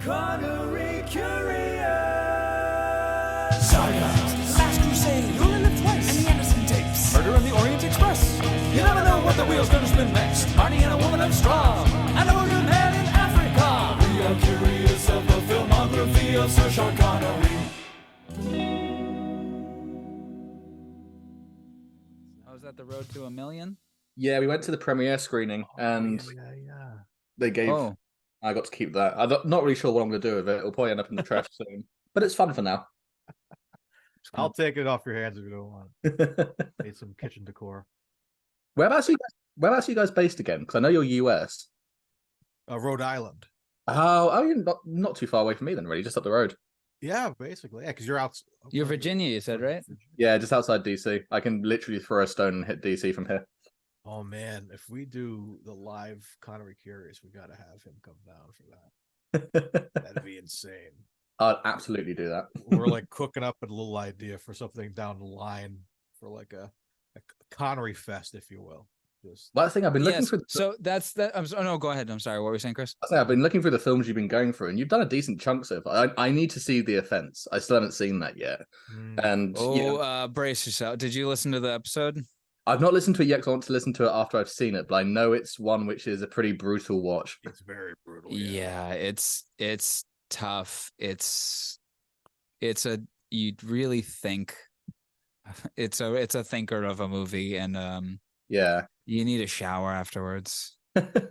Connery Curious. Saga, The Last Crusade, Who Lived Twice, and the Anderson Tapes. Murder on the Orient Express. You never know what the wheel's gonna spin next. Marnie and a woman of straw, and a wounded man in Africa. We are curious of the filmography of Sir Sean Connery. Was that the Road to a Million? Yeah, we went to the premiere screening and they gave. Oh, I got to keep that. I'm not really sure what I'm going to do with it. It'll probably end up in the trash soon, but it's fun for now. I'll take it off your hands if you don't want it. Need some kitchen decor. Whereabouts are you guys based again? Because I know you're US. Rhode Island. Oh, you're not too far away from me then, really, just up the road. Yeah, basically. Yeah, because you're out. you're Virginia, you said, right? Yeah, just outside DC. I can literally throw a stone and hit DC from here. Oh man, if we do the live Connery Curious, we got to have him come down for that. That'd be insane. I'd absolutely do that. We're like cooking up a little idea for something down the line for like a Connery fest, if you will. Just Well, that's the thing I've been looking Yes. through. So that's that. Oh no, go ahead. I'm sorry. What were you saying, Chris? I've been looking through the films you've been going through, and you've done a decent chunk so far. I need to see The Offense. I still haven't seen that yet. And Brace yourself. Did you listen to the episode? I've not listened to it yet because I want to listen to it after I've seen it, but I know it's one which is a pretty brutal watch. it's very brutal. Yeah, it's tough. You'd really think it's a thinker of a movie, and Yeah. you need a shower afterwards. Because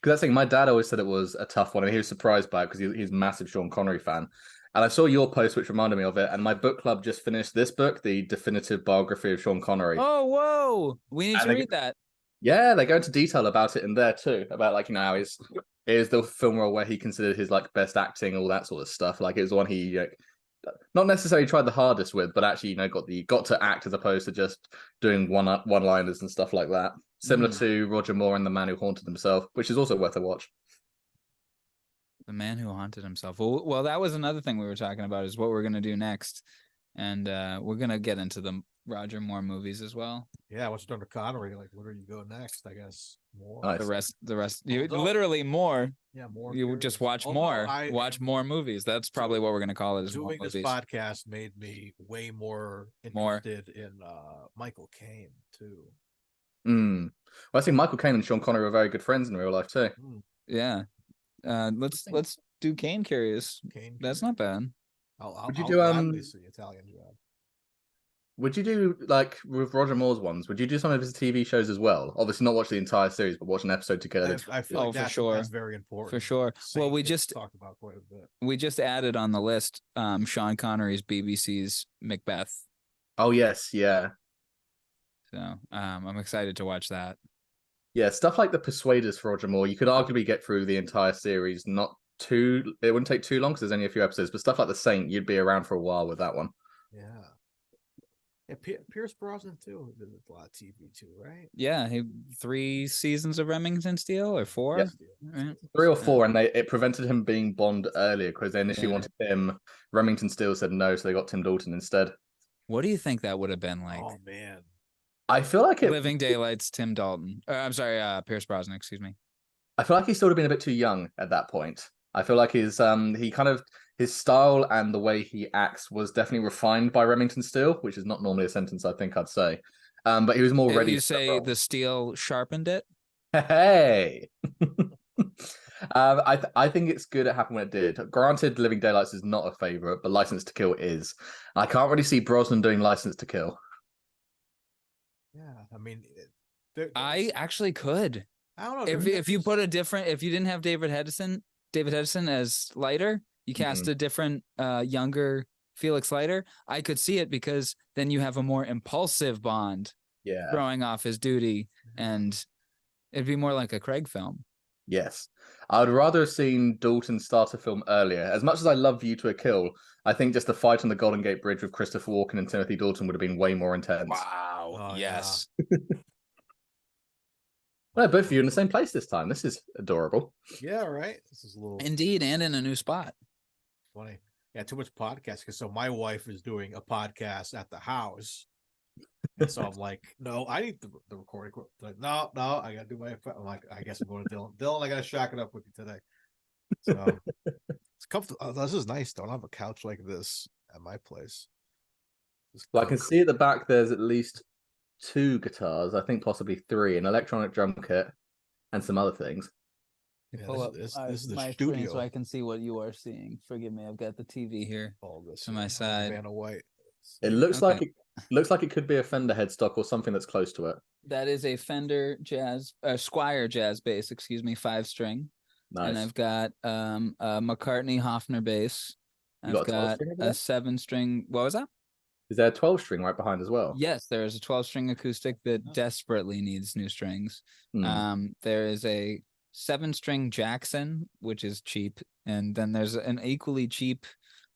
that's the thing, my dad always said it was a tough one, and he was surprised by it because he's a massive Sean Connery fan. And I saw your post, which reminded me of it, and my book club just finished this book, the definitive biography of Sean Connery. Oh, whoa! We need And to they- read that. Yeah, they go into detail about it in there too, about like how here's the film role where he considered his like best acting, all that sort of stuff. Like it was the one he not necessarily tried the hardest with, but actually got to act as opposed to just doing one-liners and stuff like that. Similar to Roger Moore and The Man Who Haunted Himself, which is also worth a watch. The Man Who Haunted Himself. Well, that was another thing we were talking about, is what we're gonna do next, and we're gonna get into the Roger Moore movies as well. Yeah, once you're done with Connery, like where do you go next? I guess more. Nice. The rest, you Although- literally more. Yeah, more. You Curious. just watch Although more. I Watch more movies. That's probably what we're gonna call it. Is more Doing this movies. podcast made me way more interested in Michael Caine too. Well, I think Michael Caine and Sean Connery were very good friends in real life too. Yeah. Let's do Kane Curious. Caine. That's not bad. I'll you do, gladly see Italian Job. Would you do, like, with Roger Moore's ones, would you do some of his TV shows as well? Obviously not watch the entire series, but watch an episode together. I feel Oh, like for that's, sure. that's very important. For sure. Same Well, we thing just talked about quite a bit. we just added on the list Sean Connery's BBC's Macbeth. Oh, yes, yeah. So I'm excited to watch that. Yeah, stuff like The Persuaders for Roger Moore, you could arguably get through the entire series. It wouldn't take too long because there's only a few episodes, but stuff like The Saint, you'd be around for a while with that one. Yeah. Yeah, Pierce Brosnan too did a lot of TV too, right? Yeah, 3 seasons of Remington Steel or 4. Yeah. Right. 3 or 4, and it prevented him being Bond earlier because they initially Yeah. wanted him. Remington Steele said no, so they got Tim Dalton instead. What do you think that would have been like? Oh man. I feel like Living Daylights, Tim Dalton. I'm sorry, Pierce Brosnan. Excuse me. I feel like he still would have been a bit too young at that point. I feel like his style and the way he acts was definitely refined by Remington Steele, which is not normally a sentence I think I'd say. But he was more ready. You for say role. the steel sharpened it? Hey. I think it's good it happened when it did. Granted, Living Daylights is not a favorite, but License to Kill is. I can't really see Brosnan doing License to Kill. Yeah, I mean, I actually could. I don't know If you put if you didn't have David Hedison as Leiter, you cast a different younger Felix Leiter, I could see it because then you have a more impulsive Bond Yeah. throwing off his duty, and it'd be more like a Craig film. Yes. I would rather have seen Dalton start a film earlier. As much as I love View to a Kill, I think just the fight on the Golden Gate Bridge with Christopher Walken and Timothy Dalton would have been way more intense. Wow. Oh, yes. No, both of you in the same place this time. This is adorable. Yeah, right. This is a little Indeed, and in a new spot. funny. Yeah, too much podcast because so my wife is doing a podcast at the house. And so I'm like, no, I need the recording. Like, no, I gotta do my. I'm like, I guess I'm going to Dylan. Dylan, I gotta shack it up with you today. So It's comfortable. This is nice. Don't have a couch like this at my place. Well, I can see at the back there's at least 2 guitars, I think possibly 3, an electronic drum kit, and some other things. Yeah, Pull up this is the my screen studio. so I can see what you are seeing. Forgive me, I've got the TV here All this to my side. Vanna White. It looks Okay. like it could be a Fender headstock or something that's close to it. That is a Fender Squire jazz bass, 5-string. Nice. And I've got a McCartney Hofner bass. You got I've a 12 got string over a there? 7-string. What was that? Is there a 12 string right behind as well? Yes, there is a 12-string acoustic that desperately needs new strings. Hmm. There is a 7-string Jackson, which is cheap, and then there's an equally cheap.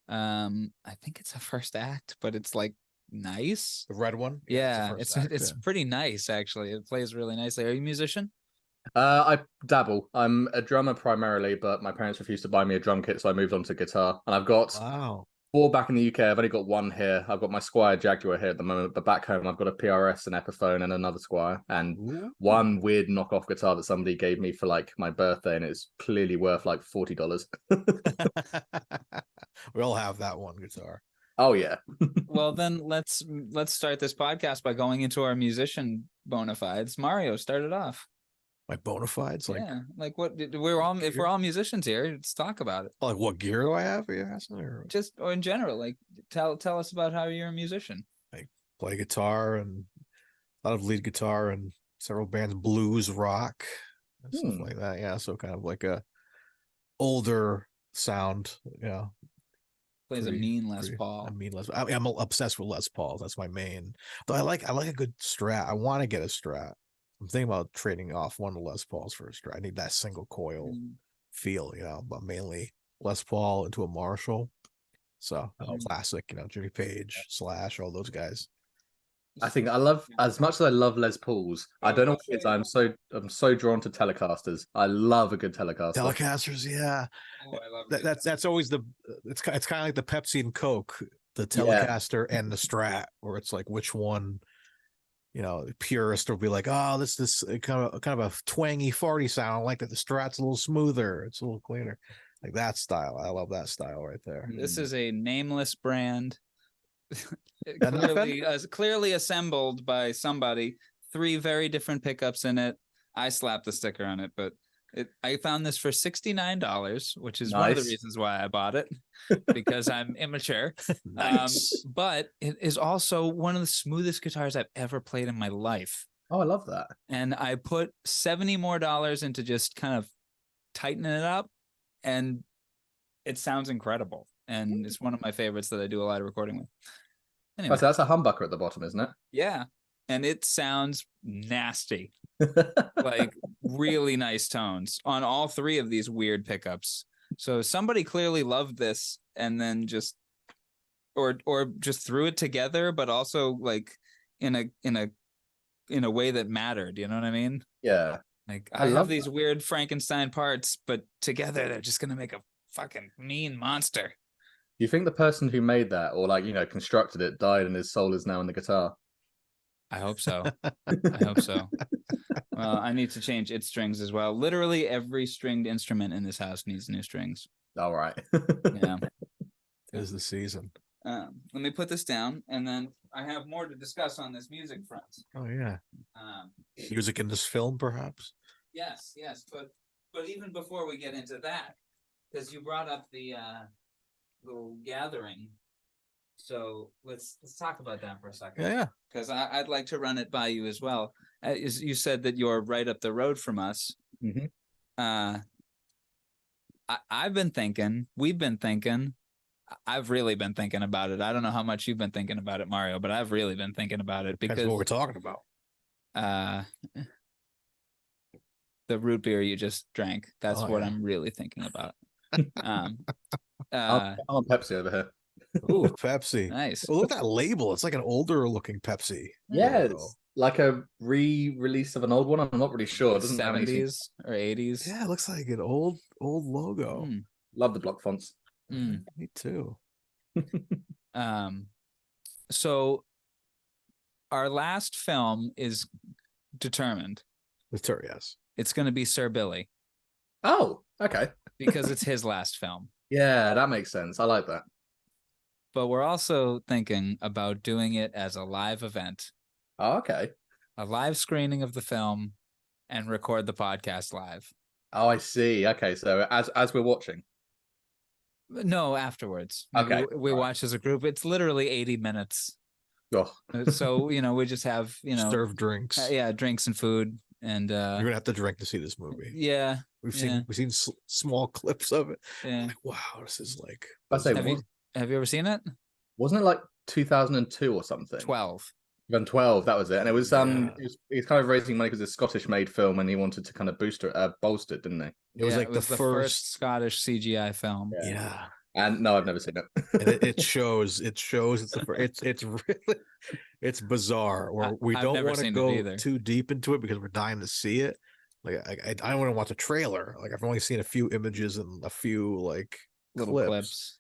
I think it's a first act, but it's like nice. The red one. Yeah, it's it's pretty nice actually. It plays really nicely. Are you a musician? I dabble. I'm a drummer primarily, but my parents refused to buy me a drum kit, so I moved on to guitar. And I've got wow. 4 back in the UK. I've only got 1 here. I've got my Squire Jaguar here at the moment, but back home I've got a PRS, an Epiphone, and another Squire, and Ooh. 1 weird knockoff guitar that somebody gave me for like my birthday, and it's clearly worth like $40. We all have that one guitar. Oh yeah. Well, then let's start this podcast by going into our musician bona fides. Mario, start it off. My bona fides, like Yeah, like what if we're all musicians here, let's talk about it. like what gear do I have? Are you asking? Or Just or in general, like tell us about how you're a musician. play guitar and a lot of lead guitar and several bands, blues, rock, and stuff like that. Yeah, so kind of like a older sound. Yeah, Plays a mean Les Paul. I mean, I'm obsessed with Les Pauls. That's my main. Though I like a good Strat. I want to get a Strat. I'm thinking about trading off one of the Les Pauls for a Strat. I need that single coil feel, but mainly Les Paul into a Marshall. So classic, Jimmy Page, Slash, all those guys. I think I love, as much as I love Les Pauls, I don't know what it is. I'm so drawn to Telecasters. I love a good Telecaster. Telecasters, yeah. Oh, I love That's always it's kind of like the Pepsi and Coke, the Telecaster and the Strat, where it's like which one, purist will be like, oh, this kind of a twangy, farty sound. I like that the Strat's a little smoother, it's a little cleaner, like that style. I love that style right there. This is a nameless brand. Clearly, clearly assembled by somebody. 3 very different pickups in it. I slapped the sticker on it, but I found this for $69, which is one of the reasons why I bought it, because I'm immature. Nice. But it is also one of the smoothest guitars I've ever played in my life. Oh, I love that. And I put $70 more into just kind of tightening it up, and it sounds incredible. And it's one of my favorites that I do a lot of recording with. Anyway. So that's a humbucker at the bottom, isn't it? Yeah. And it sounds nasty. Like really nice tones on all 3 of these weird pickups. So somebody clearly loved this and then just or just threw it together, but also like in a way that mattered. You know what I mean? Yeah. Like I love these weird Frankenstein parts, but together they're just gonna make a fucking mean monster. Do you think the person who made that or constructed it died and his soul is now in the guitar? I hope so. I hope so. Well, I need to change its strings as well. Literally every stringed instrument in this house needs new strings. All right. Yeah. Is the season. Let me put this down, and then I have more to discuss on this music front. Oh yeah. Music in this film, perhaps. Yes, but even before we get into that, because you brought up the little gathering, so let's talk about that for a second. Yeah. Because I'd like to run it by you as well. You said that you're right up the road from us. Mm-hmm. I've been thinking. We've been thinking. I've really been thinking about it. I don't know how much you've been thinking about it, Mario, but I've really been thinking about it because that's what we're talking about. The root beer you just drank. That's what I'm really thinking about. I'm on Pepsi over here. Ooh, Pepsi. Nice. Well, look at that label. It's like an older looking Pepsi. Yeah, it's like a re-release of an old one. I'm not really sure. It doesn't have 70s or 80s. Yeah, it looks like an old logo. Love the block fonts. Me too. So our last film is determined. Yes. It's going to be Sir Billy Oh, okay. because it's his last film. Yeah, that makes sense. I like that. But we're also thinking about doing it as a live event, Oh, okay. a live screening of the film, and record the podcast live. Oh, I see. Okay, so as we're watching. No, afterwards. Maybe Okay, we all right. watch as a group. It's literally 80 minutes. Oh, So, we just have, Serve drinks. yeah, drinks and food. And You're gonna have to drink to see this movie. yeah, We've yeah. seen small clips of it. Yeah. Like, wow, this is like. I say, Have you ever seen it? wasn't it like 2002 or something? 12. 2012, that was it. And it was Yeah. he was kind of raising money because it's a Scottish-made film, and he wanted to kind of bolster it, didn't he? It was Yeah, like the first. Scottish CGI film. Yeah. And no, I've never seen it. And it shows. It shows. It's really. It's bizarre. Or we I've don't never want to seen it go either. too deep into it because we're dying to see it. Like I don't want to watch a trailer. Like I've only seen a few images and a few like Little clips.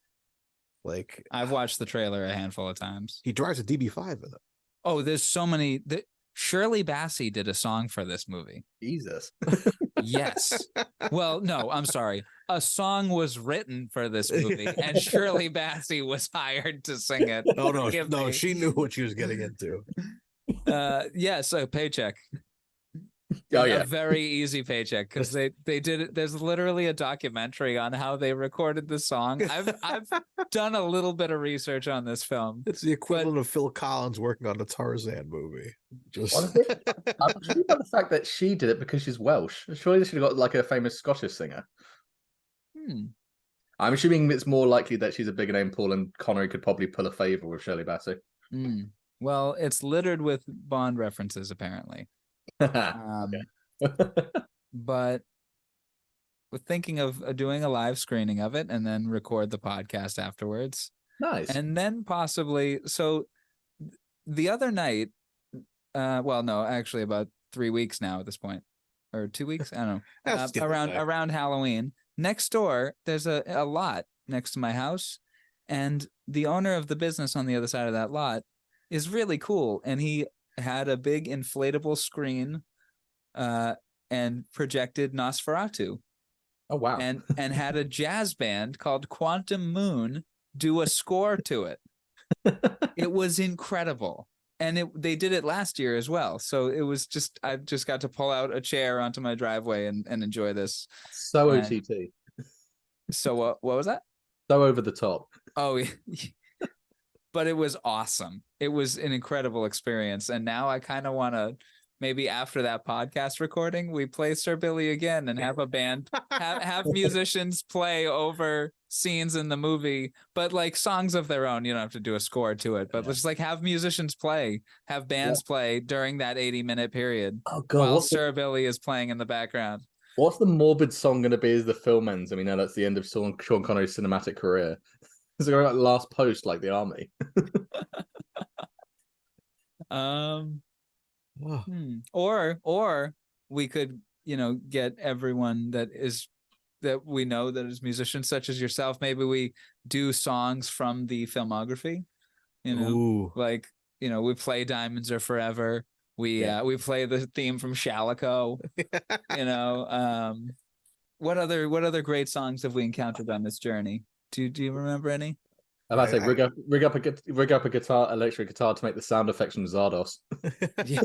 Like I've watched the trailer a handful of times. he drives a DB5 in it. Oh, there's so many. Shirley Bassey did a song for this movie. Jesus. Yes. Well, no, I'm sorry. A song was written for this movie, and Shirley Bassey was hired to sing it. Oh no, Give no, me- she knew what she was getting into. Yes, a paycheck. Oh A yeah. very easy paycheck because they did it. There's literally a documentary on how they recorded the song. I've done a little bit of research on this film. It's the equivalent of Phil Collins working on the Tarzan movie. Just Honestly, I'm sure about the fact that she did it because she's Welsh. Surely they should have got like a famous Scottish singer. I'm assuming it's more likely that she's a bigger name pool, and Connery could probably pull a favor with Shirley Bassey. Well, it's littered with Bond references apparently. But we're thinking of doing a live screening of it and then record the podcast afterwards. Nice. And then possibly, so the other night, well, no, actually about 3 weeks now at this point, or 2 weeks, I don't know, Let's get that. around Halloween. Next door, there's a lot next to my house, and the owner of the business on the other side of that lot is really cool, and he had a big inflatable screen and projected Nosferatu. Oh wow. And had a jazz band called Quantum Moon do a score to it. It was incredible. And they did it last year as well. So it was I just got to pull out a chair onto my driveway and enjoy this. So And- OTT. So what was that? So over the top. Oh, but it was awesome. It was an incredible experience. And now I kind of want to, maybe after that podcast recording, we play Sir Billy again and have a band, have musicians play over scenes in the movie, but like songs of their own. You don't have to do a score to it, but just like have musicians play, have bands play during that 80-minute period Oh god. while Sir Billy is playing in the background. What's the morbid song going to be as the film ends? I mean, now that's the end of Sean Connery's cinematic career. Is it going to be like last post like the army? Or we could, get everyone that we know that is musicians such as yourself. Maybe we do songs from the filmography, Ooh. like, we play Diamonds Are Forever. We play the theme from Shalico, what other great songs have we encountered on this journey? Do you remember any? I'm about to say, rig up a guitar, electric guitar to make the sound effects from Zardos. Yeah.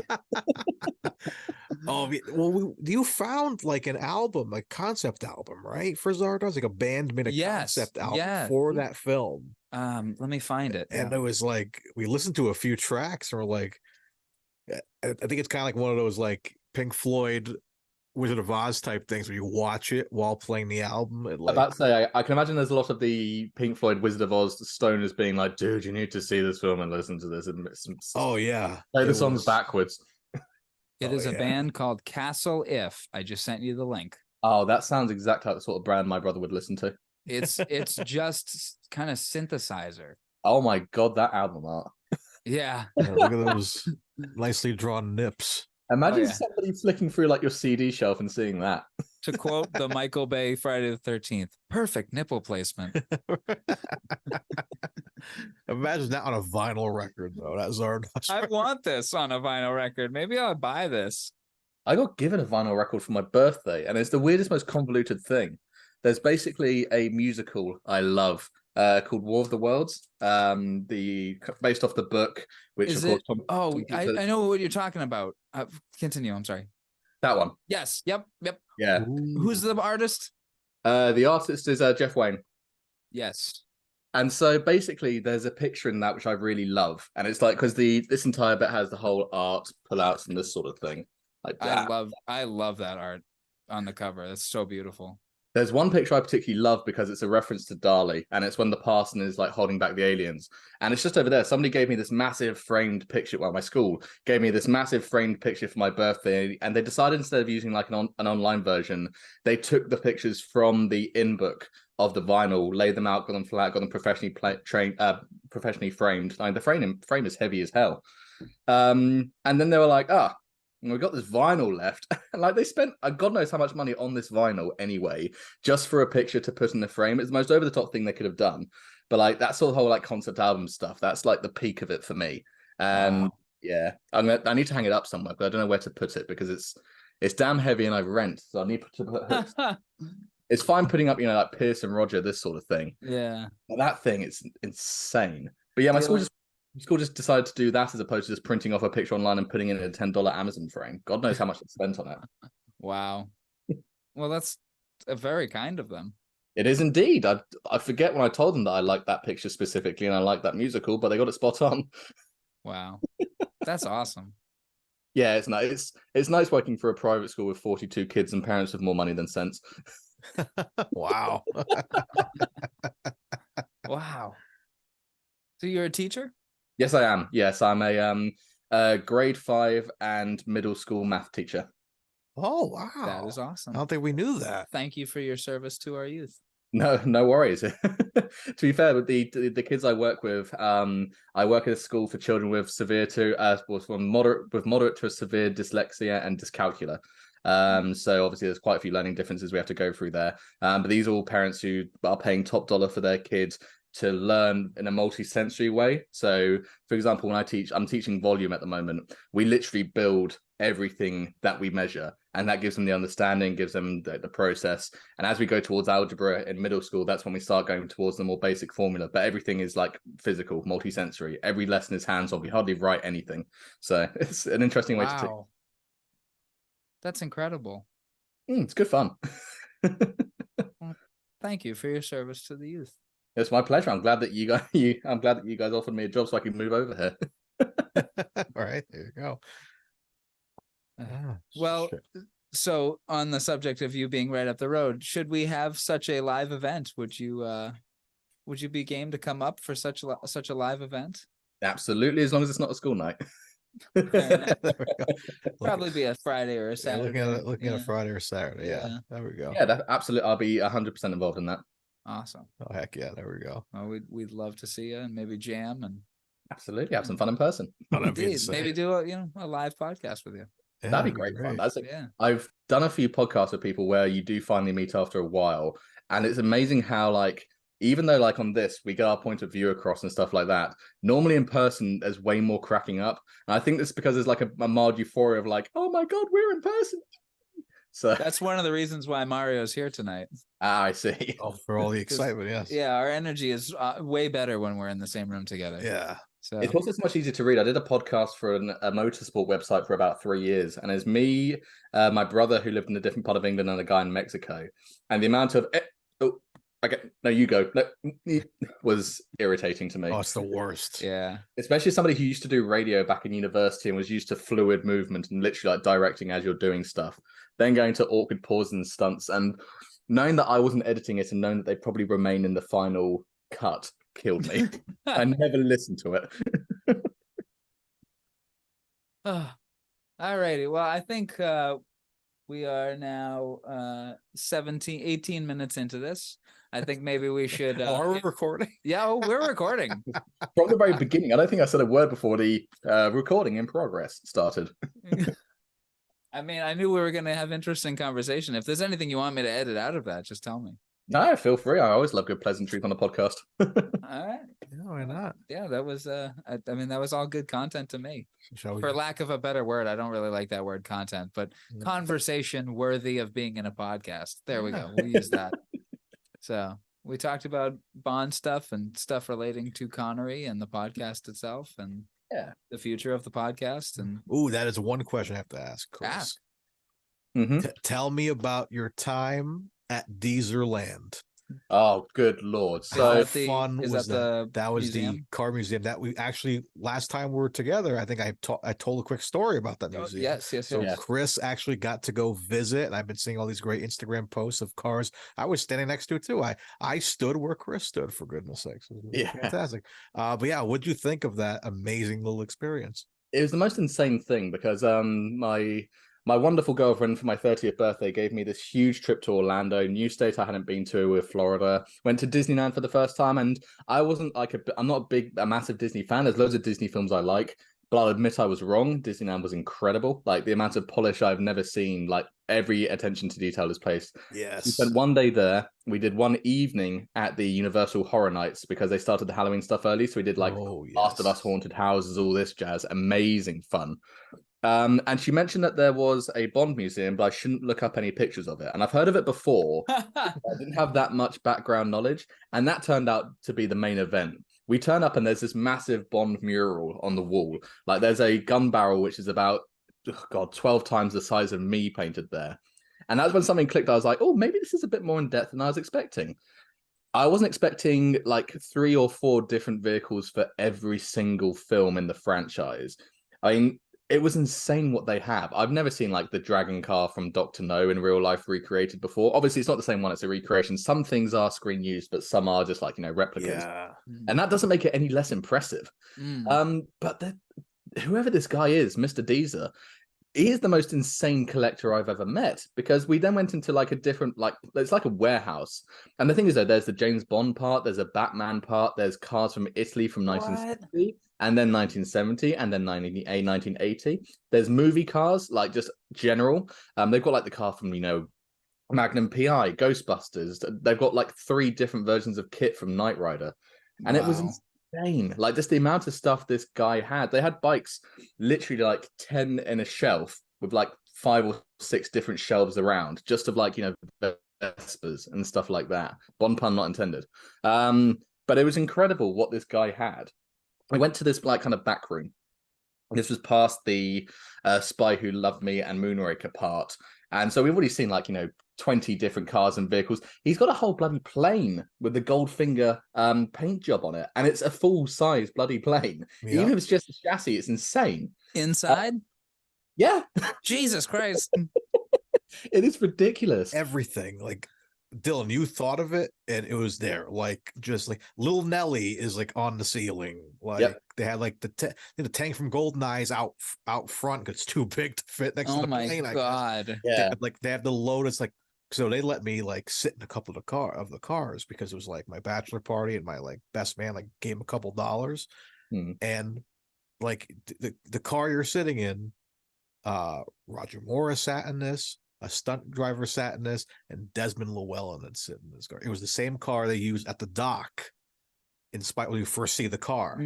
Oh, well, you found like an album, a concept album, right? For Zardos, like a band made a concept album for that film. Let me find it. And it was like, we listened to a few tracks and we're like, I think it's kind of like one of those like Pink Floyd Wizard of Oz type things where you watch it while playing the album. I'm about to say, I can imagine there's a lot of the Pink Floyd Wizard of Oz stoners being like, dude, you need to see this film and listen to this. And oh, yeah. Play the songs backwards. It is a band called Castle If. I just sent you the link. Oh, that sounds exactly like the sort of brand my brother would listen to. It's just kind of synthesizer. Oh my god, that album art. Yeah. Look at those nicely drawn nips. Imagine somebody flicking through like your CD shelf and seeing that. To quote the Michael Bay Friday the 13th, perfect nipple placement. Imagine that on a vinyl record, though. That's Zardos. I want this on a vinyl record. Maybe I'll buy this. I got given a vinyl record for my birthday, and it's the weirdest, most convoluted thing. There's basically a musical I love called War of the Worlds. Based off the book, which Is of course it? Oh, I Tom- know what you're talking about. Continue. I'm sorry. that one. Yes. Yep. Yeah. Who's the artist? The artist is Jeff Wayne. Yes. And so basically, there's a picture in that which I really love, and it's like because this entire bit has the whole art pullouts and this sort of thing. Like I love that art on the cover. That's so beautiful. There's one picture I particularly love because it's a reference to Dali, and it's when the parson is like holding back the aliens, and it's just over there. Somebody gave me this massive framed picture. Well, my school gave me this massive framed picture for my birthday, and they decided instead of using like an online version, they took the pictures from the in book of the vinyl, laid them out, got them flat, got them professionally framed. I mean, the frame is heavy as hell. And then they were like, and we got this vinyl left. And like they spent God knows how much money on this vinyl anyway, just for a picture to put in the frame. It's the most over the top thing they could have done. But like that sort of whole like concept album stuff, that's like the peak of it for me. And yeah, I need to hang it up somewhere, but I don't know where to put it because it's damn heavy and I rent, so I need to put hooks. It's fine putting up, like Pierce and Roger, this sort of thing. Yeah. But that thing, it's insane. But yeah, my school just decided to do that as opposed to just printing off a picture online and putting it in a $10 Amazon frame. God knows how much they spent on it. Wow. Well, that's very kind of them. It is indeed. I forget when I told them that I liked that picture specifically and I liked that musical, but they got it spot on. Wow. That's awesome. Yeah, it's nice. It's nice working for a private school with 42 kids and parents with more money than sense. Wow. Wow. So you're a teacher? Yes, I am. Yes, I'm a grade 5 and middle school math teacher. Oh, wow. That is awesome. I don't think we knew that. Thank you for your service to our youth. No worries. To be fair, with the kids I work with, I work at a school for children with moderate to severe dyslexia and dyscalculia. So obviously there's quite a few learning differences we have to go through there. But these are all parents who are paying top dollar for their kids to learn in a multi-sensory way. So for example, when I'm teaching volume at the moment, we literally build everything that we measure, and that gives them the understanding, gives them the process. And as we go towards algebra in middle school, that's when we start going towards the more basic formula. But everything is like physical, multi-sensory. Every lesson is hands-on. We hardly write anything. So it's an interesting way to teach. That's incredible. It's good fun. Well, thank you for your service to the youth. It's my pleasure. I'm glad that you guys offered me a job so I can move over here. All right, there you go. Well, so on the subject of you being right up the road, should we have such a live event? Would you be game to come up for such a live event? Absolutely, as long as it's not a school night. Probably be a Friday or a Saturday. Looking at a Friday or Saturday. Yeah. There we go. Yeah, absolutely. I'll be 100% involved in that. Awesome. Oh heck yeah! There we go. Well, we'd love to see you and maybe jam and absolutely have some fun in person. Indeed. Maybe do a live podcast with you. Yeah, that'd be great fun. Yeah. I've done a few podcasts with people where you do finally meet after a while, and it's amazing how like even though like on this we get our point of view across and stuff like that, normally in person there's way more cracking up, and I think that's because there's like a mild euphoria of like, oh my god, we're in person. So that's one of the reasons why Mario's here tonight. I see. Oh, for all the excitement, yes. Yeah, our energy is way better when we're in the same room together. Yeah. So it's also so much easier to read. I did a podcast for a motorsport website for about 3 years, and it's me, my brother who lived in a different part of England, and a guy in Mexico. And the amount of you go was irritating to me. Oh, it's the worst. Yeah. Especially somebody who used to do radio back in university and was used to fluid movement and literally like directing as you're doing stuff. Then going to awkward pauses and stunts, and knowing that I wasn't editing it and knowing that they'd probably remain in the final cut killed me. I never listened to it. All righty. Well, I think we are now 18 minutes into this. I think maybe we should. Are we recording? Yeah, we're recording. From the very beginning. I don't think I said a word before the recording in progress started. I mean, I knew we were going to have interesting conversation. If there's anything you want me to edit out of that, just tell me. No, feel free. I always love good pleasantries on a podcast. All right. No, why not? Yeah, that was I mean, that was all good content to me. Shall we? For lack of a better word, I don't really like that word content, but conversation worthy of being in a podcast. There we go. We'll use that. So we talked about Bond stuff and stuff relating to Connery and the podcast itself and Yeah. the future of the podcast. And Ooh, that is one question I have to ask, Chris. Ask. Tell me about your time at Deezerland. Oh, good lord! How Is that the- fun is was that that? the That was the museum? car museum that we actually last time we were together. I think I told a quick story about that Oh, museum. yes. So Yeah. Chris actually got to go visit, and I've been seeing all these great Instagram posts of cars. I was standing next to it too. I stood where Chris stood, for goodness sakes. It was Yeah. fantastic. But yeah, what'd you think of that amazing little experience? It was the most insane thing because my wonderful girlfriend for my 30th birthday gave me this huge trip to Orlando, new state I hadn't been to with Florida. Went to Disneyland for the first time, and I wasn't like I'm not a massive Disney fan. There's loads of Disney films I like, but I'll admit I was wrong. Disneyland was incredible. Like the amount of polish I've never seen. Like every attention to detail is placed. We Yes. spent one day there. We did one evening at the Universal Horror Nights because they started the Halloween stuff early. So we did like Last of Us, Haunted Houses, all this jazz. Amazing fun. And she mentioned that there was a Bond museum, but I shouldn't look up any pictures of it. And I've heard of it before. I didn't have that much background knowledge. And that turned out to be the main event. We turn up and there's this massive Bond mural on the wall. Like there's a gun barrel, which is about, 12 times the size of me painted there. And that's when something clicked. I was like, oh, maybe this is a bit more in depth than I was expecting. I wasn't expecting like 3 or 4 different vehicles for every single film in the franchise. I mean, it was insane what they have. I've never seen like the dragon car from Dr. No in real life recreated before. Obviously, it's not the same one. It's a recreation. Some things are screen used, but some are just like, replicas. Yeah. And that doesn't make it any less impressive. But whoever this guy is, Mr. Deezer, he is the most insane collector I've ever met, because we then went into like a different, like, it's like a warehouse. And the thing is, though, there's the James Bond part, there's a Batman part, there's cars from Italy from 1960, and then 1970, and then 1980. There's movie cars, like just general. They've got like the car from, Magnum PI, Ghostbusters. They've got like 3 different versions of kit from Knight Rider. And it was insane. Like just the amount of stuff this guy had. They had bikes literally like 10 in a shelf with like 5 or 6 different shelves around, just of like, Vespers and stuff like that. Bond pun not intended. But it was incredible what this guy had. I went to this like kind of back room. This was past the Spy Who Loved Me and Moonraker part. And so we've already seen like, 20 different cars and vehicles. He's got a whole bloody plane with the Goldfinger paint job on it. And it's a full-size bloody plane. Yeah. Even if it's just a chassis, it's insane. Inside? Yeah. Jesus Christ. It is ridiculous. Everything. Like, Dylan, you thought of it and it was there. Like, just like Little Nelly is like on the ceiling. Like they had like the tank from GoldenEye's out front because it's too big to fit next to the plane. Oh my God. Yeah. They have the Lotus, like, so they let me like sit in a couple of the cars because it was like my bachelor party and my like best man like gave him a couple dollars. And like the car you're sitting in, Roger Moore sat in this, a stunt driver sat in this, and Desmond Llewellyn had sit in this car. It was the same car they used at the dock in spite when you first see the car.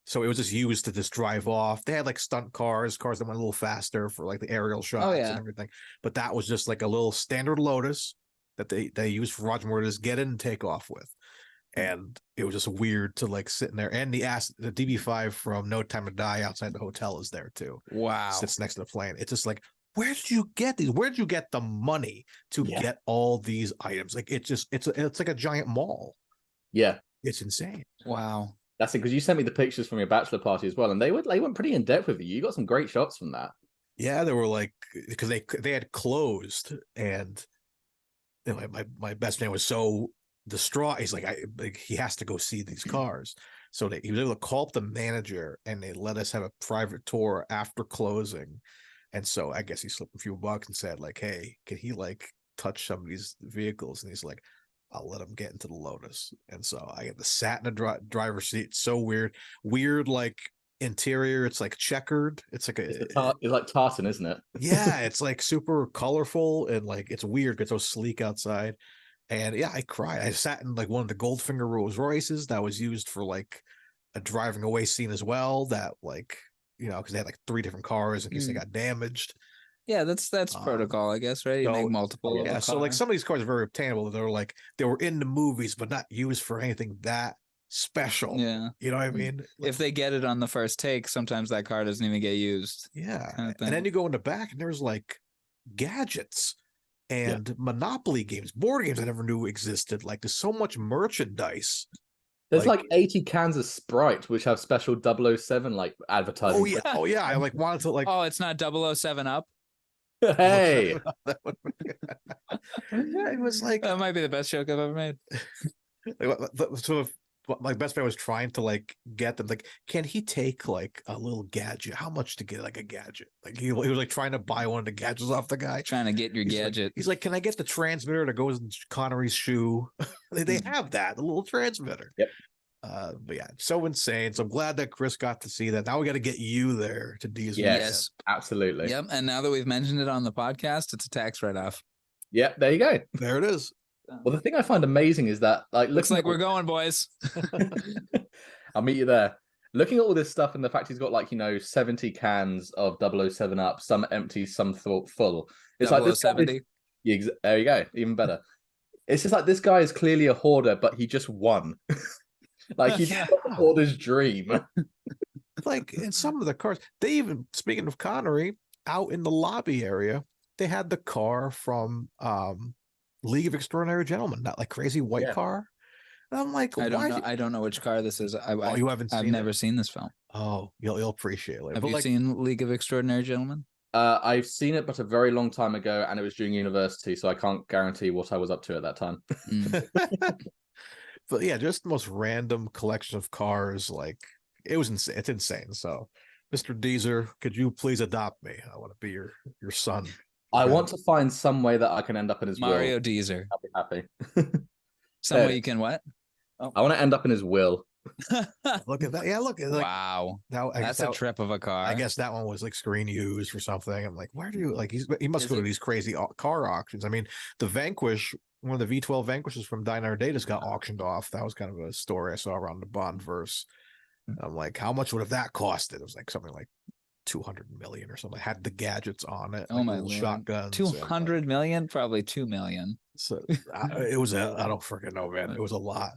So it was just used to just drive off. They had like stunt cars that went a little faster for like the aerial shots and everything. But that was just like a little standard Lotus that they used for Roger Moore to just get in and take off with. And it was just weird to like sit in there. And the DB5 from No Time to Die outside the hotel is there too. Wow. Sits next to the plane. It's just like, where did you get these? Where did you get the money to get all these items? Like it's like a giant mall. Yeah. It's insane. Wow. That's it, because you sent me the pictures from your bachelor party as well, and they went pretty in depth with you. You got some great shots from that. Yeah, they were like, because they had closed, and my best man was so distraught. He's like, he has to go see these cars. So he was able to call up the manager, and they let us have a private tour after closing. And so I guess he slipped a few bucks and said like, hey, can he like touch some of these vehicles? And he's like, I'll let him get into the Lotus. And so I get the sat in the driver's seat. It's so weird like interior. It's like checkered. It's like it's like tartan, isn't it? Yeah, it's like super colorful and like it's weird. It's so sleek outside. And yeah, I cried. I sat in like one of the Goldfinger Rolls Royces that was used for like a driving away scene as well. That like, because they had like 3 different cars in case they got damaged. Yeah, that's protocol, I guess, right? You so- make multiple. of Yeah, a so like car. some of these cars are very obtainable. They were in the movies, but not used for anything that special. Yeah. You know what I mean? If they get it on the first take, sometimes that car doesn't even get used. Yeah. kind of And then thing. you go in the back and there's like gadgets and Monopoly games, board games I never knew existed. Like there's so much merchandise. There's like 80 cans of Sprite which have special 007 like advertising. Oh yeah. Oh yeah. I like wanted to like Oh, it's not 007 up. Hey, yeah, it was like That might be the best joke I've ever made. so my best friend was trying to like get them like, can he take like a little gadget? How much to get like a gadget? Like he was like trying to buy one of the gadgets off the guy. Trying to get your gadget. He's like, can I get the transmitter that goes in Connery's shoe? they have that, the little transmitter. Yep. But yeah, so insane. So I'm glad that Chris got to see that. Now we got to get you there to D's. yes, absolutely. Yep. And now that we've mentioned it on the podcast, it's a tax write-off. Yep, there you go. There it is. Well, the thing I find amazing is that like Looks looking like at we're going, boys. I'll meet you there. Looking at all this stuff and the fact he's got like 70 cans of 007 up, some empty, some full. It's like this guy 70. there you go, even better. It's just like this guy is clearly a hoarder, but he just won. Like he's got the hoarder's dream. Like in some of the cars, they even, speaking of Connery, out in the lobby area, they had the car from League of Extraordinary Gentlemen, that like crazy white car. And I'm like, I don't know which car this is. Oh, you haven't seen I've it? never seen this film. Oh, you'll appreciate it later. Have But you like, seen League of Extraordinary Gentlemen? I've seen it, but a very long time ago, and it was during university, so I can't guarantee what I was up to at that time. but yeah, just the most random collection of cars. Like it was insane. It's insane. So, Mr. Deezer, could you please adopt me? I want to be your son. I want to find some way that I can end up in his Mario will. Deezer. I'll be happy. Some way you can what? I want to end up in his will. Look at that. Yeah, look at like Wow. now. That's a trip of a car. I guess that one was like screen used or something. I'm like, where do you like? He must Is go to it- these crazy car auctions. I mean, the Vanquish, one of the V12 Vanquishes from Die Another Day just got auctioned off. That was kind of a story I saw around the Bondverse. I'm like, how much would have that costed? It was like something like 200 million or something. Had the gadgets on it. Oh like my little Lord. shotguns. 200 million, probably 2 million. So it was I don't freaking know, man. It was a lot.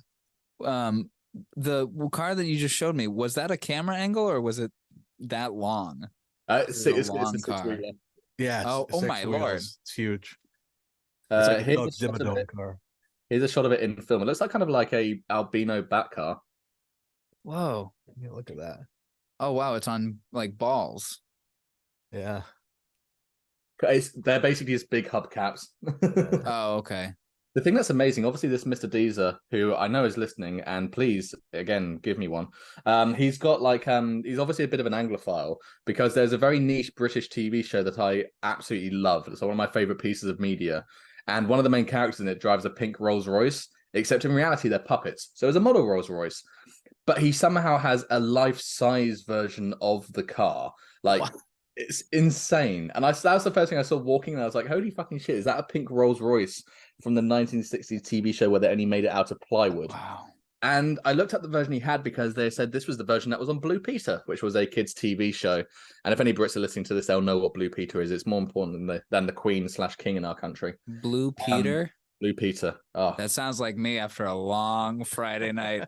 The car that you just showed me, was that a camera angle or was it that long? It's a a long six car. wheeler. Yeah. Oh my wheels. Lord. It's huge. It's like a Here's Doug a shot of Dimmadome it. car. Here's a shot of it in film. It looks like kind of like a albino bat car. Whoa. Yeah, look at that. Oh wow, it's on like balls. Yeah. They're basically just big hubcaps. Oh, okay. The thing that's amazing, obviously, this Mr. Deezer, who I know is listening, and please, again, give me one. He's got like, he's obviously a bit of an Anglophile because there's a very niche British TV show that I absolutely love. It's one of my favorite pieces of media. And one of the main characters in it drives a pink Rolls Royce, except in reality, they're puppets. So it's a model Rolls Royce. But he somehow has a life-size version of the car. Like, What? it's insane. And that was the first thing I saw walking, and I was like, holy fucking shit, is that a pink Rolls Royce from the 1960s TV show where they only made it out of plywood? Wow. And I looked at the version he had because they said this was the version that was on Blue Peter, which was a kids' TV show. And if any Brits are listening to this, they'll know what Blue Peter is. It's more important than the Queen/King in our country. Blue Peter. Blue Peter. Oh, That sounds like me after a long Friday night.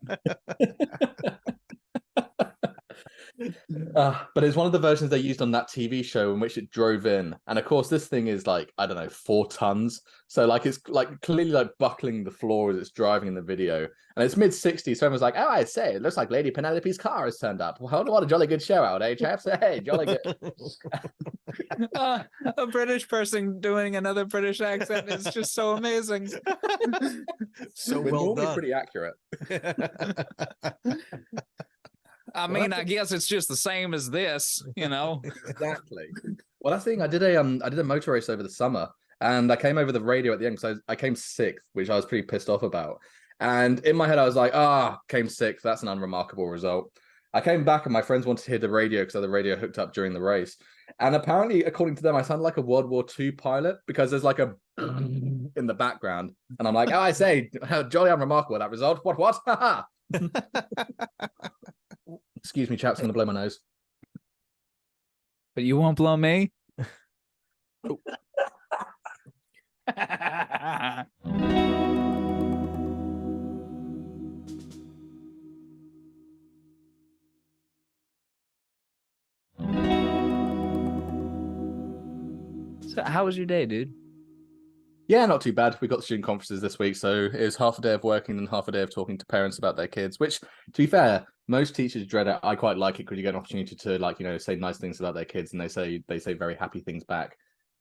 but it's one of the versions they used on that TV show in which it drove in. And of course, this thing is like, I don't know, 4 tons. So like it's like clearly like buckling the floor as it's driving in the video. And it's mid-60s. So everyone's like, oh, I say, it looks like Lady Penelope's car has turned up. Well, what a jolly good show out, eh, chaps? Hey, jolly good. A British person doing another British accent is just so amazing. So We're well normally done. pretty accurate. I mean, I guess it's just the same as this, you know. Exactly. Well, that's the thing. I did a motor race over the summer, and I came over the radio at the end because I came 6th, which I was pretty pissed off about. And in my head, I was like, came 6th. That's an unremarkable result. I came back, and my friends wanted to hear the radio because I had the radio hooked up during the race. And apparently, according to them, I sound like a World War II pilot because there's like a in the background, and I'm like, I say, jolly unremarkable that result. What? Haha. Excuse me, chaps. I'm gonna blow my nose. But you won't blow me. So how was your day, dude? Yeah, not too bad. We got student conferences this week, so it was half a day of working and half a day of talking to parents about their kids, which, to be fair, most teachers dread it. I quite like it because you get an opportunity to, like, say nice things about their kids, and they say very happy things back.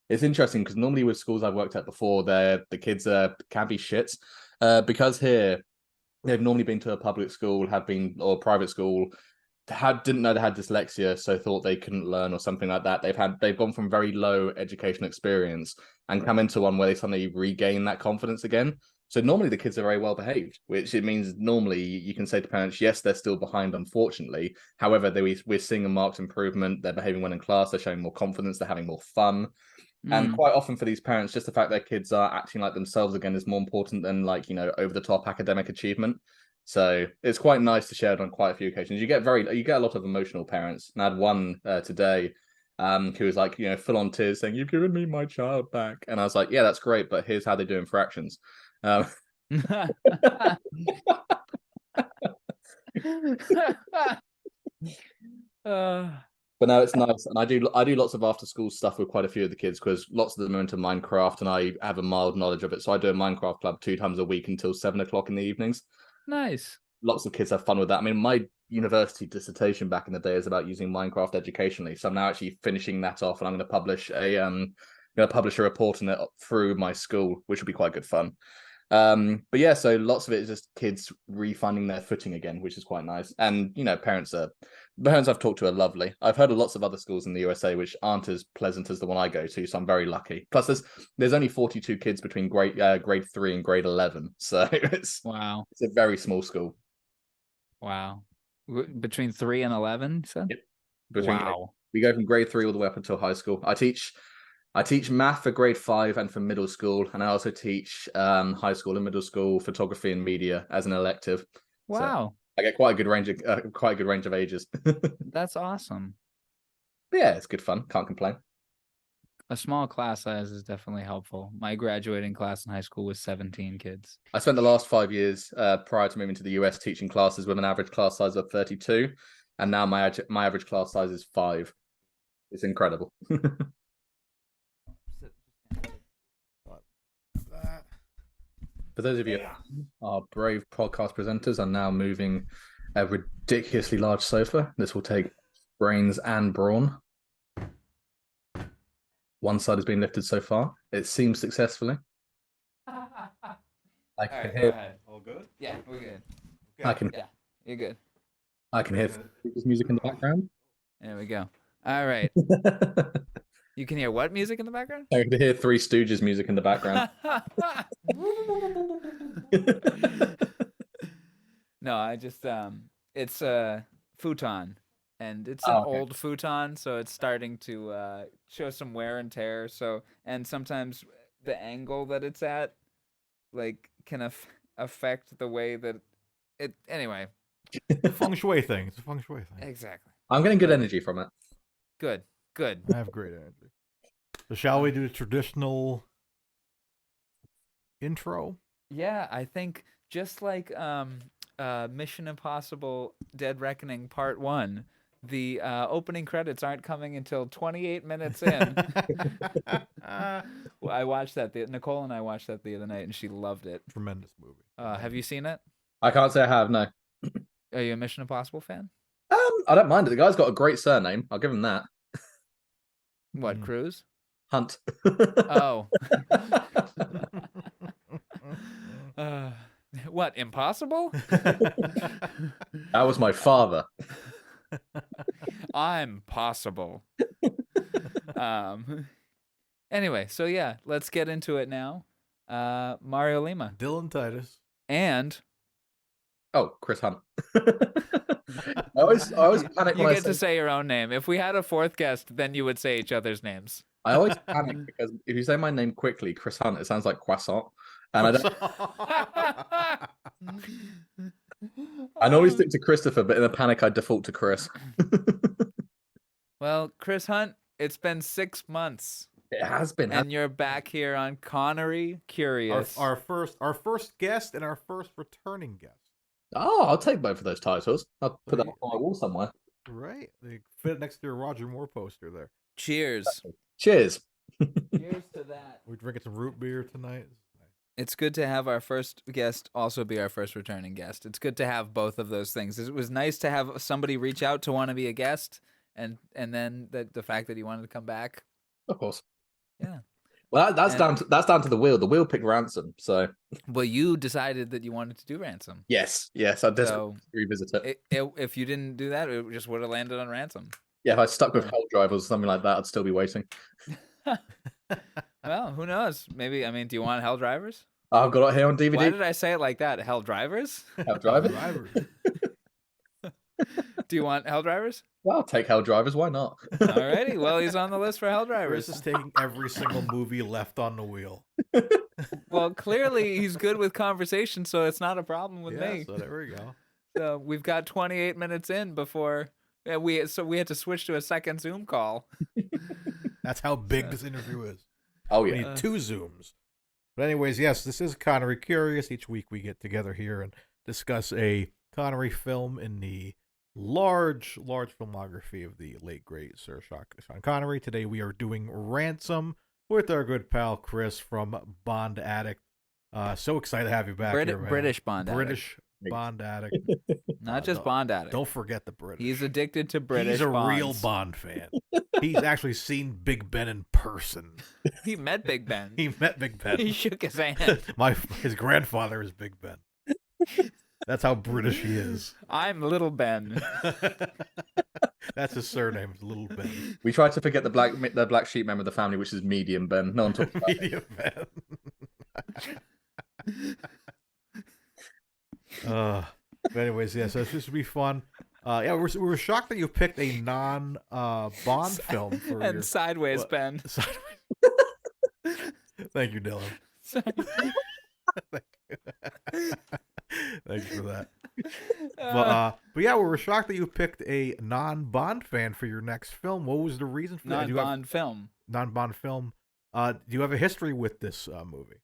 It's interesting because normally with schools I've worked at before, the kids can be shit. Because here they've normally been to a public school, or private school, didn't know they had dyslexia, so thought they couldn't learn or something like that. They've gone from very low educational experience and come into one where they suddenly regain that confidence again. So normally the kids are very well behaved, which it means normally you can say to parents, yes, they're still behind, unfortunately. However, we're seeing a marked improvement. They're behaving well in class. They're showing more confidence. They're having more fun. And quite often for these parents, just the fact their kids are acting like themselves again is more important than, like, over the top academic achievement. So it's quite nice to share it on quite a few occasions. You get a lot of emotional parents. And I had one today who was like, full on tears saying, "You've given me my child back." And I was like, "Yeah, that's great, but here's how they do in fractions." But no, it's nice, and I do lots of after school stuff with quite a few of the kids because lots of them are into Minecraft, and I have a mild knowledge of it. So I do a Minecraft club 2 times a week until 7 o'clock in the evenings. Nice. Lots of kids have fun with that. I mean, my university dissertation back in the day is about using Minecraft educationally, so I'm now actually finishing that off, and I'm going to publish a report on it through my school, which will be quite good fun. But yeah, so lots of it is just kids refinding their footing again, which is quite nice. And parents I've talked to are lovely. I've heard of lots of other schools in the USA which aren't as pleasant as the one I go to, so I'm very lucky. Plus, there's only 42 kids between grade 3 and grade 11, so it's a very small school. Wow. Between 3 and 11, you said? Yep. Wow. We go from grade 3 all the way up until high school. I teach math for grade 5 and for middle school, and I also teach high school and middle school photography and media as an elective. Wow. So I get quite a good range of ages. That's awesome. But yeah, it's good fun. Can't complain. A small class size is definitely helpful. My graduating class in high school was 17 kids. I spent the last 5 years prior to moving to the US teaching classes with an average class size of 32, and now my average class size is 5. It's incredible. For those of you our brave podcast presenters are now moving a ridiculously large sofa. This will take brains and brawn. One side has been lifted so far. It seems successfully. I can hear. Go ahead. All good? Yeah, we're good. I can. Yeah, you're good. I can hear music in the background. There we go. All right. You can hear what music in the background? I can hear Three Stooges music in the background. No, I just it's a futon, and it's an old futon, so it's starting to show some wear and tear. So, and sometimes the angle that it's at, like, can affect the way that it. Anyway, Feng shui thing. It's a feng shui thing. exactly. I'm getting good energy from it. Good. I have great energy. So shall we do the traditional intro? Yeah, I think just like Mission Impossible Dead Reckoning Part 1, the opening credits aren't coming until 28 minutes in. Well, I watched that. Nicole and I watched that the other night, and she loved it. Tremendous movie. Have you seen it? I can't say I have, no. Are you a Mission Impossible fan? I don't mind it. The guy's got a great surname. I'll give him that. What, Cruise? Hunt. Oh. What, Impossible? That was my father. I'm possible. Anyway, so yeah, let's get into it now. Mario Lima. Dylan Titus. And Chris Hunt. I always panic you when get to say your own name. If we had a fourth guest, then you would say each other's names. I always panic because if you say my name quickly, Chris Hunt, it sounds like croissant. And I normally stick to Christopher, but in a panic I default to Chris. Well, Chris Hunt, it's been 6 months. It has been. And you're back here on Connery Curious. Our first guest and our first returning guest. Oh, I'll take both of those titles. I'll put that Right. on my wall somewhere. Right. They fit next to your Roger Moore poster there. Cheers. Cheers. Cheers to that. We're drinking some root beer tonight. It's good to have our first guest also be our first returning guest. It's good to have both of those things. It was nice to have somebody reach out to want to be a guest, and then the fact that he wanted to come back. Of course. Yeah. Well, that's down to the wheel. The wheel picked Ransom. So. Well, you decided that you wanted to do Ransom. Yes. I desperately revisit it. If you didn't do that, it just would have landed on Ransom. Yeah, if I stuck with Hell Drivers or something like that, I'd still be waiting. Well, who knows? Maybe. I mean, do you want Hell Drivers? I've got it here on DVD. Why did I say it like that? Hell Drivers? Hell Drivers. Do you want Hell Drivers? Well, I'll take Hell Drivers. Why not? Alrighty. Well, he's on the list for Hell Drivers. Chris is taking every single movie left on the wheel. Well, clearly he's good with conversation, so it's not a problem with me. So there we go. So we've got 28 minutes in before we had to switch to a second Zoom call. That's how big this interview is. Oh We yeah. need 2 Zooms. But anyways, yes, this is Connery Curious. Each week we get together here and discuss a Connery film in the large filmography of the late great Sir Sean Connery. Today we are doing Ransom with our good pal Chris from Bond Addict. So excited to have you back here, man. British Bond addict. British Bond Addict. Not just Bond addict. Don't forget the British. He's addicted to British He's a Bonds. real Bond fan. He's actually seen Big Ben in person. He met Big Ben. He met Big Ben. He shook his hand. His grandfather is Big Ben. That's how British he is. I'm Little Ben. That's his surname, is Little Ben. We try to forget the black sheep member of the family, which is Medium Ben. No one talks about it. Medium Ben. But anyways, yeah, so this should be fun. Yeah, we were shocked that you picked a non-Bond film for And your... Sideways What? Ben. Thank you, Dylan. Thank you. Thank you for that. But yeah, we were shocked that you picked a non-Bond fan for your next film. What was the reason for that? Non-Bond film. Non-Bond film. Do you have a history with this movie?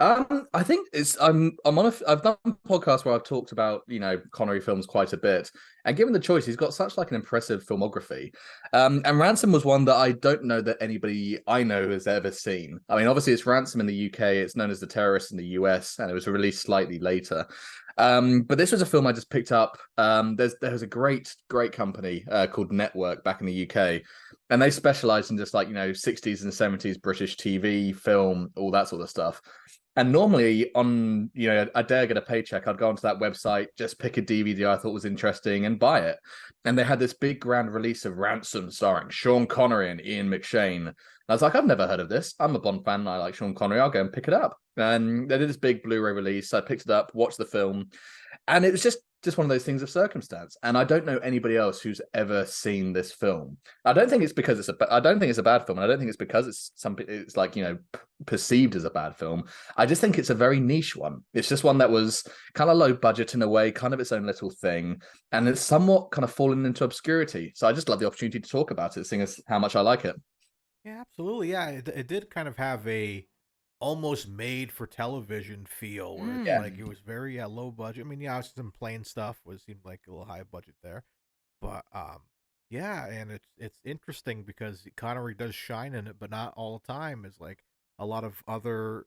I think I've done podcasts where I've talked about, Connery films quite a bit, and given the choice, he's got such like an impressive filmography. And Ransom was one that I don't know that anybody I know has ever seen. I mean, obviously it's Ransom in the UK, it's known as The Terrorist in the US, and it was released slightly later. But this was a film I just picked up. There was a great company called Network back in the UK, and they specialized in just like 60s and 70s British TV, film, all that sort of stuff. And normally on, a day I get a paycheck, I'd go onto that website, just pick a DVD I thought was interesting and buy it. And they had this big grand release of Ransom starring Sean Connery and Ian McShane. And I was like, I've never heard of this. I'm a Bond fan. I like Sean Connery. I'll go and pick it up. And they did this big Blu-ray release. I picked it up, watched the film. And it was just one of those things of circumstance. And I don't know anybody else who's ever seen this film. I don't think it's because I don't think it's a bad film. And I don't think it's because it's like, perceived as a bad film. I just think it's a very niche one. It's just one that was kind of low budget in a way, kind of its own little thing. And it's somewhat kind of fallen into obscurity. So I just love the opportunity to talk about it, seeing as how much I like it. Yeah, absolutely. Yeah, it did kind of have a almost made for television feel where it's like it was very low budget. I mean, yeah, some plain stuff seemed like a little high budget there, but yeah, and it's interesting because Connery does shine in it, but not all the time. It's like a lot of other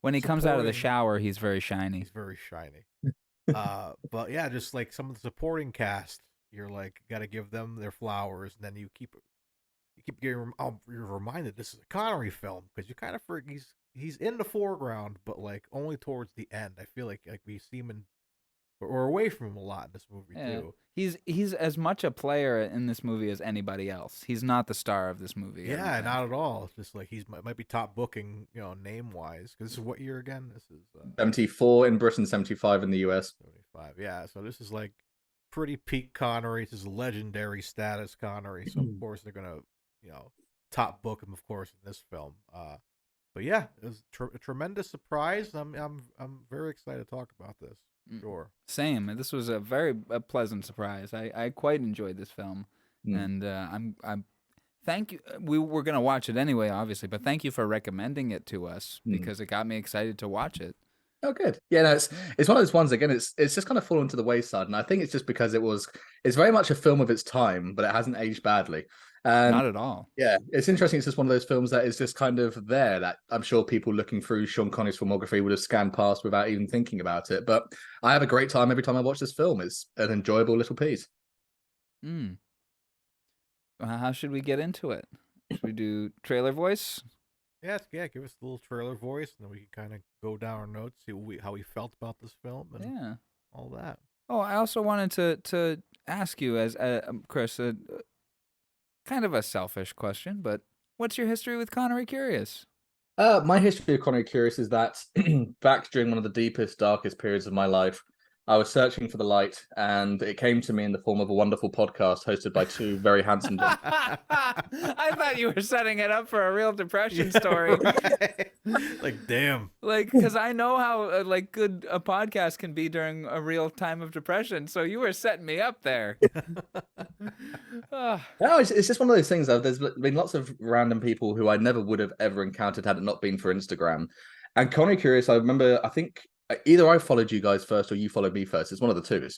when he comes out of the supporting- shower, he's very shiny. He's very shiny. But yeah, just like some of the supporting cast, you're like got to give them their flowers, and then you keep getting you're reminded this is a Connery film because you kind of he's in the foreground, but like only towards the end. I feel like we see him or away from him a lot in this movie too. He's as much a player in this movie as anybody else. He's not the star of this movie. Yeah, not at all. It's just like might be top booking, name wise. Because this is what year again? This is 74 in Britain, 75 in the US. 75. Yeah, so this is like pretty peak Connery. This is legendary status Connery. So of course they're gonna top book him, of course, in this film. But yeah, it was a tremendous surprise. I'm very excited to talk about this. Sure. Same. This was a very pleasant surprise. I quite enjoyed this film, and I'm thank you. We were gonna watch it anyway, obviously, but thank you for recommending it to us because it got me excited to watch it. Oh, good. Yeah, no, it's one of those ones again. It's just kind of fallen to the wayside, and I think it's just because it's very much a film of its time, but it hasn't aged badly. Not at all. Yeah, it's interesting. It's just one of those films that is just kind of there that I'm sure people looking through Sean Connery's filmography would have scanned past without even thinking about it. But I have a great time every time I watch this film. It's an enjoyable little piece. How should we get into it? Should we do trailer voice? Yeah, give us a little trailer voice, and then we can kind of go down our notes, see how we felt about this film, and all that. Oh, I also wanted to ask you, as Chris, kind of a selfish question, but what's your history with Connery Curious? My history of Connery Curious is that back during one of the deepest, darkest periods of my life, I was searching for the light, and it came to me in the form of a wonderful podcast hosted by two very handsome men. I thought you were setting it up for a real depression story. Like, damn. Like, because I know how good a podcast can be during a real time of depression. So you were setting me up there. No, it's just one of those things. There's been lots of random people who I never would have ever encountered had it not been for Instagram. And Connery Curious, I remember, I think either I followed you guys first or you followed me first. It's one of the two.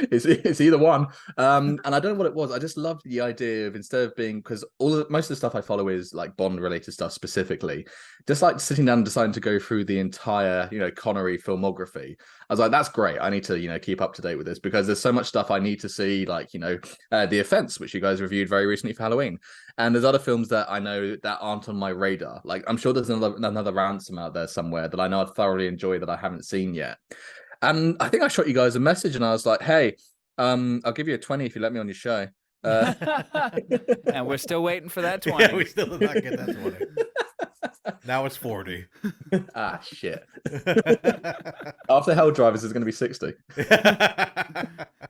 It's either one. And I don't know what it was. I just loved the idea of, instead of being, because most of the stuff I follow is like Bond related stuff specifically, just like sitting down and deciding to go through the entire, Connery filmography. I was like, that's great. I need to, keep up to date with this because there's so much stuff I need to see, like, The Offense, which you guys reviewed very recently for Halloween. And there's other films that I know that aren't on my radar. Like, I'm sure there's another Ransom out there somewhere that I know I'd thoroughly enjoy that I haven't seen yet. And I think I shot you guys a message and I was like, hey, I'll give you a 20 if you let me on your show. And we're still waiting for that 20. Yeah, we still did not get that 20. Now it's 40. Ah, shit. After Hell Drivers is going to be 60.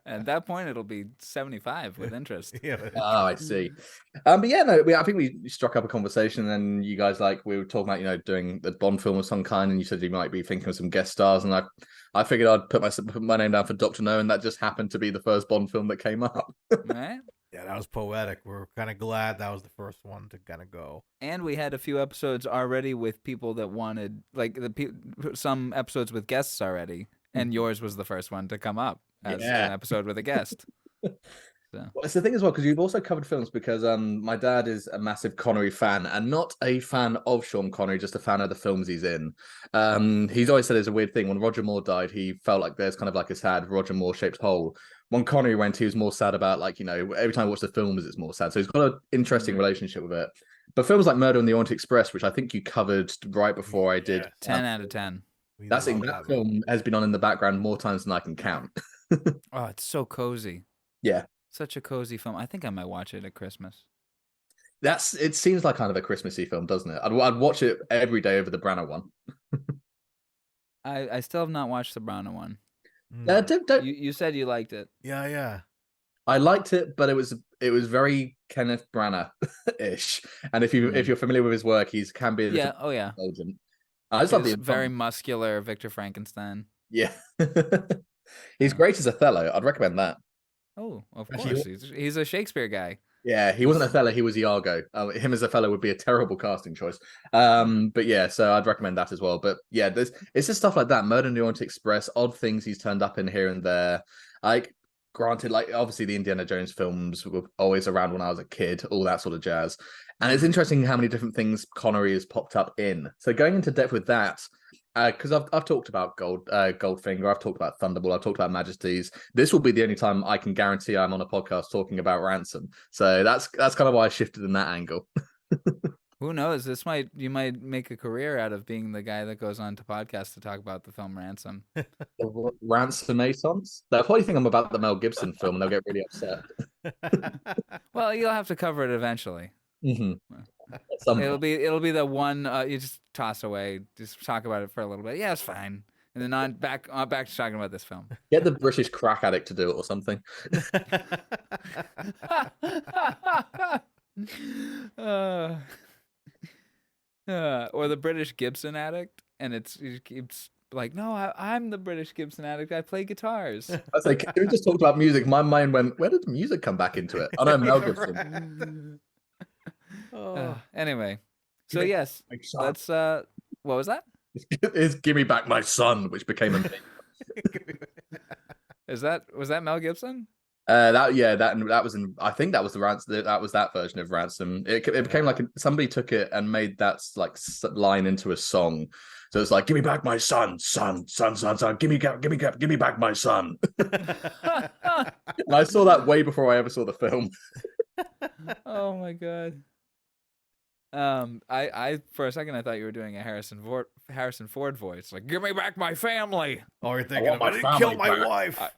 At that point, it'll be 75 with interest. Yeah. Oh, I see. But yeah, no, I think we struck up a conversation, and you guys, we were talking about, doing the Bond film of some kind, and you said you might be thinking of some guest stars, and I figured I'd put my name down for Dr. No, and that just happened to be the first Bond film that came up. Right? Yeah, that was poetic. We're kind of glad that was the first one to kind of go. And we had a few episodes already with people that wanted, some episodes with guests already, and yours was the first one to come up as an episode with a guest. So. Well, it's the thing as well, because you've also covered films, because my dad is a massive Connery fan, and not a fan of Sean Connery, just a fan of the films he's in. He's always said it's a weird thing. When Roger Moore died, he felt like there's kind of like a sad Roger Moore-shaped hole. When Connery went, he was more sad about, every time I watch the films, it's more sad. So he's got an interesting relationship with it. But films like Murder on the Orient Express, which I think you covered right before I did. 10 out of 10. That film has been on in the background more times than I can count. Oh, it's so cozy. Yeah. Such a cozy film. I think I might watch it at Christmas. It seems like kind of a Christmassy film, doesn't it? I'd watch it every day over the Branagh one. I still have not watched the Branagh one. You said you liked it. Yeah. I liked it, but it was very Kenneth Branagh-ish. And if you're familiar with his work, he can be indulgent. I just love the very muscular Victor Frankenstein. Yeah. He's great as Othello. I'd recommend that. Oh, of course. He's a Shakespeare guy. Yeah, he wasn't Othello, he was Iago. Him as Othello would be a terrible casting choice. But yeah, so I'd recommend that as well. But yeah, it's just stuff like that. Murder on the Orient Express, odd things he's turned up in here and there. Granted, obviously the Indiana Jones films were always around when I was a kid, all that sort of jazz. And it's interesting how many different things Connery has popped up in. So going into depth with that, because I've talked about Goldfinger, I've talked about Thunderball, I've talked about Majesties. This will be the only time I can guarantee I'm on a podcast talking about Ransom. So that's kind of why I shifted in that angle. Who knows? You might make a career out of being the guy that goes on to podcasts to talk about the film Ransom. The Ransomatons? They'll probably think I'm about the Mel Gibson film, and they'll get really upset. Well, you'll have to cover it eventually. Mm-hmm. It'll be the one you just toss away. Just talk about it for a little bit. Yeah, it's fine. And then on back to talking about this film. Get the British crack addict to do it or something. Or the British Gibson addict, and it keeps like, no, I'm the British Gibson addict. I play guitars. I was like, we just talked about music. My mind went, where did the music come back into it? I know Mel Gibson. Anyway, so Give me yes, my son. let's. What was that? It's "Give Me Back My Son," which became a Was that Mel Gibson? that was in, I think that was the Ransom, that was that version of Ransom. It became like somebody took it and made that like line into a song. So it's like, "Give me back my son, son, son, son, son. Give me back my son." And I saw that way before I ever saw the film. Oh my god. I for a second I thought you were doing a Harrison Ford voice, like, "Give me back my family." Oh, you're thinking of my I didn't kill family my back.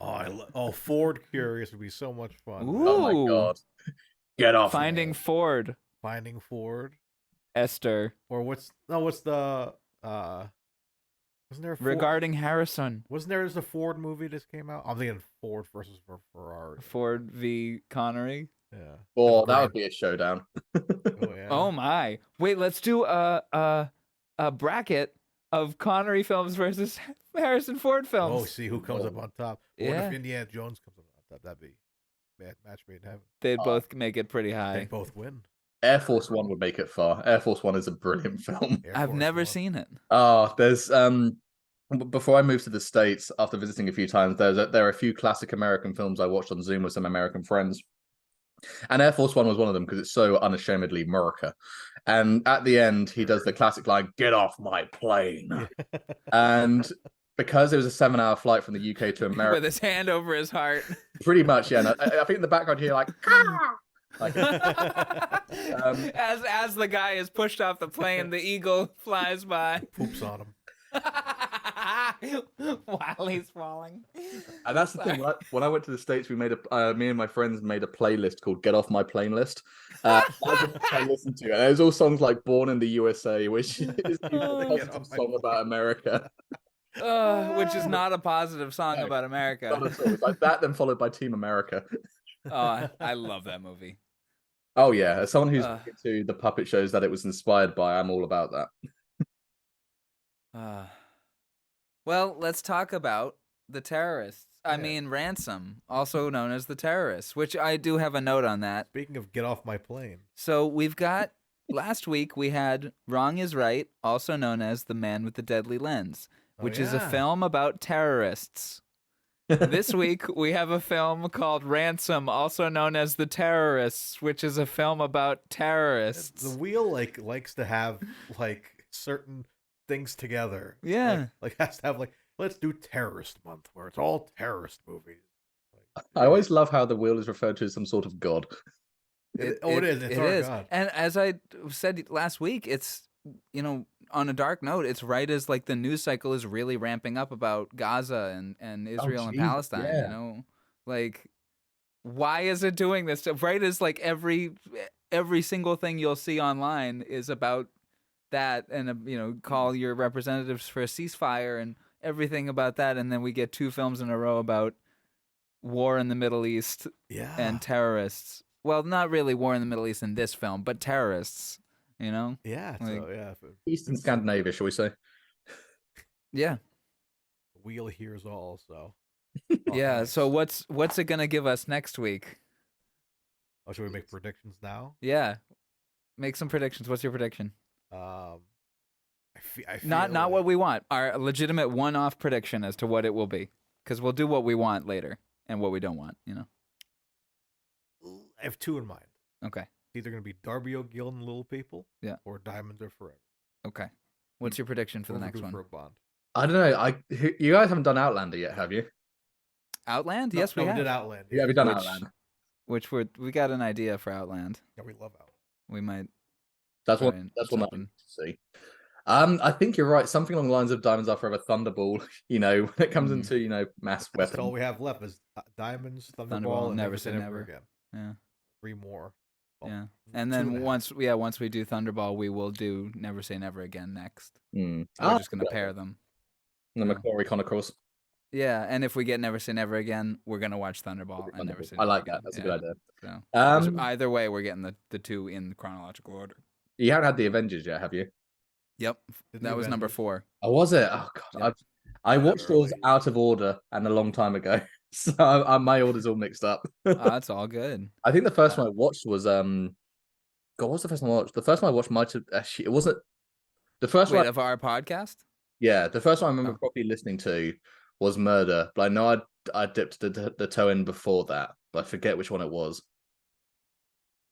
wife. Ford Curious would be so much fun. Ooh. Oh my god. Get off. Finding me. Ford, Finding Ford, Esther, or what's the wasn't there a Ford, regarding Harrison, wasn't there just a Ford movie that came out? I'm thinking Ford versus Ferrari. Ford v Connery. Yeah. Oh, that would be a showdown. Oh, yeah. Oh my! Wait, let's do a bracket of Connery films versus Harrison Ford films. Oh, see who comes up on top. What Yeah. if Indiana Jones comes up on top? That'd be match made in heaven. They'd both make it pretty They high. both win. Air Force One would make it far. Air Force One is a brilliant film. Air I've Force never One. seen it. Oh, there's before I moved to the States, after visiting a few times, there are a few classic American films I watched on Zoom with some American friends. And Air Force One was one of them because it's so unashamedly America. And at the end, he does the classic line, "Get off my plane." And because it was a 7-hour flight from the UK to America, With his hand over his heart. pretty much, yeah. And I think in the background here, like, like as the guy is pushed off the plane, the eagle flies by Poops on him. while he's falling. and that's the thing. When I went to the States, we made me and my friends made a playlist called "Get Off My Plane List." I listened to, and there's all songs like "Born in the USA," which is a positive song about America. Which is not a positive song about America. It's like that, then followed by Team America. Oh, I love that movie. Oh yeah, as someone who's into the puppet shows that it was inspired by, I'm all about that. Well, let's talk about the terrorists. I mean, Ransom, also known as the terrorists, which I do have a note on that. Speaking of get off my plane. So we've got, last week we had Wrong is Right, also known as The Man with the Deadly Lens, which is a film about terrorists. This week we have a film called Ransom, also known as The Terrorists, which is a film about terrorists. The wheel likes to have certain things together. Yeah. Like has to have let's do terrorist month where it's all terrorist movies. I always love how the wheel is referred to as some sort of god. It is. It's our God. And as I said last week, it's, on a dark note, it's right as the news cycle is really ramping up about Gaza and Israel and Palestine. Yeah. Why is it doing this? Right as every single thing you'll see online is about that, and call your representatives for a ceasefire and everything about that, and then we get 2 films in a row about war in the Middle East and terrorists. Well, not really war in the Middle East in this film, but terrorists. Yeah. Eastern Scandinavia, shall we say? Yeah. The wheel hears all. So. Yeah. Nice. So what's it gonna give us next week? Oh, should we make predictions now? Yeah. Make some predictions. What's your prediction? I feel Not what we want. Our legitimate one-off prediction as to what it will be, because we'll do what we want later and what we don't want. I have 2 in mind. Okay. It's either going to be Darby O'Gill and Little People, or Diamonds Are Forever. Okay. What's your prediction for the next one? For a Bond. I don't know. You guys haven't done Outlander yet, have you? Outland? Yes, we have. We did Outland. Yeah, we've done Outlander. Which we got an idea for Outland. Yeah, we love Outland. We might. That's what I need to see. I think you're right. Something along the lines of Diamonds Are Forever, Thunderball. When it comes into mass weapons. That's all we have left is Diamonds, Thunderball, and Never Say Never again. Yeah. 3 more. Well, yeah. And then once we do Thunderball, we will do Never Say Never Again next. We're just gonna pair them. And the Macquarie Chronicles. Yeah, and if we get Never Say Never Again, we're gonna watch Thunderball and Never Say Never. I like again. that. That's a good idea. So, either way, we're getting the 2 in chronological order. You haven't had the Avengers yet, have you? Yep, that was number 4. Oh, was it? Oh god, I watched yours out of order and a long time ago, so my order's all mixed up. Oh, that's all good. I think the first one I watched was God, what was the first one I watched? The first one I watched might have actually it wasn't the first Wait, one. of our podcast? Yeah, the first one I remember Oh. properly listening to was Murder, but I know I dipped the toe in before that, but I forget which one it was.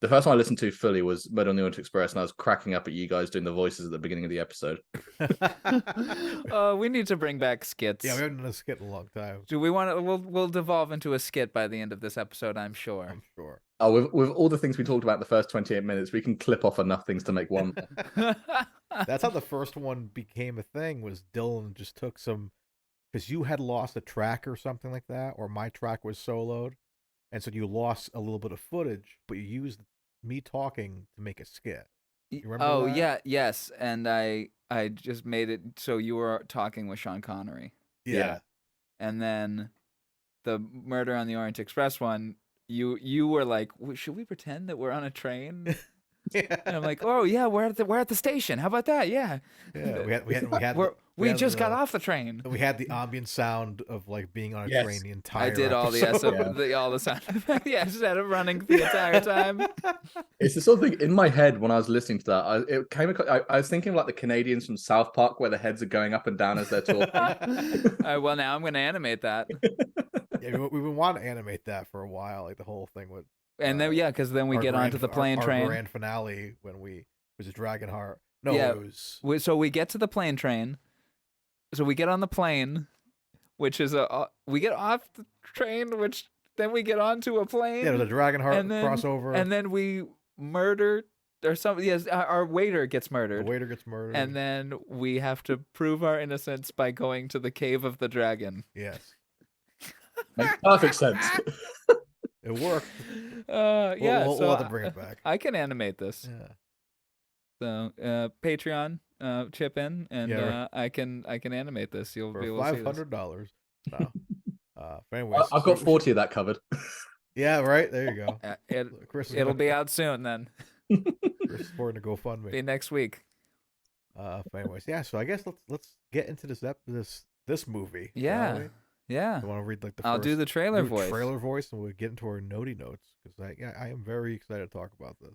The first one I listened to fully was Murder on the Orient Express, and I was cracking up at you guys doing the voices at the beginning of the episode. We need to bring back skits. Yeah, we haven't done a skit in a long time. Do we want to? We'll devolve into a skit by the end of this episode, I'm sure. I'm sure. Oh, with all the things we talked about in the first 28 minutes, we can clip off enough things to make one. That's how the first one became a thing. Was Dylan just took some because you had lost a track or something like that, or my track was soloed, and so you lost a little bit of footage, but you used me talking to make a skit. You remember Oh that? yeah, yes, and I just made it so you were talking with Sean Connery, Yeah. and then the Murder on the Orient Express one, you were like, should we pretend that we're on a train? Yeah. And I'm like, oh yeah, we're at the station. How about that? Yeah, Yeah, we just got off the train. We had the ambient sound of like being on a Yes. train the entire. I did all the episode. all the sound effects. Yeah, just had it running the entire time. It's the sort of thing in my head when I was listening to that. I was thinking of like the Canadians from South Park where the heads are going up and down as they're talking. Well, now I'm going to animate that. Yeah, we've been wanting to animate that for a while, like the whole thing with. And then because then we our get onto grand- the plane our train. grand finale when we was it Dragonheart? No, Yeah. it was. So we get to the plane train. So we get on the plane, which is we get off the train, which then we get onto a plane. Yeah, the Dragonheart and then, crossover. and then we murder or something. Yes, our waiter gets the murdered. waiter gets murdered. And then we have to prove our innocence by going to the cave of the dragon. yes, Makes perfect sense. it worked. Yeah, we'll so have to bring it back. I can animate this. Yeah. So Patreon, chip in, and Yeah. I can animate this. You'll For be able to see this. $500. No. But anyways, I've got 40 of that covered. Yeah, right. There you go. Chris is It'll gonna- be out soon then. Chris is supporting the GoFundMe. Be next week. But anyways, yeah. So I guess let's get into this movie. shall Yeah. we? Yeah. I want to read like the I'll do first the trailer new voice. trailer voice, and we'll get into our notey notes because I am very excited to talk about this.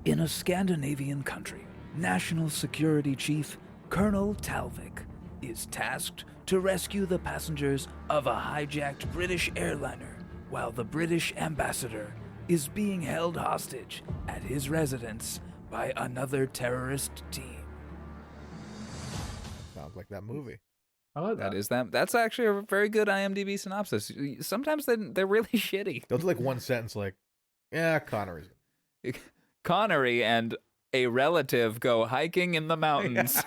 In a Scandinavian country, National Security Chief Colonel Talvik is tasked to rescue the passengers of a hijacked British airliner while the British ambassador is being held hostage at his residence by another terrorist team. Sounds like that movie. I like That is that. That's actually a very good IMDb synopsis. Sometimes they're really shitty. They'll do like one sentence, like, "Yeah, Connery's." Connery and a relative go hiking in the mountains.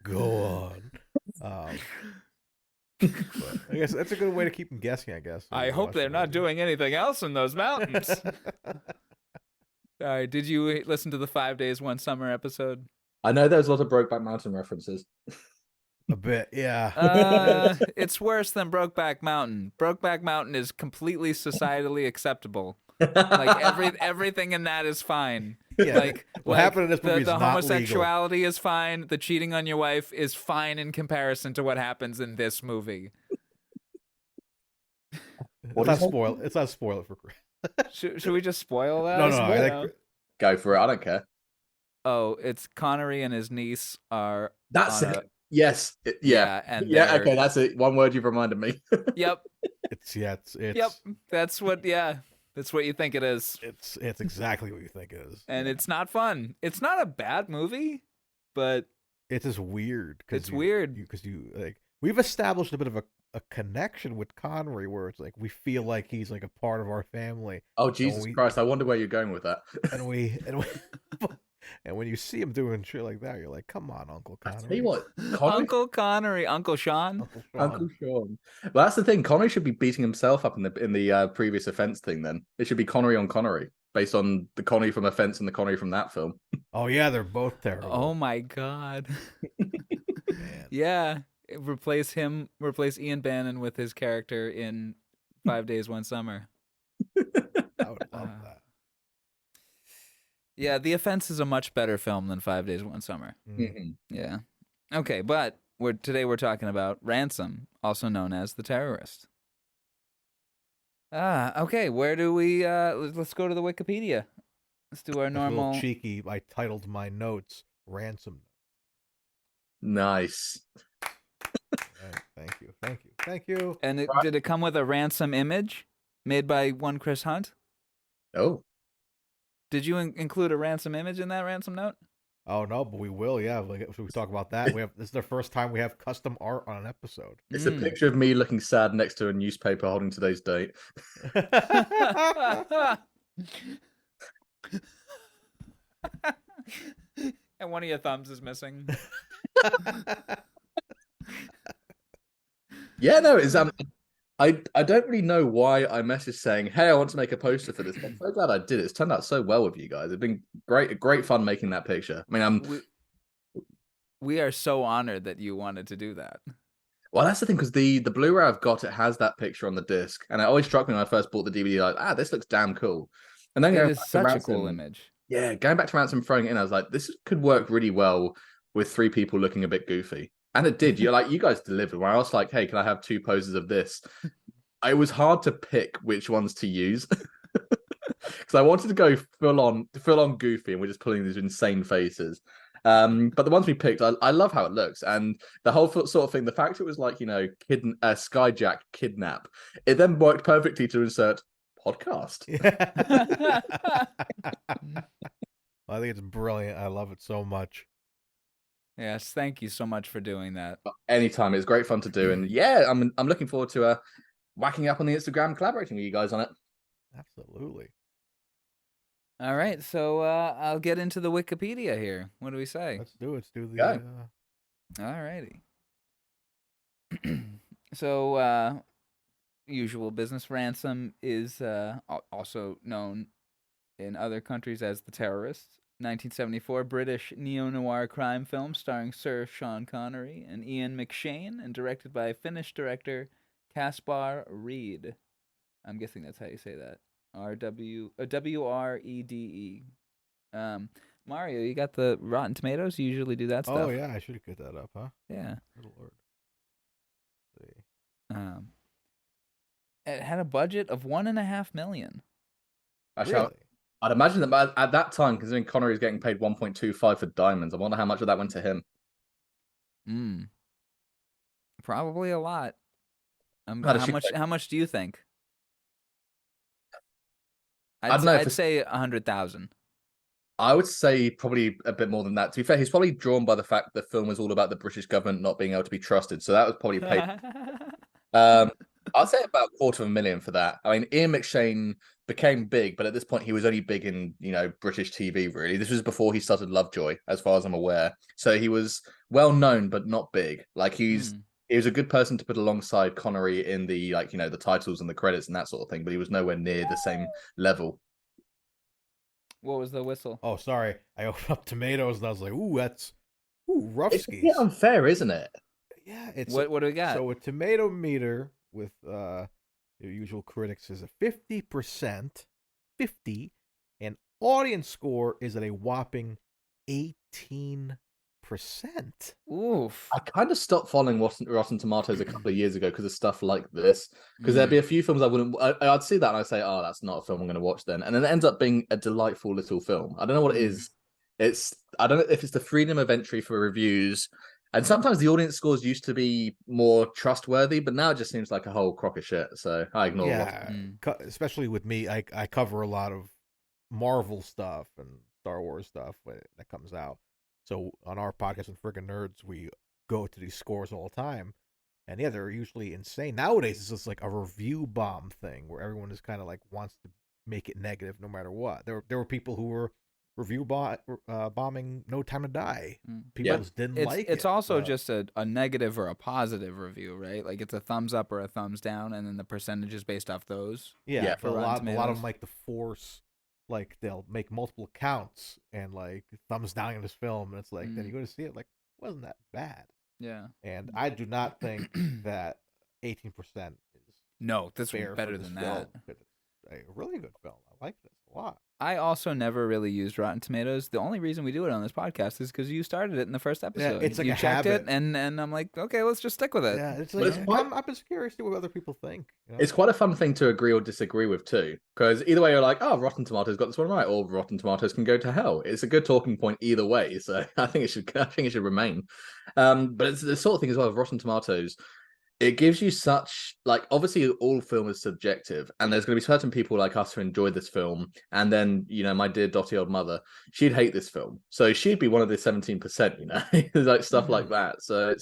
Go on. But I guess that's a good way to keep them guessing. I guess. I hope they're not doing anything else in those mountains. All right, did you listen to the 5 Days, One Summer episode? I know there's a lot of Brokeback Mountain references. A bit, yeah. It's worse than Brokeback Mountain. Brokeback Mountain is completely societally acceptable. Like everything in that is fine. Yeah. Like What happened in this movie is the not legal. homosexuality is fine. The cheating on your wife is fine in comparison to what happens in this movie. It's not spoil it for Chris. Should we just spoil that? No, I think Go for it. I don't care. Oh, it's Connery and his niece are. That's on it. a- Yes. Yeah. and Yeah. they're- Okay. That's it. One word you've reminded me. Yep. it's Yep. That's what. Yeah. That's what you think it is, it's exactly what you think it is. and it's not fun. It's not a bad movie, but It's just weird. It's weird. because you like we've established a bit of a connection with Connery where it's like we feel like he's like a part of our family, Oh Jesus Christ! I wonder where you're going with that. and we and when you see him doing shit like that, you're like, come on, Uncle I Connery. tell you what, Connery, Uncle Connery, Uncle Sean. Uncle Sean. Uncle Sean. Well, that's the thing. Connery should be beating himself up in the previous offense thing. Then it should be Connery on Connery, based on the Connery from Offense and the Connery from that film. Oh yeah, they're both terrible. Oh my God. Man. Yeah. Replace Ian Bannon with his character in 5 Days, One Summer. I would love that. Yeah, The Offense is a much better film than 5 Days, One Summer. Mm. Yeah. Okay, but today we're talking about Ransom, also known as The Terrorist. Okay. Where do we? Let's go to the Wikipedia. Let's do our That's a little normal. cheeky. I titled my notes "Ransom." Nice. Right, thank you, thank you, thank you. And Right. did it come with a ransom image made by one Chris Hunt? Oh, Did you include a ransom image in that ransom note? Oh no, but we will. Yeah, like, if we talk about that, this is the first time we have custom art on an episode. it's a picture of me looking sad next to a newspaper holding today's date. And one of your thumbs is missing. Yeah, no, it's I don't really know why I messaged saying, "Hey, I want to make a poster for this." I'm so glad I did it. It's turned out so well with you guys. It's been great fun making that picture. I mean, We are so honored that you wanted to do that. well, that's the thing because the Blu-ray I've got, it has that picture on the disc, and it always struck me when I first bought the DVD, like, this looks damn cool. And then It going is back to such a Ransom, cool image. yeah, going back to Ransom, throwing it in, I was like, this could work really well with three people looking a bit goofy, and it did. You guys delivered. When I was like, "Hey, can I have two poses of this?" It was hard to pick which ones to use because I wanted to go full on goofy, and we're just pulling these insane faces. But the ones we picked, I love how it looks, and the whole sort of thing. The fact it was like Skyjack kidnap, it then worked perfectly to insert podcast. I think it's brilliant. I love it so much. Yes, thank you so much for doing that. Anytime, it's great fun to do, and yeah, I'm looking forward to whacking up on the Instagram, collaborating with you guys on it. Absolutely. All right, so I'll get into the Wikipedia here. What do we say? Let's do it. Let's do the. Go. All righty. So, usual business. Ransom is also known in other countries as The Terrorist. 1974 British neo-noir crime film starring Sir Sean Connery and Ian McShane and directed by Finnish director Kaspar Reed. I'm guessing that's how you say that. WREDE. Mario, you got the Rotten Tomatoes? You usually do that stuff. Oh yeah, I should get that up, huh? Yeah. Good Lord. Let's see. It had a budget of $1.5 million. Actually, Really? I'd imagine that at that time, considering Connery is getting paid 1.25 for Diamonds, I wonder how much of that went to him. Probably a lot. How much do you think? I'd say 100,000. I would say probably a bit more than that. To be fair, he's probably drawn by the fact the film was all about the British government not being able to be trusted. So that was probably paid. I'd say about $250,000 for that. I mean, Ian McShane became big, but at this point he was only big in, British TV, really. This was before he started Lovejoy, as far as I'm aware. So he was well known, but not big. Like he was a good person to put alongside Connery in the, the titles and the credits and that sort of thing, but he was nowhere near the same level. What was the whistle? Oh, sorry. I opened up tomatoes and I was like, rough It's skis. unfair, isn't it? Yeah, it's What do we got? So a tomato meter with the usual critics is a 50%, 50, and audience score is at a whopping 18%. Oof. I kind of stopped following Rotten Tomatoes a couple of years ago because of stuff like this. Because there'd be a few films I'd see that and I'd say, "Oh, that's not a film I'm going to watch then," and then it ends up being a delightful little film. I don't know what it is. I don't know if it's the freedom of entry for reviews, and sometimes the audience scores used to be more trustworthy, but now it just seems like a whole crock of shit. So I ignore. Yeah, especially with me, I cover a lot of Marvel stuff and Star Wars stuff when that comes out. So on our podcast and Friggin' Nerds, we go to these scores all the time. And yeah, they're usually insane. Nowadays, it's just like a review bomb thing where everyone is kind of like wants to make it negative no matter what. There were people who were review bombing No Time to Die. People just didn't like it. It's also just a negative or a positive review, right? Like it's a thumbs up or a thumbs down, and then the percentage is based off those. Yeah, for a lot of Tomatoes. them like to force. Like they'll make multiple counts and like thumbs down in this film, and it's like then you go to see it, like wasn't that bad? Yeah. And I do not think that 18% is No, this was fair better for this than film. that. a really good film. I like this a lot. I also never really used Rotten Tomatoes. The only reason we do it on this podcast is because you started it in the first episode. it's like you a checked habit. it, and I'm like, okay, let's just stick with it. Yeah, it's But like it's quite- I'm just curious to what other people think. You know? It's quite a fun thing to agree or disagree with too, because either way you're like, oh, Rotten Tomatoes got this one right, or Rotten Tomatoes can go to hell. It's a good talking point either way, so I think it should remain. But it's the sort of thing as well with Rotten Tomatoes. It gives you such like obviously all film is subjective, and there's going to be certain people like us who enjoy this film, and then my dear dotty old mother, she'd hate this film, so she'd be one of the 17%, like stuff like that. So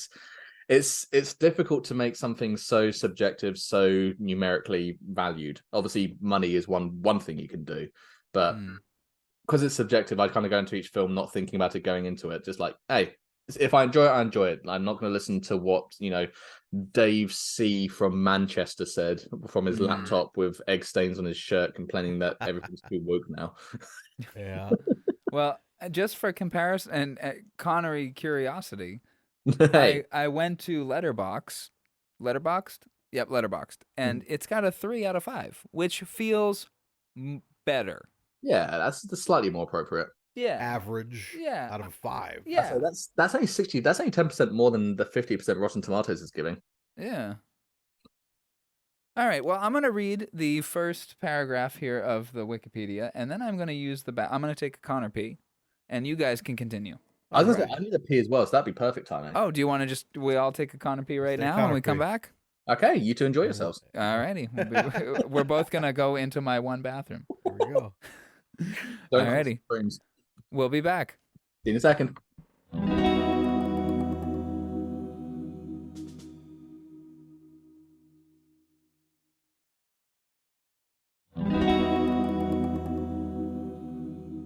it's difficult to make something so subjective, so numerically valued. Obviously, money is one thing you can do, but because it's subjective, I kind of go into each film not thinking about it going into it, just like, hey, if I enjoy it, I enjoy it. I'm not going to listen to what Dave C from Manchester said from his laptop with egg stains on his shirt, complaining that everything's too woke now. Yeah. Well, just for comparison and Connery curiosity, Hey, I went to Letterboxd. Yep, Letterboxd, and it's got a 3 out of 5, which feels better. yeah, that's slightly more appropriate. Yeah, Average. Yeah. Out of 5. yeah, So that's only 60. That's only 10% more than the 50% Rotten Tomatoes is giving. yeah. All right. Well, I'm gonna read the first paragraph here of the Wikipedia, and then I'm gonna use I'm gonna take a Connor P, and you guys can continue. I was gonna Alright. say I need a pee as well, so that'd be perfect timing. Oh, do you want to we all take a Connor P right take now Connor when we come P. back? Okay, you two enjoy yourselves. All righty. We're both gonna go into my one bathroom. Here we go. Don't Alrighty. screams. We'll be back. See you in a second.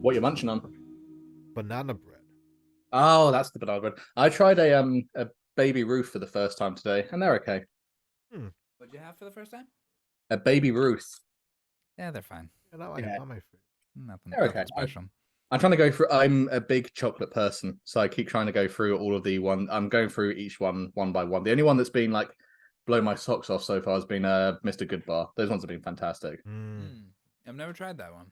What you munching on? Banana bread. Oh, that's the banana bread. I tried a Baby Ruth for the first time today, and they're okay. What'd you have for the first time? A Baby Ruth. Yeah, they're fine. Yeah, not Yeah. my favorite. Nothing, They're okay. nothing special. I'm trying to go through. I'm a big chocolate person, so I keep trying to go through all of the one. I'm going through each one by one. The only one that's been like blow my socks off so far has been Mr. Goodbar. Those ones have been fantastic. I've never tried that one.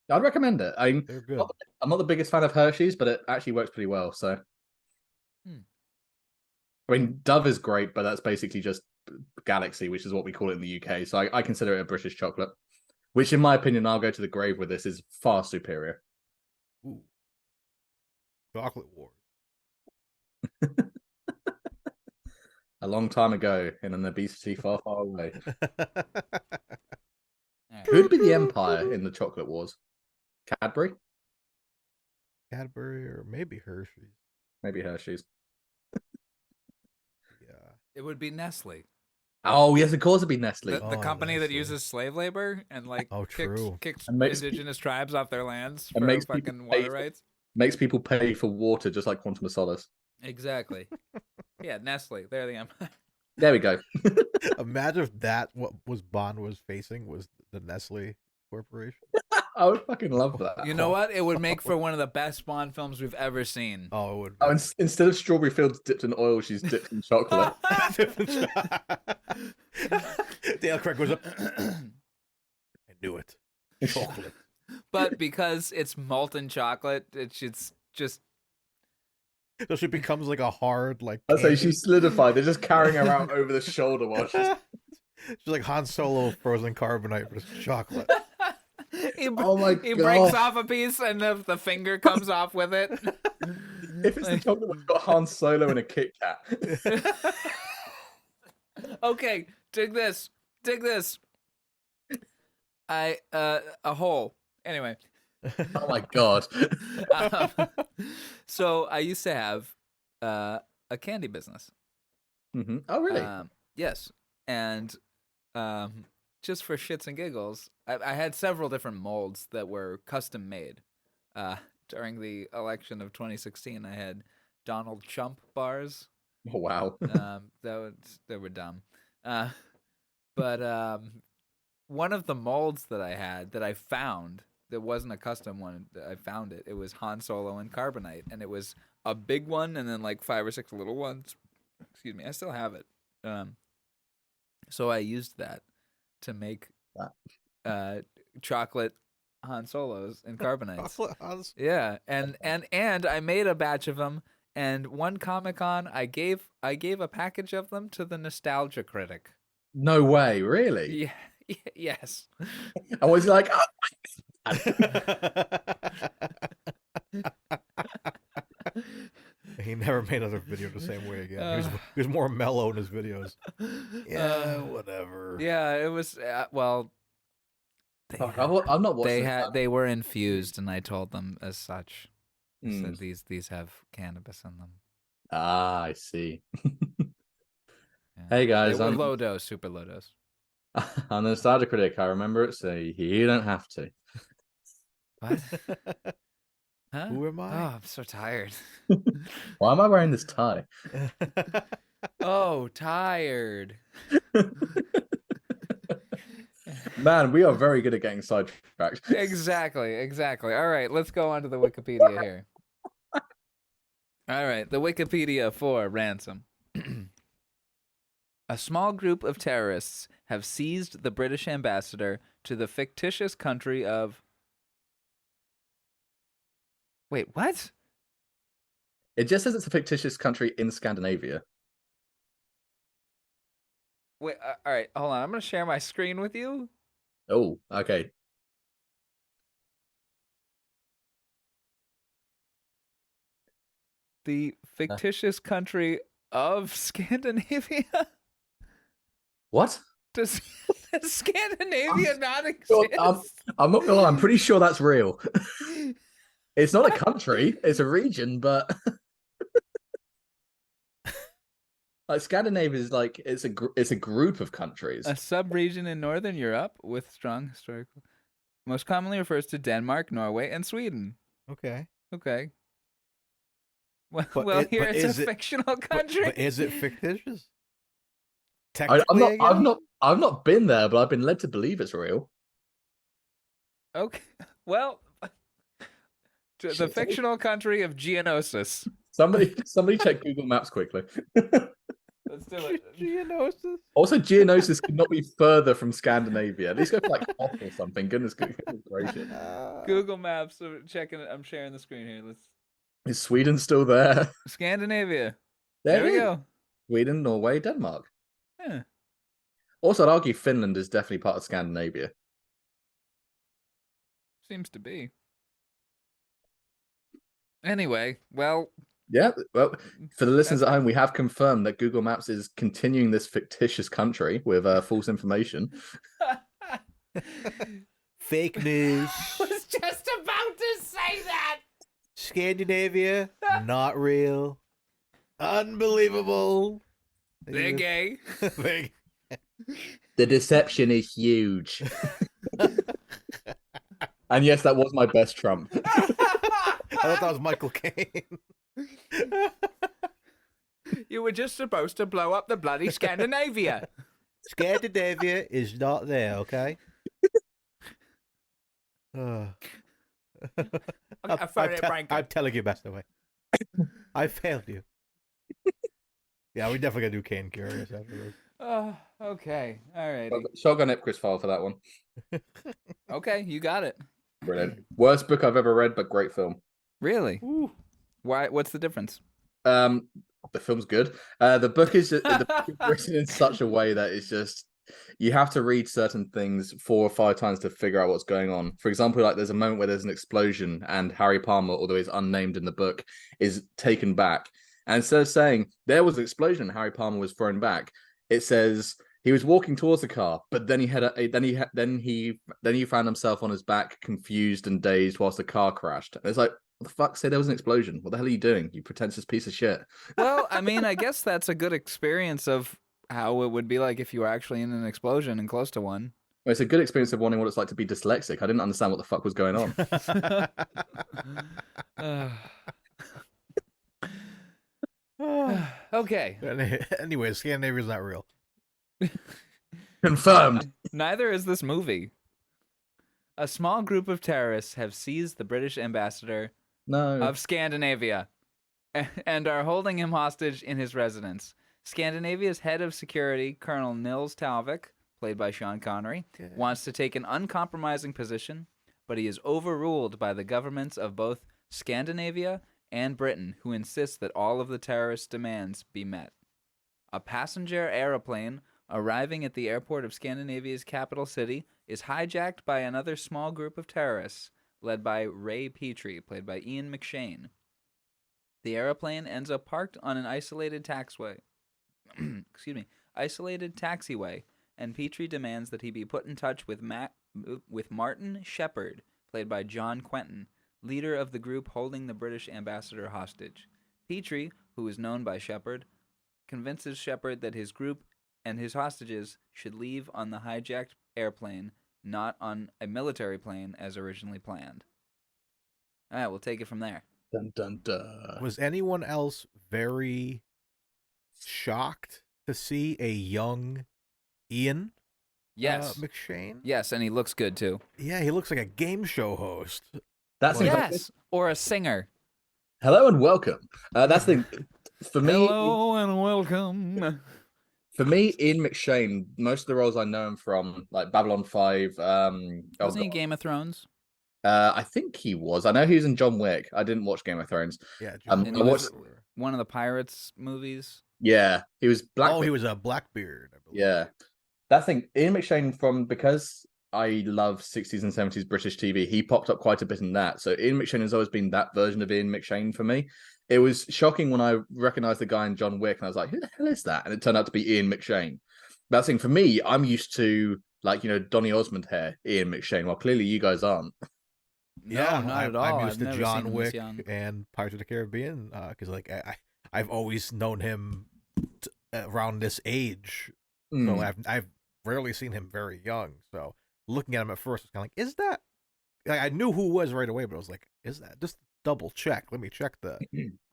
I'd recommend it. They're good. I'm not the biggest fan of Hershey's, but it actually works pretty well. So, I mean, Dove is great, but that's basically just Galaxy, which is what we call it in the UK. So I consider it a British chocolate, which, in my opinion, I'll go to the grave with this, is far superior. Ooh. Chocolate Wars. A long time ago, in an obesity far, far away. All right. Who'd be the empire in the chocolate wars? Cadbury? Cadbury or maybe Hershey's. Maybe Hershey's. Yeah. It would be Nestle, Oh, yes, of course it'd be Nestle. the Oh, company that Nestle. uses slave labor and like Oh, true. kicks And makes indigenous tribes off their lands and for makes people fucking pay water for- rights. Makes people pay for water just like Quantum of Solace. Exactly. Yeah, Nestle. They're the empire. There we go. Imagine if that what was Bond was facing was the Nestle Corporation. I would fucking love that. You know what? It would make for one of the best Bond films we've ever seen. Oh, it would. Oh, instead of strawberry fields dipped in oil, she's dipped in chocolate. Dale Craig goes up. I knew it. Chocolate. But because it's molten chocolate, it's just So she becomes like a hard, like. I'd say she's solidified. They're just carrying her out over the shoulder while she's... She's like Han Solo frozen carbonite, but it's chocolate. Oh my he God. breaks off a piece and the finger comes off with it. If it's the chocolate one, you've got Han Solo and a Kit Kat. Okay, dig this. A hole. Anyway, Oh my God. so I used to have a candy business. Oh, really? Yes, and just for shits and giggles, I had several different molds that were custom made. During the election of 2016, I had Donald Trump bars. Oh, wow. They were dumb. But one of the molds that I had that I found that wasn't a custom one, I found it. It was Han Solo and carbonite, and it was a big one and then like 5 or 6 little ones. Excuse me, I still have it. So I used that to make chocolate Han Solos and carbonates. Chocolate Hans. Yeah, and I made a batch of them, and one Comic-Con I gave a package of them to the nostalgia critic. No way, really? Yeah, yes. I was like, oh. He never made another video the same way again. He was more mellow in his videos. Yeah, whatever. Yeah, it was well. I'm not watching. They were infused, and I told them as such. I Mm. said these have cannabis in them. Ah, I see. Yeah. Hey guys, They were I'm low dose, super low dose. I'm the nostalgia critic. I remember it, so you don't have to. What? Huh? Who am I? Oh, I'm so tired. Why am I wearing this tie? Oh, tired. Man, we are very good at getting sidetracked. Exactly. All right, let's go on to the Wikipedia here. All right, the Wikipedia for Ransom. A small group of terrorists have seized the British ambassador to the fictitious country of... Wait, what? It just says it's a fictitious country in Scandinavia. Wait, all right, hold on. I'm going to share my screen with you. Oh, okay. The fictitious country of Scandinavia? What? Does Scandinavia not Well, exist? I'm not gonna lie, I'm pretty sure that's real. It's not a country, it's a region, but like Scandinavia is like it's a group of countries. A sub-region in Northern Europe with strong historical... Most commonly refers to Denmark, Norway, and Sweden. Okay. Okay. Well, But here but it's is a it- fictional country. But is it fictitious? Technically, I've not been there, but I've been led to believe it's real. Okay. Well, the Shit. fictional country of Geonosis. Somebody check Google Maps quickly. Let's do it. Geonosis. Also, Geonosis could not be further from Scandinavia. At least go for like Hoth or something. Goodness gracious. Google Maps. Checking it. I'm sharing the screen here. Let's. Is Sweden still there? Scandinavia. There we it is. go. Sweden, Norway, Denmark. Yeah. Also, I'd argue Finland is definitely part of Scandinavia. Seems to be. Anyway, well, Yeah, well, for the listeners at home, we have confirmed that Google Maps is continuing this fictitious country with false information. Fake news. I was just about to say that. Scandinavia, not real. Unbelievable. They're gay. Big. The deception is huge. And yes, that was my best Trump. I thought that was Michael Caine. You were just supposed to blow up the bloody Scandinavia. Scandinavia is not there, okay? I'm telling you, best way. I failed you. Yeah, we definitely gotta do Kane Curious afterwards. Oh, okay. All right. Shotgun Ipcris file for that one. Okay, you got it. Brilliant. Worst book I've ever read, but great film. Really? Ooh. Why? What's the difference? The film's good. The book is written in such a way that it's just you have to read certain things 4 or 5 times to figure out what's going on. For example, like there's a moment where there's an explosion and Harry Palmer, although he's unnamed in the book, is taken back. And instead of saying there was an explosion and Harry Palmer was thrown back, it says he was walking towards the car, but then he found himself on his back, confused and dazed, whilst the car crashed. And it's like, what the fuck? Say there was an explosion. What the hell are you doing? You pretentious piece of shit. Well, I mean, I guess that's a good experience of how it would be like if you were actually in an explosion and close to one. Well, it's a good experience of wanting what it's like to be dyslexic. I didn't understand what the fuck was going on. Okay. Anyway, Scandinavia's not real. Confirmed. Neither is this movie. A small group of terrorists have seized the British ambassador No. of Scandinavia and are holding him hostage in his residence. Scandinavia's head of security, Colonel Nils Talvik, played by Sean Connery, Yeah. wants to take an uncompromising position, but he is overruled by the governments of both Scandinavia and Britain, who insist that all of the terrorist demands be met. A passenger aeroplane arriving at the airport of Scandinavia's capital city is hijacked by another small group of terrorists, led by Ray Petrie, played by Ian McShane. The airplane ends up parked on an isolated taxiway. Isolated taxiway, and Petrie demands that he be put in touch with Martin Shepard, played by John Quentin, leader of the group holding the British ambassador hostage. Petrie, who is known by Shepard, convinces Shepard that his group and his hostages should leave on the hijacked airplane, not on a military plane as originally planned. All right, we'll take it from there. Dun dun dun. Was anyone else very shocked to see a young Ian Yes. McShane? Yes, and he looks good too. Yeah, he looks like a game show host. That's Well, the Yes, or a singer. Hello and welcome. That's the for me. Hello and welcome. For me, Ian McShane. Most of the roles I know him from, like Babylon 5. Wasn't he Game of Thrones? I think he was. I know he was in John Wick. I didn't watch Game of Thrones. Yeah, And he I watched. was one of the Pirates movies. Yeah, he was Black. Oh, he was a Blackbeard, I believe. Yeah, that thing. Ian McShane because I love 60s and 70s British TV. He popped up quite a bit in that. So Ian McShane has always been that version of Ian McShane for me. It was shocking when I recognized the guy in John Wick, and I was like, "Who the hell is that?" And it turned out to be Ian McShane. That thing for me, I'm used to Donny Osmond hair, Ian McShane. Well, clearly you guys aren't. Yeah, no, not at all. I'm used I've to never seen John him this Wick young. and Pirates of the Caribbean because I've always known him around this age. So I've rarely seen him very young. So looking at him at first, I was kind of like, is that? I knew who it was right away, but I was like, is that? Just double check. Let me check the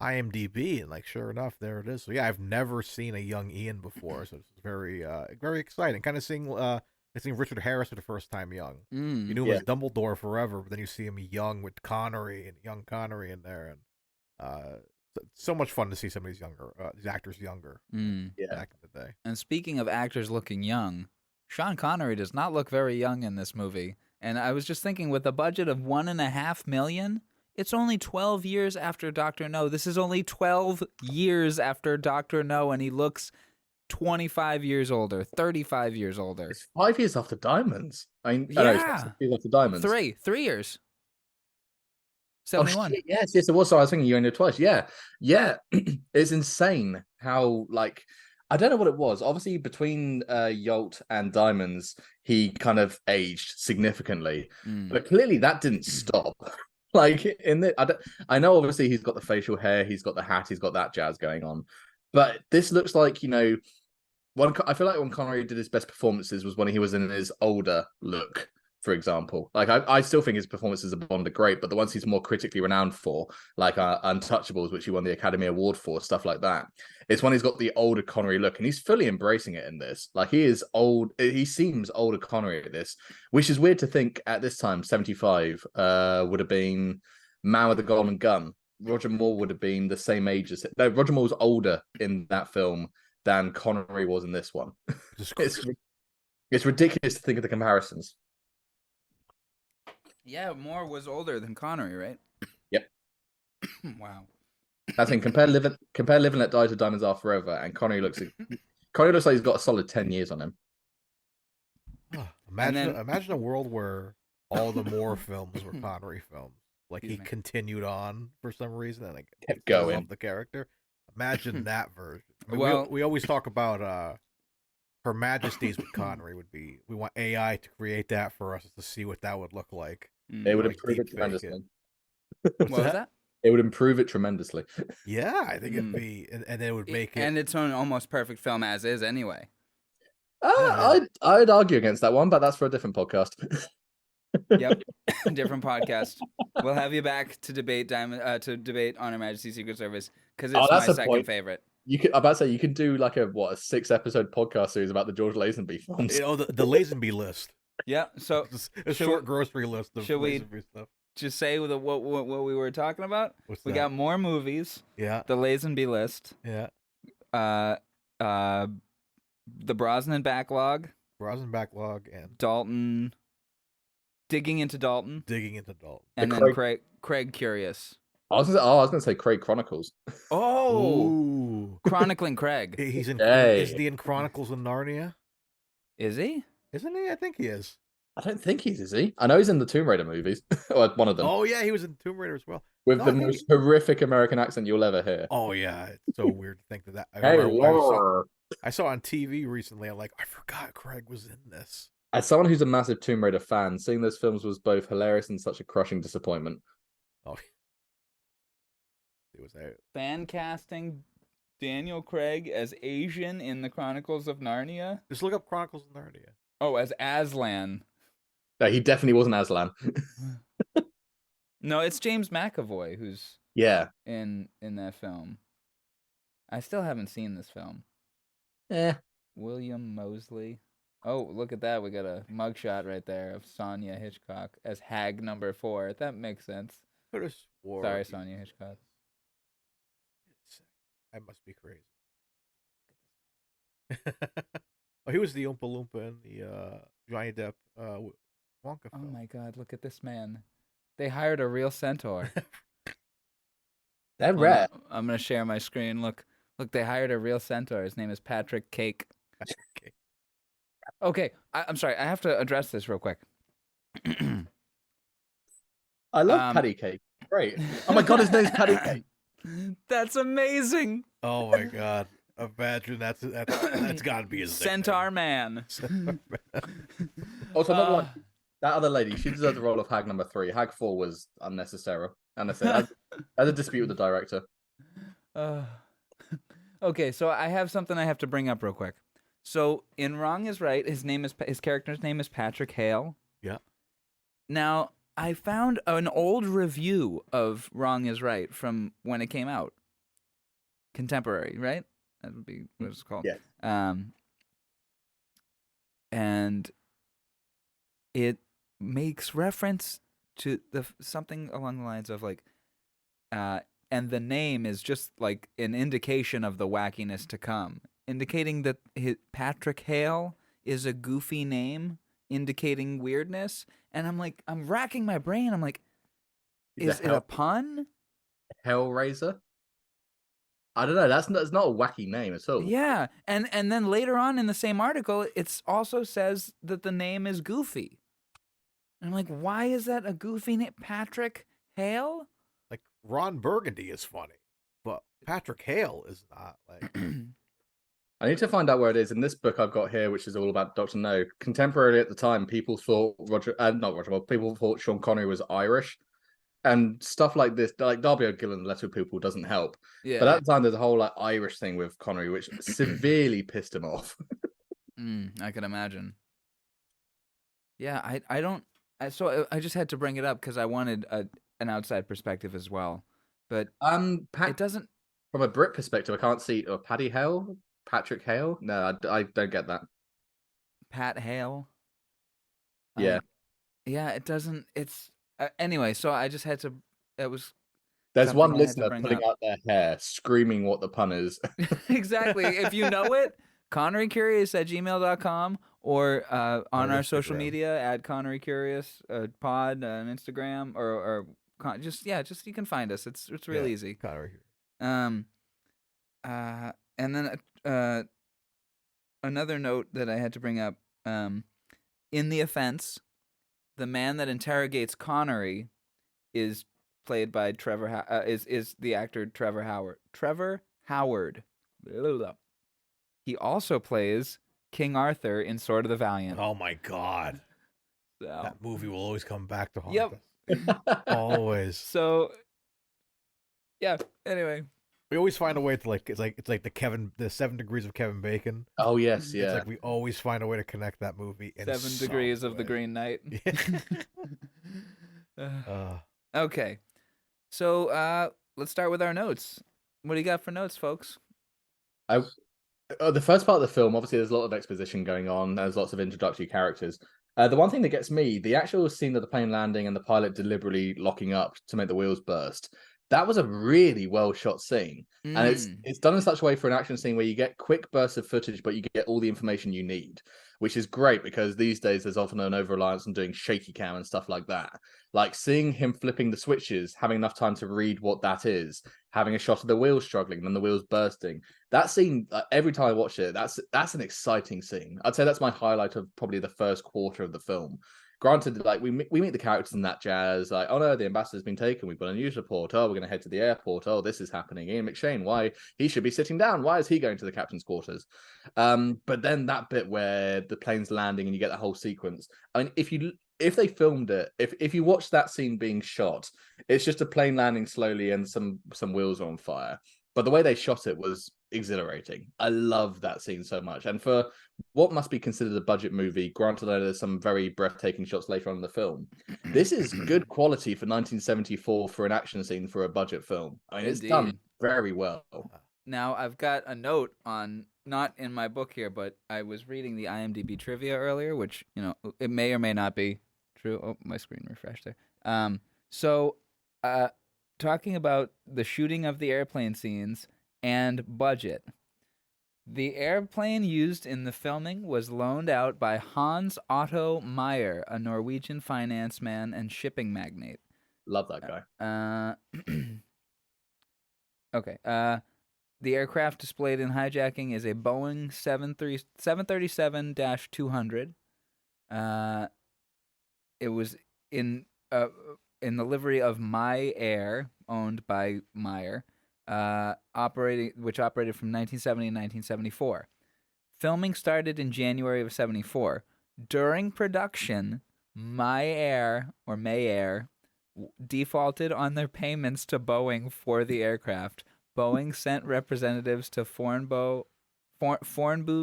IMDb, and sure enough, there it is. So yeah, I've never seen a young Ian before, so it's very very exciting. Kind of seeing Richard Harris for the first time young. You knew him as Dumbledore forever, but then you see him young with Connery and young Connery in there, and so much fun to see some of these actors younger back in the day. And speaking of actors looking young, Sean Connery does not look very young in this movie. And I was just thinking, with a budget of $1.5 million, it's only 12 years after Dr. No. This is only 12 years after Dr. No, and he looks 25 years older, 35 years older. It's 5 years after Diamonds. Yeah. 6 years after Diamonds. 3 years. Oh, 71. shit, yes, it was. So I was thinking you only know twice. Yeah. It's insane how I don't know what it was. Obviously, between Yolt and Diamonds, he kind of aged significantly, but clearly that didn't stop. I know obviously he's got the facial hair, he's got the hat, he's got that jazz going on, but this looks like I feel like when Connery did his best performances was when he was in his older look. For example, I still think his performances of Bond are great, but the ones he's more critically renowned for, like Untouchables, which he won the Academy Award for, stuff like that, it's when he's got the older Connery look, and he's fully embracing it in this. He is old. He seems older Connery at this, which is weird to think at this time. 75 would have been Man with the Golden Gun. Roger Moore would have been the same age as no. Roger Moore was older in that film than Connery was in this one. It's ridiculous to think of the comparisons. Yeah, Moore was older than Connery, right? Yep. Wow. I think compare Living Let Die to Diamonds Are Forever, and Connery looks like he's got a solid 10 years on him. Imagine a world where all the Moore films were Connery films. He continued on for some reason and kept going. Loved the character. Imagine that version. I mean, we always talk about Her Majesty's with Connery would be. We want AI to create that for us to see what that would look like. They would improve it tremendously. What was that? It would improve it tremendously. Yeah, I think it'd be, and it would make it. And it's an almost perfect film as is, anyway. I'd argue against that one, but that's for a different podcast. Yep, different podcast. We'll have you back to debate to debate on Her Majesty's Secret Service because it's my second favorite. I'm about to say you could do a 6-episode podcast series about the George Lazenby films. The Lazenby list. Yeah, so a short grocery list of Lazenby stuff. Just say what we were talking about? We got more movies. Yeah. The Lazenby list. Yeah. The Brosnan backlog. Browsing backlog and Dalton, digging into Dalton, digging into Dalton. and The then Craig- Craig Curious. I was gonna say Craig Chronicles. Oh, Ooh. chronicling Craig. He's in. Hey. Is he in Chronicles of Narnia? Is he? Isn't he? I think he is. I don't think he's, is he? I know he's in the Tomb Raider movies, or one of them, Oh yeah, he was in Tomb Raider as well. with No, the I think most horrific American accent you'll ever hear. Oh yeah, it's so weird to think that. Hey, I saw on TV recently. I'm like, I forgot Craig was in this. As someone who's a massive Tomb Raider fan, seeing those films was both hilarious and such a crushing disappointment. Oh, it was out. Fan casting Daniel Craig as Asian in the Chronicles of Narnia. Just look up Chronicles of Narnia. Oh, as Aslan. No, he definitely wasn't Aslan. No, it's James McAvoy who's Yeah. in that film. I still haven't seen this film. William Mosley. Oh, look at that. We got a mugshot right there of Sonia Hitchcock as Hag number 4. That makes sense. Could have swore. Sorry, Sonia Hitchcock. I must be crazy. Oh, he was the Oompa Loompa in the Johnny Depp Wonka Oh film. my god, look at this man. They hired a real centaur. They're Hold rare. on, I'm going to share my screen. Look, they hired a real centaur. His name is Patrick Cake. Okay. Okay, I'm sorry. I have to address this real quick. I love patty cake. Great. Oh my god, his name's Patty Cake. That's amazing. Oh my god! Imagine that's got to be his Centaur Man. Also, not like that other lady. She deserved the role of Hag number 3. Hag 4 was unnecessary. That's a dispute with the director. Okay, so I have something I have to bring up real quick. So in Wrong is Right, his character's name is Patrick Hale. Yeah. Now I found an old review of Wrong is Right from when it came out. Contemporary, right? That would be what it's called. Yeah. And it makes reference to something along the lines of like, and the name is just like an indication of the wackiness to come, indicating that Patrick Hale is a goofy name, indicating weirdness. And I'm like, I'm racking my brain. I'm like, is it a pun? Hellraiser? I don't know. That's not a wacky name at all. Yeah, and then later on in the same article, it also says that the name is Goofy. And I'm like, why is that a goofy name? Patrick Hale? Like Ron Burgundy is funny, but Patrick Hale is not. Like I need to find out where it is in this book I've got here, which is all about Dr. No. Contemporarily at the time, people thought people thought Sean Connery was Irish. And stuff like this, like Darby O'Gillen, Letter People, doesn't help. Yeah. But at the time, there's a whole like Irish thing with Connery, which severely pissed him off. I can imagine. Yeah, I just had to bring it up because I wanted an outside perspective as well. But it doesn't. From a Brit perspective, I can't see Patrick Hale. No, I don't get that. Pat Hale. Yeah. Yeah, it doesn't. It's anyway. So I just had to. It was. There's one something I had to listener bring putting up. out their hair, screaming what the pun is. Exactly. If you know it, ConneryCurious@gmail.com or on our social Instagram. media at ConneryCurious pod on Instagram or just you can find us. It's real easy. Connery. And then another note that I had to bring up. In The Offense, the man that interrogates Connery is played by is the actor Trevor Howard. Trevor Howard. He also plays King Arthur in Sword of the Valiant. Oh my god, So, that movie will always come back to haunt Yep. us. Always. so yeah. Anyway, We always find a way to it's like the 7 Degrees of Kevin Bacon. Oh yes, yeah. It's like we always find a way to connect that movie. In 7 some Degrees of the way. Green Knight. Uh, Okay, so let's start with our notes. What do you got for notes, folks? The first part of the film, obviously, there's a lot of exposition going on. There's lots of introductory characters. The one thing that gets me, the actual scene of the plane landing and the pilot deliberately locking up to make the wheels burst. That was a really well shot scene, and it's done in such a way for an action scene where you get quick bursts of footage, but you get all the information you need. which is great because these days there's often an over-reliance on doing shaky cam and stuff like that. Like seeing him flipping the switches, having enough time to read what that is, having a shot of the wheels struggling, then the wheels bursting. That scene, every time I watch it, that's an exciting scene. I'd say that's my highlight of probably the first quarter of the film. Granted, like we meet the characters in that jazz, like, oh no, the ambassador's been taken. We've got a news report. Oh, we're going to head to the airport. Oh, this is happening. Ian McShane, why he should be sitting down? Why is he going to the captain's quarters? But then that bit where the plane's landing and you get the whole sequence. I mean, if they filmed it, if you watch that scene being shot, it's just a plane landing slowly and some wheels are on fire. But the way they shot it was exhilarating. I love that scene so much. And for what must be considered a budget movie, granted there's some very breathtaking shots later on in the film, this is good quality for 1974 for an action scene for a budget film. I mean, it's done very well. Now, I've got a note on, not in my book here, but I was reading the IMDb trivia earlier, which, you know, it may or may not be true. Oh, my screen refreshed there. Talking about the shooting of the airplane scenes and budget. The airplane used in the filming was loaned out by Hans Otto Meyer, a Norwegian finance man and shipping magnate. Love that guy. Okay. The aircraft displayed in hijacking is a Boeing 737-200. It was in the livery of My Air, owned by Meyer, which operated from 1970 and 1974. Filming started in January of 74. During production, My Air defaulted on their payments to Boeing for the aircraft. Boeing sent representatives to Fornebu,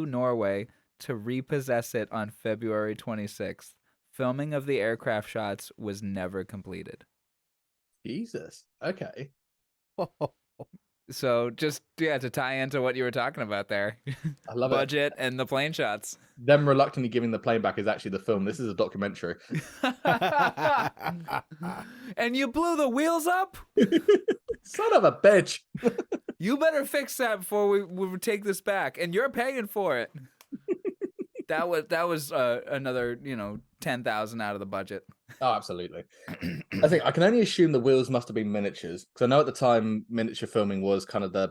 Norway, to repossess it on February 26th. Filming of the aircraft shots was never completed. Jesus. Okay. So just, to tie into what you were talking about there. I love budget and the plane shots. Them reluctantly giving the plane back is actually the film. This is a documentary. And you blew the wheels up? Son of a bitch. You better fix that before we take this back, and you're paying for it. That was another, $10,000 out of the budget. Oh, absolutely. I think I can only assume the wheels must have been miniatures, because I know at the time miniature filming was kind of the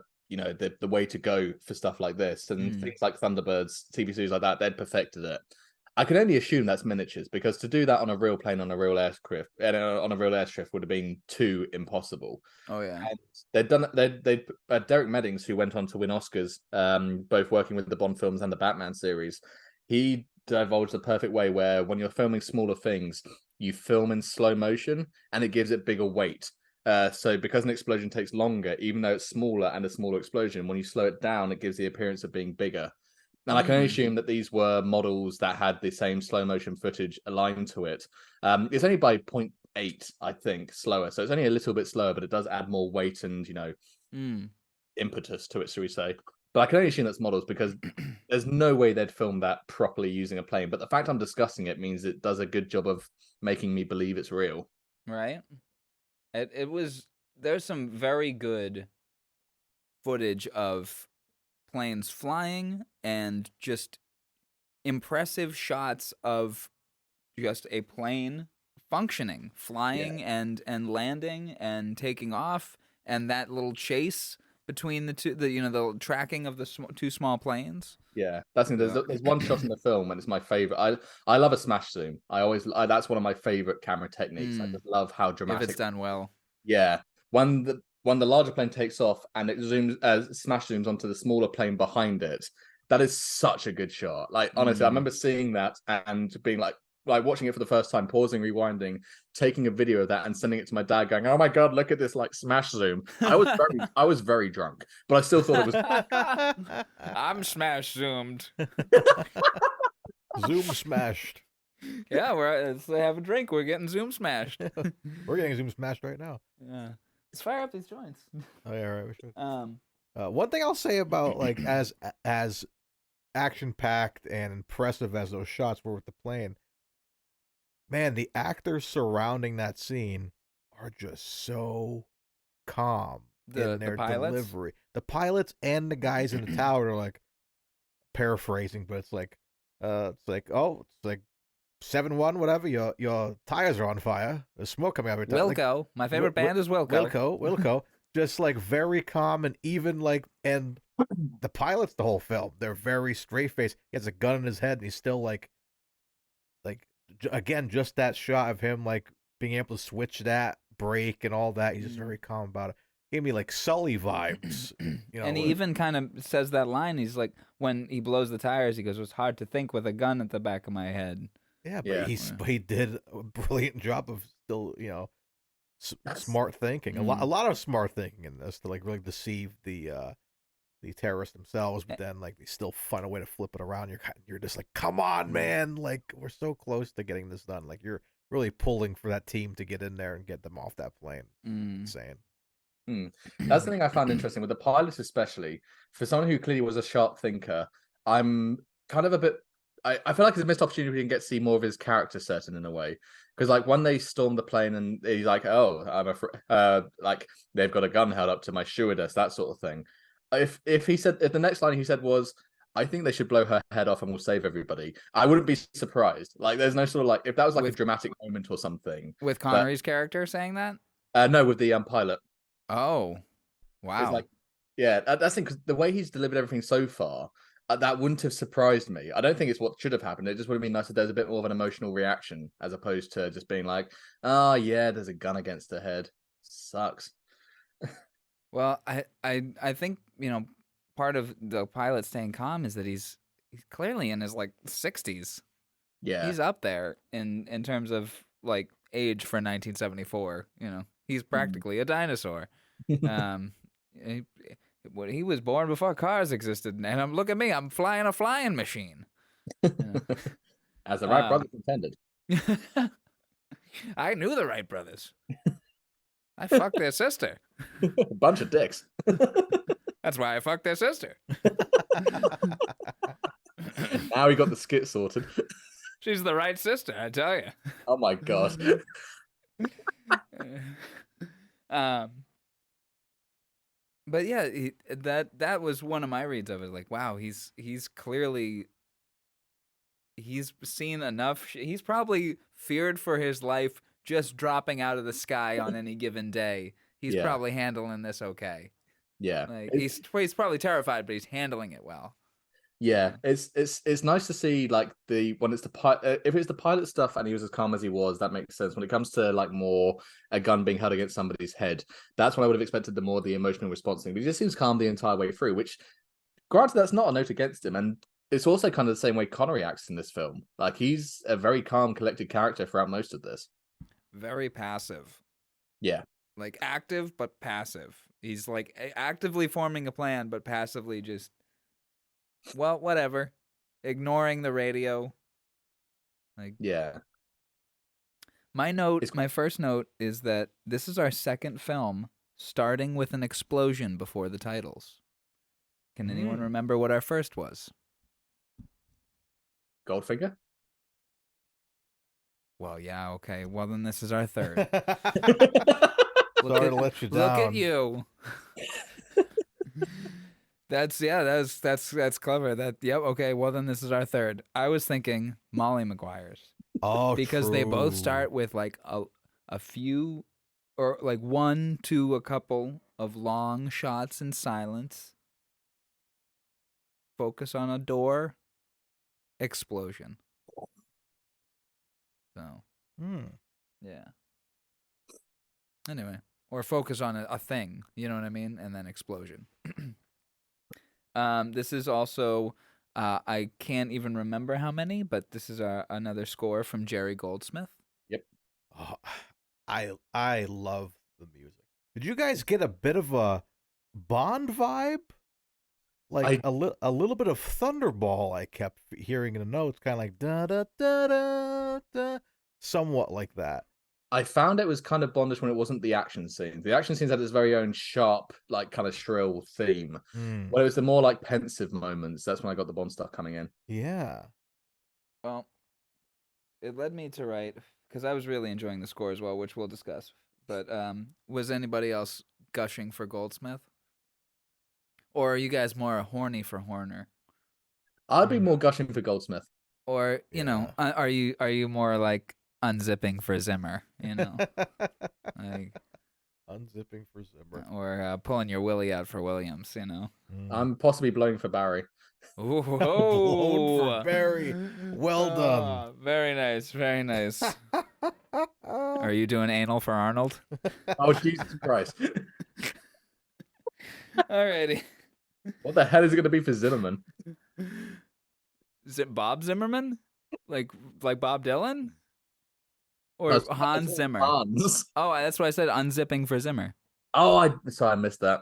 way to go for stuff like this, and things like Thunderbirds, TV series like that, they'd perfected it. I can only assume that's miniatures, because to do that on a real plane on a real aircraft would have been too impossible. Oh yeah. And they'd done it. They Derek Meddings, who went on to win Oscars, both working with the Bond films and the Batman series. He divulged the perfect way where when you're filming smaller things, you film in slow motion and it gives it bigger weight. So because an explosion takes longer, even though it's smaller and a smaller explosion, when you slow it down, it gives the appearance of being bigger. And I can only assume that these were models that had the same slow motion footage aligned to it. It's only by 0.8, I think, slower. So it's only a little bit slower, but it does add more weight and, impetus to it, shall we say. But I can only assume that's models because there's no way they'd film that properly using a plane. But the fact I'm discussing it means it does a good job of making me believe it's real. Right. There's some very good footage of planes flying and just impressive shots of just a plane functioning, flying and landing and taking off, and that little chase between the two, the tracking of the two small planes. Yeah, there's one shot in the film and it's my favorite. I love a smash zoom. That's one of my favorite camera techniques. I just love how dramatic. If it's done well. Yeah, when the larger plane takes off and it smash zooms onto the smaller plane behind it, that is such a good shot. Like honestly, I remember seeing that and being like watching it for the first time, pausing, rewinding, taking a video of that and sending it to my dad going, oh my God, look at this smash zoom. I was very drunk, but I still thought it was. I'm smash zoomed. Zoom smashed. Yeah, let's have a drink. We're getting zoom smashed. We're getting zoom smashed right now. Yeah. Let's fire up these joints. Oh yeah, right. We should. One thing I'll say about as action packed and impressive as those shots were with the plane, man, the actors surrounding that scene are just so calm in their delivery. The pilots and the guys in the tower are paraphrasing, but it's It's like 7-1, whatever. Your tires are on fire. There's smoke coming out of your tires. Like, Wilco. My favorite band is Wilco. Wilco. Just like very calm and even like, and the pilots the whole film, they're very straight faced. He has a gun in his head and he's still again, just that shot of him like being able to switch that brake and all that. He's just very calm about it. Gave me like Sully vibes, And he even kind of says that line. He's like, when he blows the tires, he goes, "It's hard to think with a gun at the back of my head." Yeah, but he did a brilliant job of still, smart thinking. A lot of smart thinking in this to like really deceive the terrorists themselves, but then like they still find a way to flip it around. You're just like, come on, man! Like we're so close to getting this done. Like you're really pulling for that team to get in there and get them off that plane. Insane. That's the thing I found interesting with the pilots, especially for someone who clearly was a sharp thinker. I'm kind of a bit. I feel like it's a missed opportunity. We can get to see more of his character, certain in a way, because like when they storm the plane and he's like, "Oh, I'm afraid," like they've got a gun held up to my stewardess, that sort of thing. If the next line he said was, "I think they should blow her head off and we'll save everybody," I wouldn't be surprised. Like, there's no sort of like if that was like a dramatic moment or something. With Connery's character saying that? No, with the pilot. Oh, wow. It's like, yeah, that's the thing, because the way he's delivered everything so far, that wouldn't have surprised me. I don't think it's what should have happened. It just would have been nice if there's a bit more of an emotional reaction as opposed to just being like, "Oh yeah, there's a gun against her head. Sucks." Well, I think, part of the pilot staying calm is that he's clearly in his like 60s. Yeah, He's up there in terms of like age for 1974. He's practically a dinosaur. He was born before cars existed, and look at me, I'm flying a flying machine. as the Wright brothers intended. I knew the Wright brothers. I fucked their sister. A bunch of dicks. That's why I fucked their sister. Now we got the skit sorted. She's the right sister, I tell you. Oh my god. But yeah, that was one of my reads of it. Like, wow, he's clearly he's seen enough. He's probably feared for his life just dropping out of the sky on any given day. He's probably handling this okay. Yeah, like he's probably terrified, but he's handling it well. Yeah, it's nice to see like when it's if it's the pilot stuff and he was as calm as he was, that makes sense. When it comes to like more a gun being held against somebody's head, that's when I would have expected the emotional response thing. But he just seems calm the entire way through, which, granted, that's not a note against him, and it's also kind of the same way Connery acts in this film. Like he's a very calm, collected character throughout most of this. Very passive. Yeah, like active but passive. He's like actively forming a plan, but passively just. Well, whatever. Ignoring the radio. Like yeah. My first note is that this is our second film starting with an explosion before the titles. Can anyone remember what our first was? Goldfinger? Well, yeah, okay. Well, then this is our third. Sorry to let you down. Look at you. That's clever. Okay. Well, then this is our third. I was thinking Molly Maguire's. Oh, because true. they both start with like a few, or like one to a couple of long shots in silence. Focus on a door. Explosion. So. Yeah. Anyway, or focus on a thing. You know what I mean, and then explosion. This is also, I can't even remember how many, but this is another score from Jerry Goldsmith. Yep. Oh, I love the music. Did you guys get a bit of a Bond vibe? Like a little bit of Thunderball I kept hearing in the notes, kind of like da da da da da, somewhat like that. I found it was kind of Bondish when it wasn't the action scenes. The action scenes had its very own sharp, like kind of shrill theme. When it was the more like pensive moments, that's when I got the Bond stuff coming in. Yeah. Well, it led me to write, because I was really enjoying the score as well, which we'll discuss. But was anybody else gushing for Goldsmith? Or are you guys more horny for Horner? I'd be more gushing for Goldsmith. Or you know, are you more like unzipping for Zimmer? You know, like Unzipping for Zimmer. or pulling your willy out for Williams. You know. I'm possibly blowing for Barry. Ooh, Blown for Barry. Well done. Ah, very nice, very nice. Are you doing anal for Arnold? Oh Jesus Christ! Alrighty. What the hell is it going to be for Zimmerman? Is it Bob Zimmerman? Like Bob Dylan? Or No, it's Hans Zimmer? Hans. Oh, that's why I said unzipping for Zimmer. Oh, sorry, I missed that.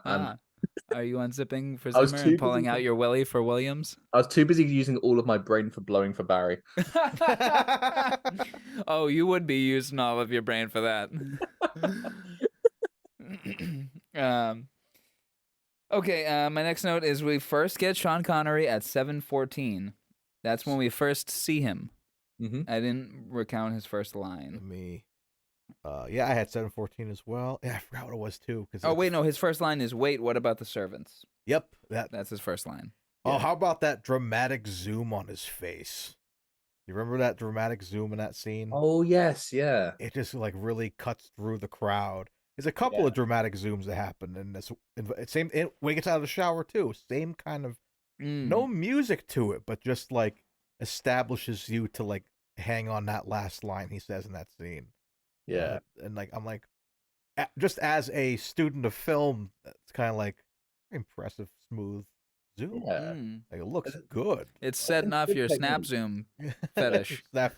Are you unzipping for I was Zimmer too and pulling busy- out your willy for Williams? I was too busy using all of my brain for blowing for Barry. Oh, you would be using all of your brain for that. Okay, my next note is we first get Sean Connery at 7:14. That's when we first see him. Mm-hmm. I didn't recount his first line. Me. Yeah, I had 7:14 as well. Yeah, I forgot what it was too. Oh, wait, no, his first line is, wait, what about the servants? Yep. That's his first line. Oh, Yeah. how about that dramatic zoom on his face? You remember that dramatic zoom in that scene? Oh yes, yeah. It just like really cuts through the crowd. There's a couple of dramatic zooms that happen in this. When he gets out of the shower too. Same kind of no music to it, but just like establishes you to like hang on that last line he says in that scene. Yeah. And like I'm like, just as a student of film, it's kind of like impressive, smooth zoom. Yeah. Like it looks good. It's setting off your snap zoom fetish. Snap-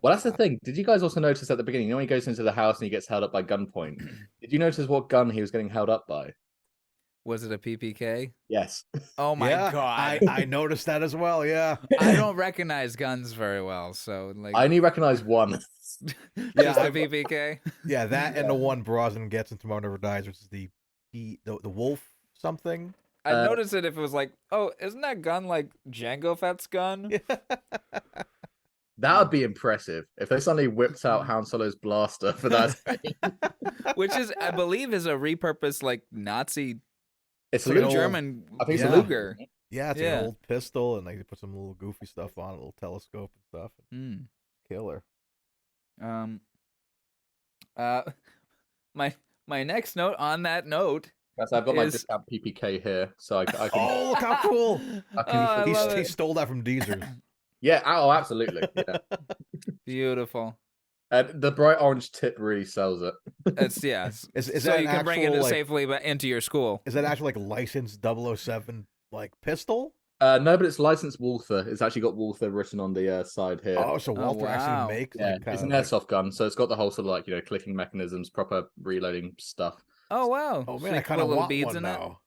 Well, that's the thing. Did you guys also notice at the beginning, you know, when he goes into the house and he gets held up by gunpoint? Did you notice what gun he was getting held up by? Was it a PPK? Yes. Oh my Yeah, god. I noticed that as well. Yeah. I don't recognize guns very well, so like I only recognize one. just a PPK. Yeah, that and the one Brosnan gets in Tomorrow Never Dies, which is the wolf something. I'd notice it if it was like, oh, isn't that gun like Jango Fett's gun? That would be impressive if they suddenly whipped out Han Solo's blaster for that. Which is, I believe, is a repurposed like Nazi It's like a an little old- German I think it's a Luger. Yeah, it's Yeah. an old pistol, and they put some little goofy stuff on it, a little telescope and stuff. Mm. Killer. My next note on that note. Yes, I've got my is- discount PPK here, so I can. Oh, look how cool! I can I love He it. stole that from Deezer's. Yeah. Oh, absolutely. Yeah. Beautiful. And the bright orange tip really sells it. It's Is so that you an can bring it actual, like, safely into your school. Is that actually like licensed 007 like pistol? No, but it's licensed Walther. It's actually got Walther written on the side here. Oh, so Walter wow. actually makes Yeah, like it's an like, airsoft gun, so it's got the whole sort of like clicking mechanisms, proper reloading stuff. Oh wow. Oh So man, you I can kind put of little want beads one in now.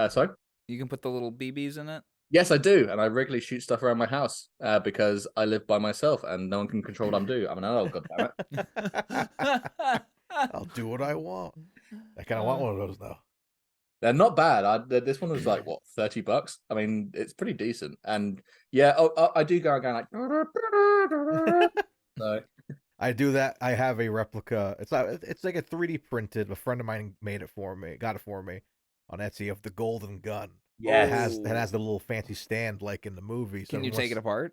Sorry. You can put the little BBs in it. Yes, I do, and I regularly shoot stuff around my house because I live by myself and no one can control what I'm doing. I'm an adult, goddammit. I'll do what I want. I kind of want one of those now. They're not bad. This one was like what, $30? I mean, it's pretty decent. And yeah, I do go like. So, I do that. I have a replica. It's like a 3D printed. A friend of mine made it for me. Got it for me on Etsy of the golden gun. yes. It has the little fancy stand like in the movie. So Can you take it apart?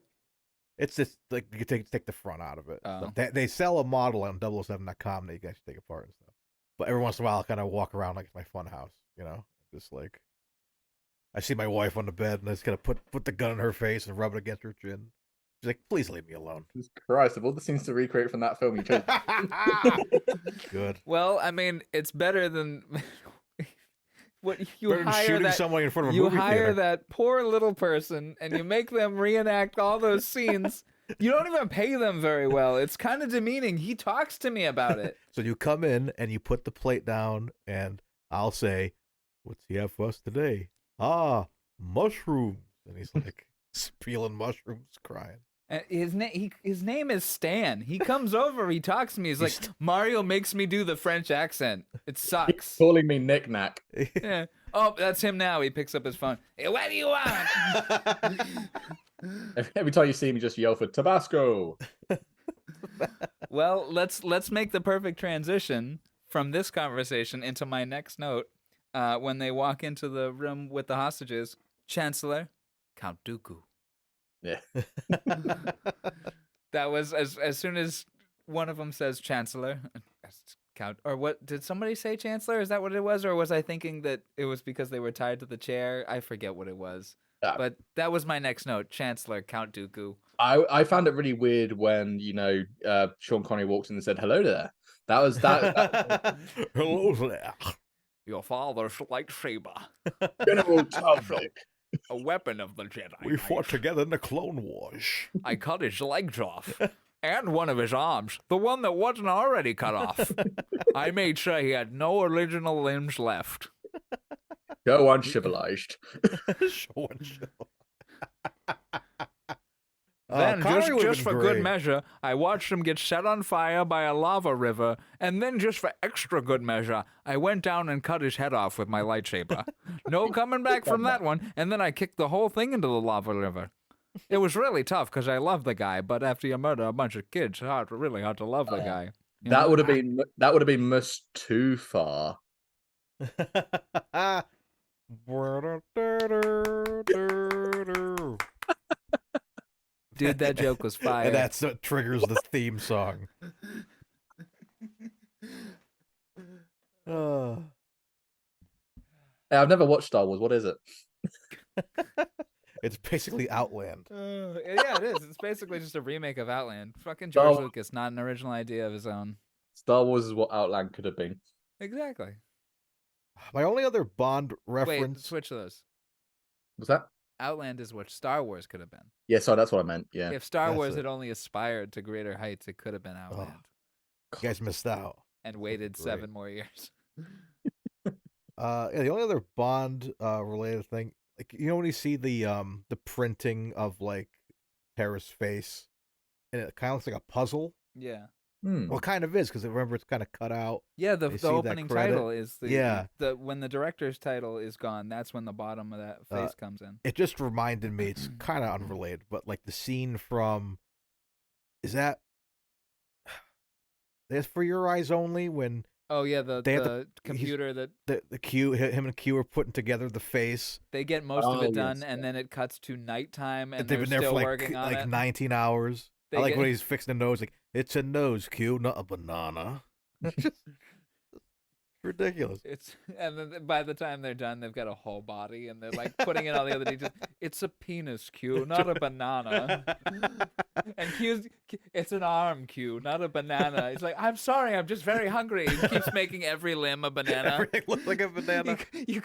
It's just like you can take the front out of it. Oh. They sell a model on 007.com that you can actually take apart and stuff. But every once in a while, I kind of walk around like it's my fun house, just like I see my wife on the bed and I just gotta put the gun in her face and rub it against her chin. She's like, "Please leave me alone." Jesus Christ, of all the scenes to recreate from that film, you chose. Good. Well, I mean, it's better than what you Better than hire shooting that. someone in front of a You movie hire theater. that poor little person and you make them reenact all those scenes. You don't even pay them very well. It's kind of demeaning. He talks to me about it. So you come in and you put the plate down, and I'll say, "What's he have for us today?" "Ah, mushrooms." And he's like peeling mushrooms, crying. And his name is Stan. He comes over, he talks to me. He's like, Mario makes me do the French accent. It sucks. Calling me knick-knack. Yeah. Oh, that's him now. He picks up his phone. Hey, what do you want? Every time you see me, just yell for Tabasco. Well, let's make the perfect transition from this conversation into my next note. When they walk into the room with the hostages, Chancellor, Count Dooku. Yeah. That was as soon as one of them says Chancellor, Count, or what did somebody say Chancellor? Is that what it was, or was I thinking that it was because they were tied to the chair? I forget what it was, but that was my next note: Chancellor Count Dooku. I found it really weird when Sean Connery walked in and said hello there. That was that. Hello there. Your father's lightsaber, General Talbot. a weapon of the Jedi. We fought together in the Clone Wars. I cut his legs off. And one of his arms, the one that wasn't already cut off. I made sure he had no original limbs left. Go uncivilized. Then, just for good measure, I watched him get set on fire by a lava river, and then just for extra good measure, I went down and cut his head off with my lightsaber. No coming back from that one, and then I kicked the whole thing into the lava river. It was really tough because I love the guy, but after you murder a bunch of kids, it's really hard to love the guy. That would have been much too far. Dude, that joke was fire. And that's what triggers the theme song. I've never watched Star Wars. What is it? It's basically Outland. Yeah, it is. It's basically just a remake of Outland. Fucking George Lucas, not an original idea of his own. Star Wars is what Outland could have been. Exactly. My only other Bond reference. Wait, switch those. What's that? Outland is what Star Wars could have been. Yeah, sorry, that's what I meant. Yeah. If Star Wars had only aspired to greater heights, it could have been Outland. You guys missed out. And waited 7 more years. Yeah, the only other Bond related thing, like when you see the printing of like Tara's face, and it kind of looks like a puzzle. Yeah. Well, it kind of is because remember it's kind of cut out. Yeah, the opening title is when the director's title is gone. That's when the bottom of that face comes in. It just reminded me. It's kind of unrelated, but like the scene from, is that that's For Your Eyes Only when. Oh yeah, the computer that the Q, him and Q are putting together the face. They get most of it done, and then it cuts to nighttime, and they've been there still for working on it. 19 hours. I like when he's fixing the nose, like it's a nose, Q, not a banana. Ridiculous. And then by the time they're done, they've got a whole body, and they're like putting in all the other details. It's a penis, Q, not a banana. And it's an arm, Q, not a banana. He's like, I'm sorry, I'm just very hungry. He keeps making every limb a banana. Everything looks like a banana. You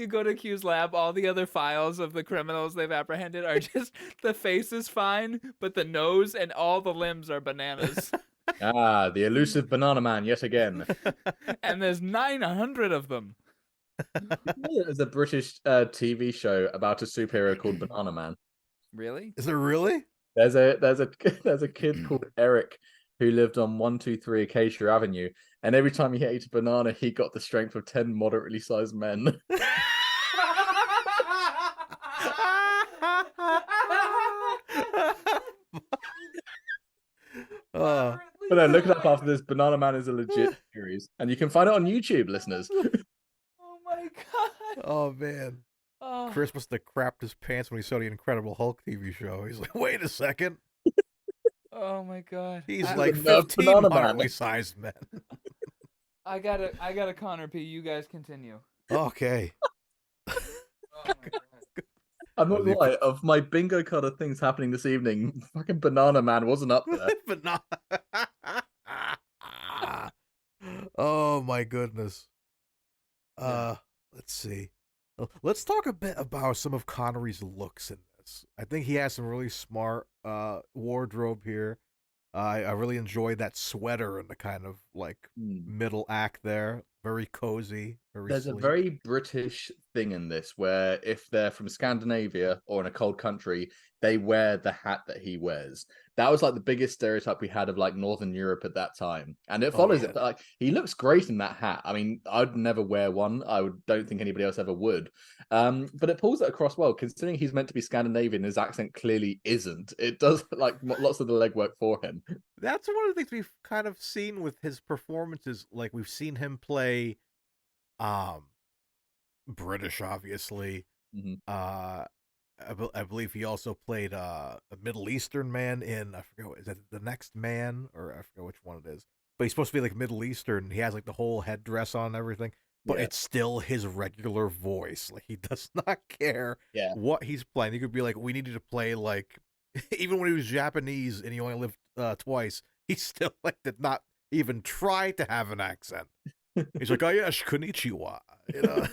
go to Q's lab. All the other files of the criminals they've apprehended are just the face is fine, but the nose and all the limbs are bananas. The elusive banana man yet again. And there's 900 of them. There's a British TV show about a superhero called Banana Man. Really? Is there really? There's a kid called Eric who lived on 123 Acacia Avenue, and every time he ate a banana, he got the strength of 10 moderately sized men. But no, look it up after this. Banana Man is a legit series, and you can find it on YouTube, listeners. Oh my god! Oh man, Chris must have crapped his pants when he saw the Incredible Hulk TV show. He's like, "Wait a second." Oh my god! He's like 15 moderately sized men. I gotta Connor P. You guys continue. Okay. Oh my god. I'm not gonna lie, of my bingo card of things happening this evening, fucking Banana Man wasn't up there. Banana. Oh my goodness. Let's see. Let's talk a bit about some of Connery's looks in this. I think he has some really smart wardrobe here. I really enjoyed that sweater and the kind of like middle act there. Very cozy. There's sleek. a very British thing in this where if they're from Scandinavia or in a cold country, they wear the hat that he wears. That was like the biggest stereotype we had of like Northern Europe at that time. And it follows it. But like he looks great in that hat. I mean, I'd never wear one. Don't think anybody else ever would. But it pulls it across well, considering he's meant to be Scandinavian, his accent clearly isn't. It does like lots of the legwork for him. That's one of the things we've kind of seen with his performances. Like we've seen him play British, obviously. Mm-hmm. I believe he also played a Middle Eastern man in, I forget what is that, The Next Man, or I forget which one it is. But he's supposed to be like Middle Eastern. He has like the whole headdress on and everything, but Yeah. it's still his regular voice. Like he does not care Yeah. what he's playing. He could be like, we need you to play like, even when he was Japanese and he only lived twice, he still like did not even try to have an accent. He's like, oh yes, konnichiwa. You know.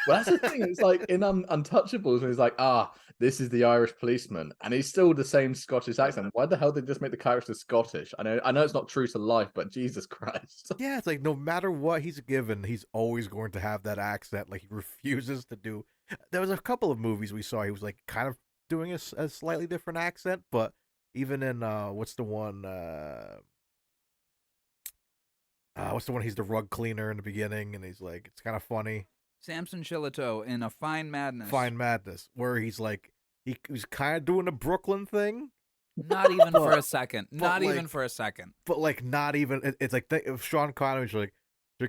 Well, that's the thing. It's like in Untouchables, when he's like, this is the Irish policeman, and he's still the same Scottish accent. Why the hell did they just make the character Scottish? I know it's not true to life, but Jesus Christ. Yeah, it's like no matter what he's given, he's always going to have that accent. Like he refuses to do. There was a couple of movies we saw. He was like kind of doing a slightly different accent, but even in what's the one? What's the one? He's the rug cleaner in the beginning, and he's like, it's kind of funny. Samson Shillito in A Fine Madness. Fine Madness, where he's like, he was kind of doing the Brooklyn thing. Not even for a second. but Not like- even for a second. But like not even. It's like if Sean Connery's like,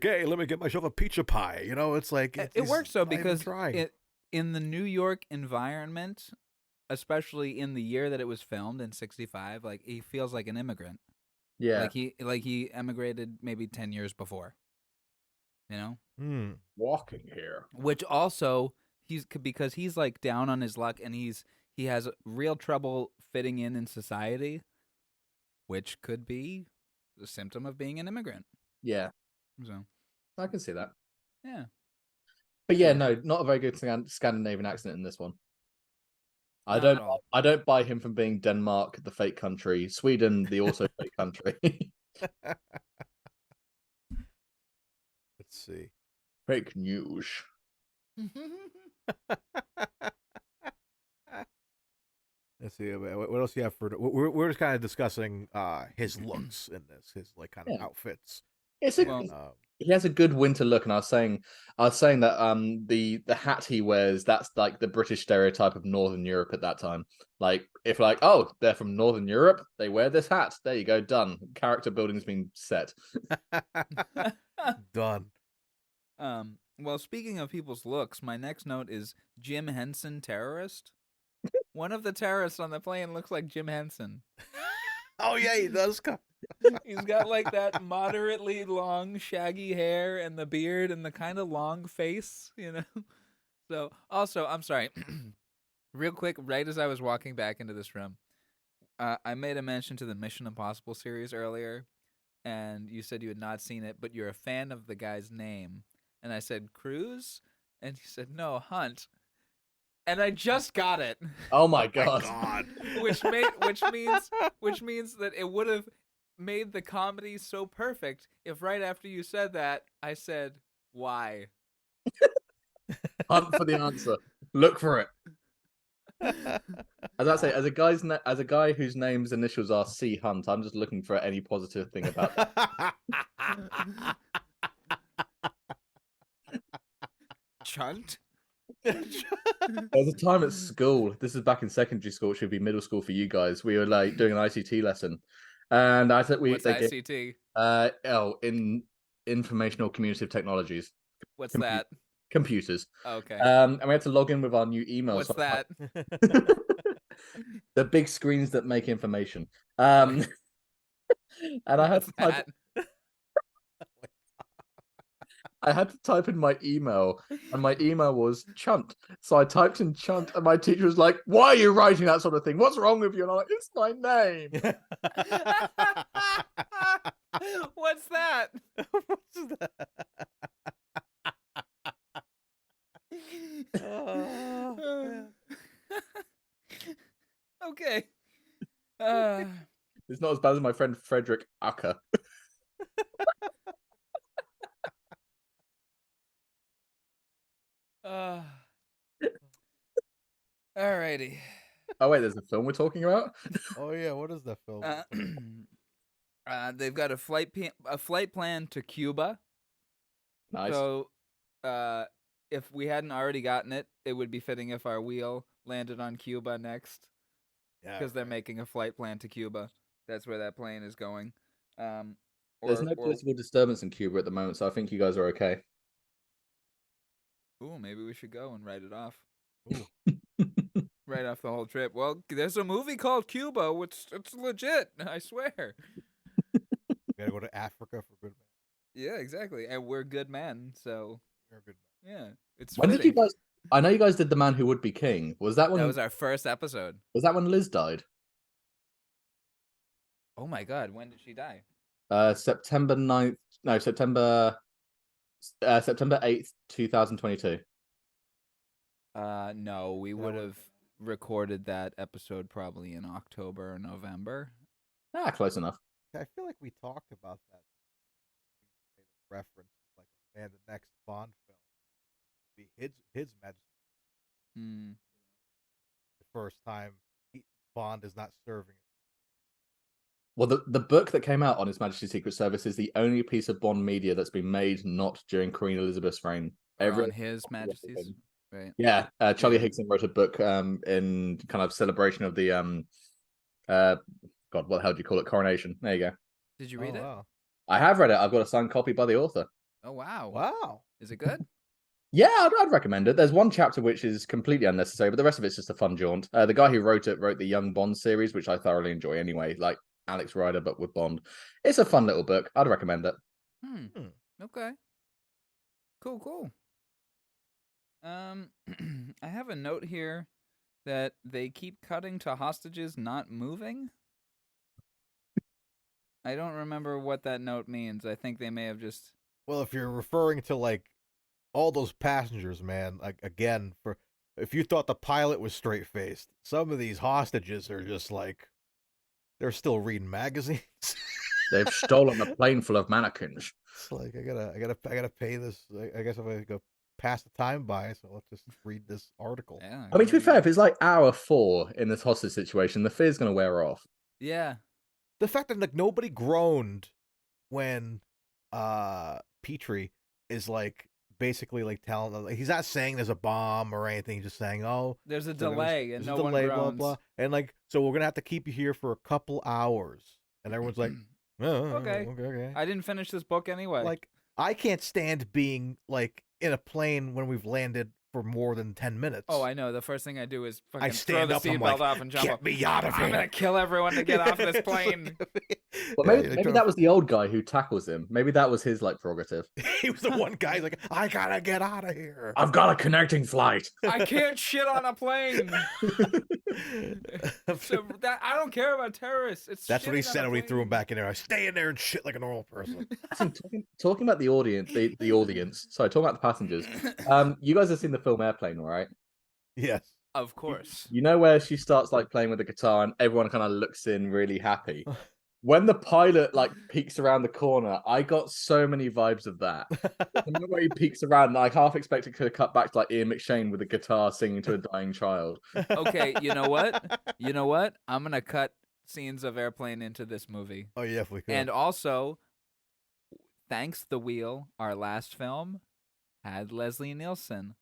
hey, let me get myself a pizza pie. You know, it's like It he's works though not even because trying. in the New York environment, especially in the year that it was filmed in '65, like he feels like an immigrant. Yeah. Like he emigrated maybe 10 years before. You know? Walking here. Which also because he's like down on his luck and he has real trouble fitting in society, which could be a symptom of being an immigrant. Yeah. So, I can see that. yeah. But yeah, no, not a very good Scandinavian accent in this one. I Not at all. don't buy him from being Denmark, the fake country, Sweden, the also fake country. Let's see. Fake news. Let's see. What else do you have for? We're just kind of discussing his looks in this, his like kind of Yeah. outfits. It's Well, he has a good winter look, and I was saying that the hat he wears, that's like the British stereotype of Northern Europe at that time. Like if like, oh, they're from Northern Europe, they wear this hat. There you go, done. Character building's been set. Done. Well, speaking of people's looks, my next note is Jim Henson terrorist. One of the terrorists on the plane looks like Jim Henson. Oh yeah, he does. He's got like that moderately long, shaggy hair and the beard and the kind of long face, you know? So, also, I'm sorry. Real quick, right as I was walking back into this room, I made a mention to the Mission Impossible series earlier, and you said you had not seen it, but you're a fan of the guy's name. And I said, Cruise? And you said, no, Hunt. And I just got it. Oh my god. which means that it would have made the comedy so perfect if right after you said that I said why. Hunt for the answer. Look for it. As I say, as a guy whose name's initials are C Hunt, I'm just looking for any positive thing about that. Chunt? There was a time at school. This is back in secondary school. It should be middle school for you guys. We were like doing an ICT lesson, and I said What's ICT? In informational communicative technologies. What's that? Computers. Okay. And we had to log in with our new email. What's that? The big screens that make information. And I had to type. I had to type in my email, and my email was chunt. So I typed in chunt, and my teacher was like, "Why are you writing that sort of thing? What's wrong with you?" And I'm like, "It's my name." What's that? What's that? Oh, Okay. It's not as bad as my friend Frederick Acker. Alrighty. Oh wait, there's a film we're talking about. oh yeah, what is that film? They've got a flight plan to Cuba. Nice. So, if we hadn't already gotten it, it would be fitting if our wheel landed on Cuba next, Yeah, because they're making a flight plan to Cuba. That's where that plane is going. There's no political disturbance in Cuba at the moment, so I think you guys are okay. Ooh, maybe we should go and write it off. Ooh. Write write off the whole trip. Well, there's a movie called Cuba. It's legit. I swear. We gotta go to Africa for good men. Yeah, exactly. And we're good men, so We're good yeah, it's. When did you fitting. guys? I know you guys did The Man Who Would Be King. Was that when? That was our first episode. Was that when Liz died? Oh my God, when did she die? September 9th. No, September 8th, 2022. No, we would have recorded that episode probably in October or November. Ah, close enough. men. I feel like we talked about that. We made a reference, like, man, the next Bond film be his Majesty. Hmm. The first time Bond is not serving. Well, the book that came out on His Majesty's Secret Service is the only piece of Bond media that's been made not during Queen Elizabeth's reign. Or on His Majesty's, right? Yeah, Charlie Yeah. Higson wrote a book in kind of celebration of the God, what the hell do you call it? Coronation. There you go. Did you read it? Wow. I have read it. I've got a signed copy by the author. Oh wow. Wow. Is it good? Yeah, I'd recommend it. There's one chapter which is completely unnecessary, but the rest of it's just a fun jaunt. The guy who wrote it wrote the Young Bond series, which I thoroughly enjoy anyway, like Alex Rider, but with Bond. It's a fun little book. I'd recommend it. Okay. Cool. I have a note here that they keep cutting to hostages not moving. I don't remember what that note means. I think they may have just. Well, if you're referring to, like, all those passengers, man, like, again, if you thought the pilot was straight faced, some of these hostages are just like, they're still reading magazines. They've stolen a plane full of mannequins. It's like, I gotta pay this. I guess if I go pass the time by, so let's just read this article. Yeah. I mean, to be fair, if it's like hour 4 in this hostage situation, the fear's going to wear off. Yeah. The fact that, like, nobody groaned when Petrie is, like, basically, like, telling them, like, he's not saying there's a bomb or anything. He's just saying, oh, There's a so delay and there's no a delay, one blah groans. blah, and, like, so we're gonna have to keep you here for a couple hours, and everyone's like, oh, Okay. okay. I didn't finish this book anyway. Like, I can't stand being, like, in a plane when we've landed for more than 10 minutes. Oh, I know. The first thing I do is fucking I throw stand the up. I'm seatbelt like, off and jump get up. me out of I'm here. gonna kill everyone to get off this plane. Well, Yeah, maybe trying that was the old guy who tackles him. Maybe that was his like prerogative. he was the one guy. He's like, I gotta get out of here. I've got a connecting flight. I can't shit on a plane. So that I don't care about terrorists. It's That's what he shitting on said a when we threw him plane. back in there. I stay in there and shit like a normal person. Talking about the audience, the audience. Sorry, talking about the passengers. You guys have seen the film Airplane, right? Yes. Of course. You know where she starts like playing with the guitar and everyone kind of looks in really happy. When the pilot like peeks around the corner, I got so many vibes of that. The moment where he peeks around, and I half expected to cut back to like Ian McShane with a guitar singing to a dying child. Okay, you know what? I'm gonna cut scenes of Airplane into this movie. Oh, yeah, if we could. And also, Thanks the Wheel, our last film, had Leslie Nielsen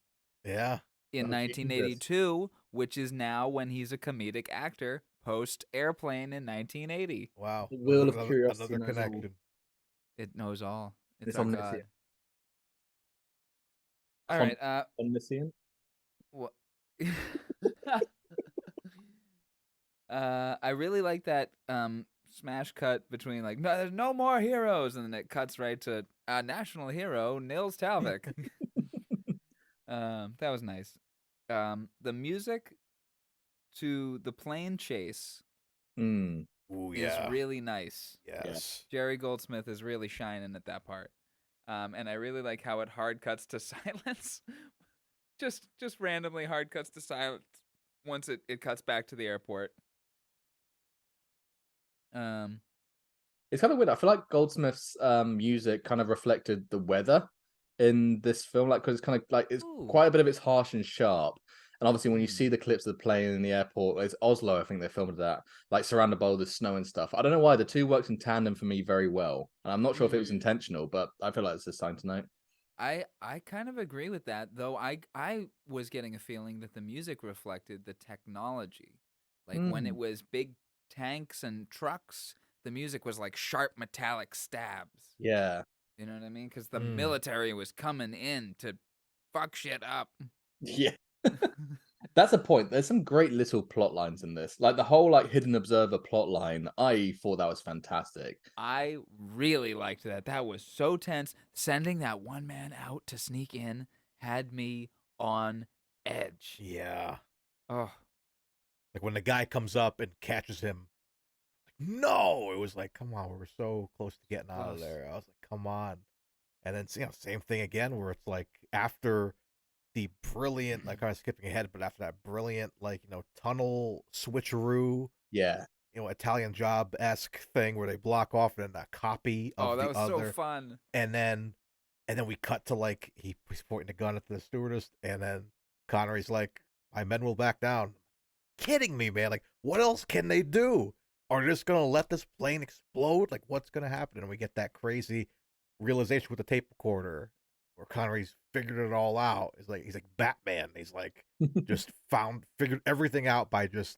yeah. in Oh, 1982, which is now when he's a comedic actor post Airplane in 1980. Wow. The wheel of curiosity Another knows all. connection. It knows all. It's our omniscient. God. All right. Omniscient? What? I really like that smash cut between like no, there's no more heroes, and then it cuts right to national hero Nils Talvik. That was nice. The music to the plane chase Mm. Ooh, is yeah. really nice. Yes. Jerry Goldsmith is really shining at that part. And I really like how it hard cuts to silence. just randomly hard cuts to silence once it cuts back to the airport. It's kind of weird. I feel like Goldsmith's music kind of reflected the weather in this film, like because it's kind of like it's Ooh. quite a bit of it's harsh and sharp. And obviously, when you see the clips of the plane in the airport, it's Oslo, I think they filmed that, like surrounded by all the snow and stuff. I don't know why the two worked in tandem for me very well, and I'm not sure if it was intentional, but I feel like it's a sign tonight. I kind of agree with that, though. I was getting a feeling that the music reflected the technology, like when it was big tanks and trucks, the music was like sharp metallic stabs. Yeah, You know what I mean? Because the military was coming in to fuck shit up. yeah. That's a point. There's some great little plot lines in this. Like the whole like hidden observer plot line. I thought that was fantastic. I really liked that. That was so tense. Sending that one man out to sneak in had me on edge. Yeah. Oh, Like when the guy comes up and catches him. No, it was like, come on, we were so close to getting out of Close. there. I was like, come on. And then, same thing again, where it's like after the brilliant, like I'm skipping ahead, but after that brilliant, like, tunnel switcheroo, Yeah. Italian Job-esque thing where they block off and a copy of that the was other. so fun. And then we cut to like, he's pointing a gun at the stewardess, and then Connery's like, my men will back down. Kidding me, man. Like, what else can they do? Are they just gonna let this plane explode? Like, what's gonna happen? And we get that crazy realization with the tape recorder where Connery's figured it all out. He's like Batman. He's like just figured everything out by just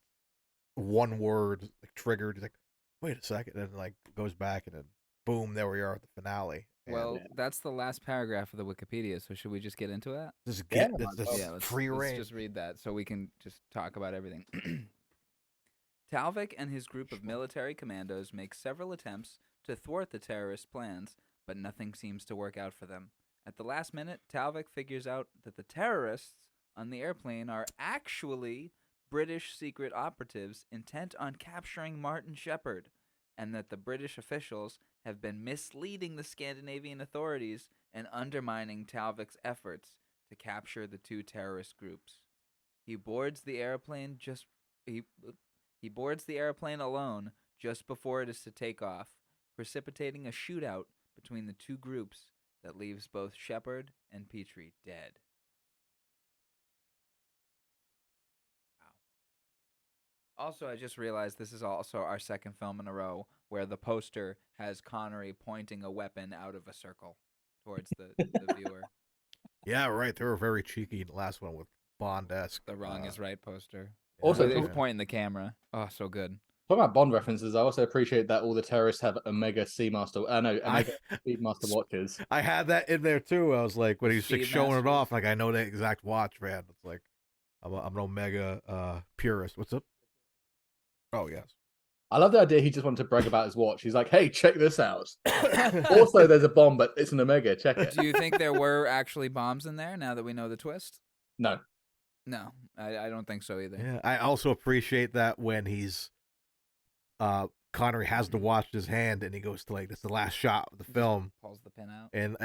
one word, like triggered. He's like, wait a second, and then like goes back, and then boom, there we are at the finale. Well, that's the last paragraph of the Wikipedia, so should we just get into that? Just get Yeah, this let's, free let's reign. just read that so we can just talk about everything. Talvik and his group of military commandos make several attempts to thwart the terrorist plans, but nothing seems to work out for them. At the last minute, Talvik figures out that the terrorists on the airplane are actually British secret operatives intent on capturing Martin Shepard, and that the British officials have been misleading the Scandinavian authorities and undermining Talvik's efforts to capture the two terrorist groups. He boards the airplane alone just before it is to take off, precipitating a shootout between the two groups that leaves both Shepard and Petrie dead. Wow. Also, I just realized this is also our second film in a row where the poster has Connery pointing a weapon out of a circle towards the viewer. Yeah, right. They were very cheeky in the last one with Bond-esque. The wrong is right poster. Also, He was pointing the camera. Oh, so good. Talking about Bond references, I also appreciate that all the terrorists have Omega Seamaster. Omega Speedmaster watches. I had that in there too. I was like, when he's like, showing it Speedmasters. off, like I know the exact watch, man. It's like I'm an Omega purist. What's up? Oh yes. I love the idea he just wanted to brag about his watch. He's like, hey, check this out. Also, there's a bomb, but it's an Omega. Check it. Do you think there were actually bombs in there now that we know the twist? No. No, I don't think so either. Yeah, I also appreciate that when he's Connery has the watch in his hand and he goes to like, that's the last shot of the film, Pulls the pin out. and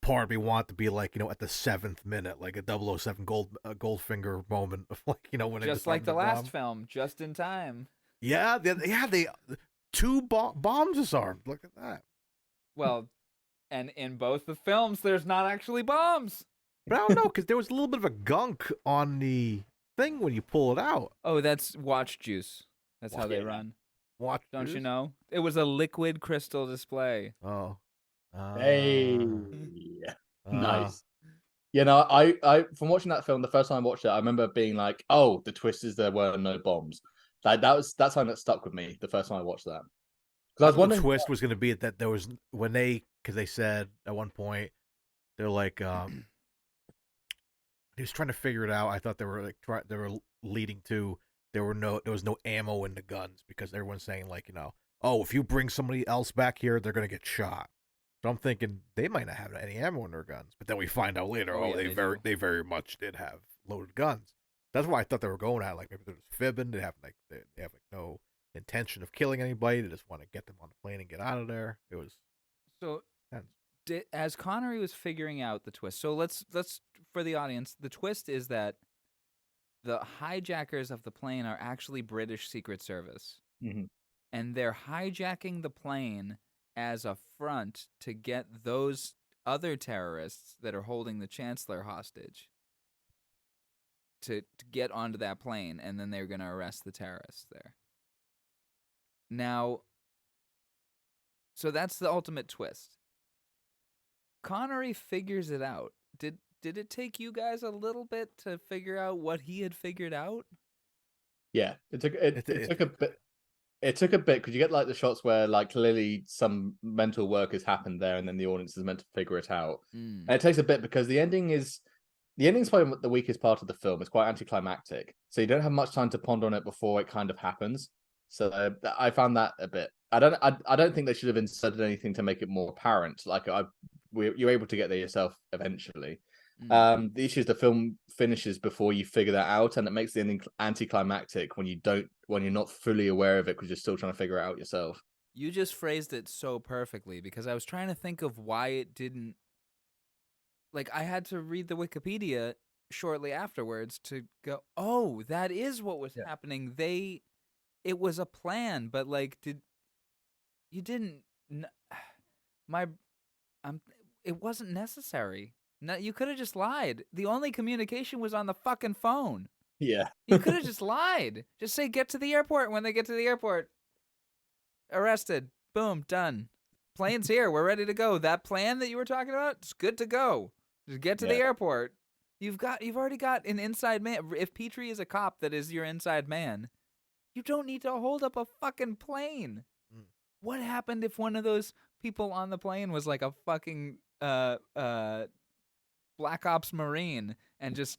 part of me want to be like, at the 7th minute, like a 007 Goldfinger moment of like, when it Just like the last bomb. film, just in time. Yeah, they two bombs disarmed. Look at that. Well, and in both the films, there's not actually bombs. But I don't know, because there was a little bit of a gunk on the thing when you pull it out. Oh, that's watch juice. That's how they Yeah. run. Watch, Don't you juice? know? It was a liquid crystal display. Oh. Hey. Uh, Nice. I from watching that film, the first time I watched it, I remember being like, oh, the twist is there were no bombs. Like that's something that stuck with me the first time I watched that. Because I was wondering the twist was going to be that there was, because they said at one point, they're like, he was trying to figure it out. I thought they were like, they were leading to, there was no ammo in the guns because everyone's saying like, oh, if you bring somebody else back here, they're going to get shot. So I'm thinking they might not have any ammo in their guns. But then we find out later, Oh, yeah, they very much did have loaded guns. That's why I thought they were going at, like, maybe they're just fibbing. They have no intention of killing anybody. They just want to get them on the plane and get out of there. It was So, tense. as Connery was figuring out the twist, so let's for the audience, the twist is that the hijackers of the plane are actually British Secret Service, Mhm. and they're hijacking the plane as a front to get those other terrorists that are holding the Chancellor hostage to get onto that plane, and then they're going to arrest the terrorists there. Now, so that's the ultimate twist. Connery figures it out. Did it take you guys a little bit to figure out what he had figured out? Yeah, it took a bit. It took a bit because you get like the shots where like clearly some mental work has happened there, and then the audience is meant to figure it out. And it takes a bit because the ending is The ending's probably the weakest part of the film. It's quite anticlimactic, so you don't have much time to ponder on it before it kind of happens. So I found that a bit. I don't think they should have inserted anything to make it more apparent. Like you're able to get there yourself eventually. The issue is the film finishes before you figure that out, and it makes the ending anticlimactic when you're not fully aware of it because you're still trying to figure it out yourself. You just phrased it so perfectly because I was trying to think of why it didn't. Like, I had to read the Wikipedia shortly afterwards to go, oh, that is what was happening. It was a plan, but like, you didn't, it wasn't necessary. No, you could have just lied. The only communication was on the fucking phone. Yeah. You could have just lied. Just say, get to the airport. When they get to the airport, arrested. Boom, done. Plane's here. We're ready to go. That plan that you were talking about, it's good to go. Just get to the airport. You've already got an inside man. If Petrie is a cop that is your inside man, you don't need to hold up a fucking plane. What happened if one of those people on the plane was like a fucking Black Ops Marine and just,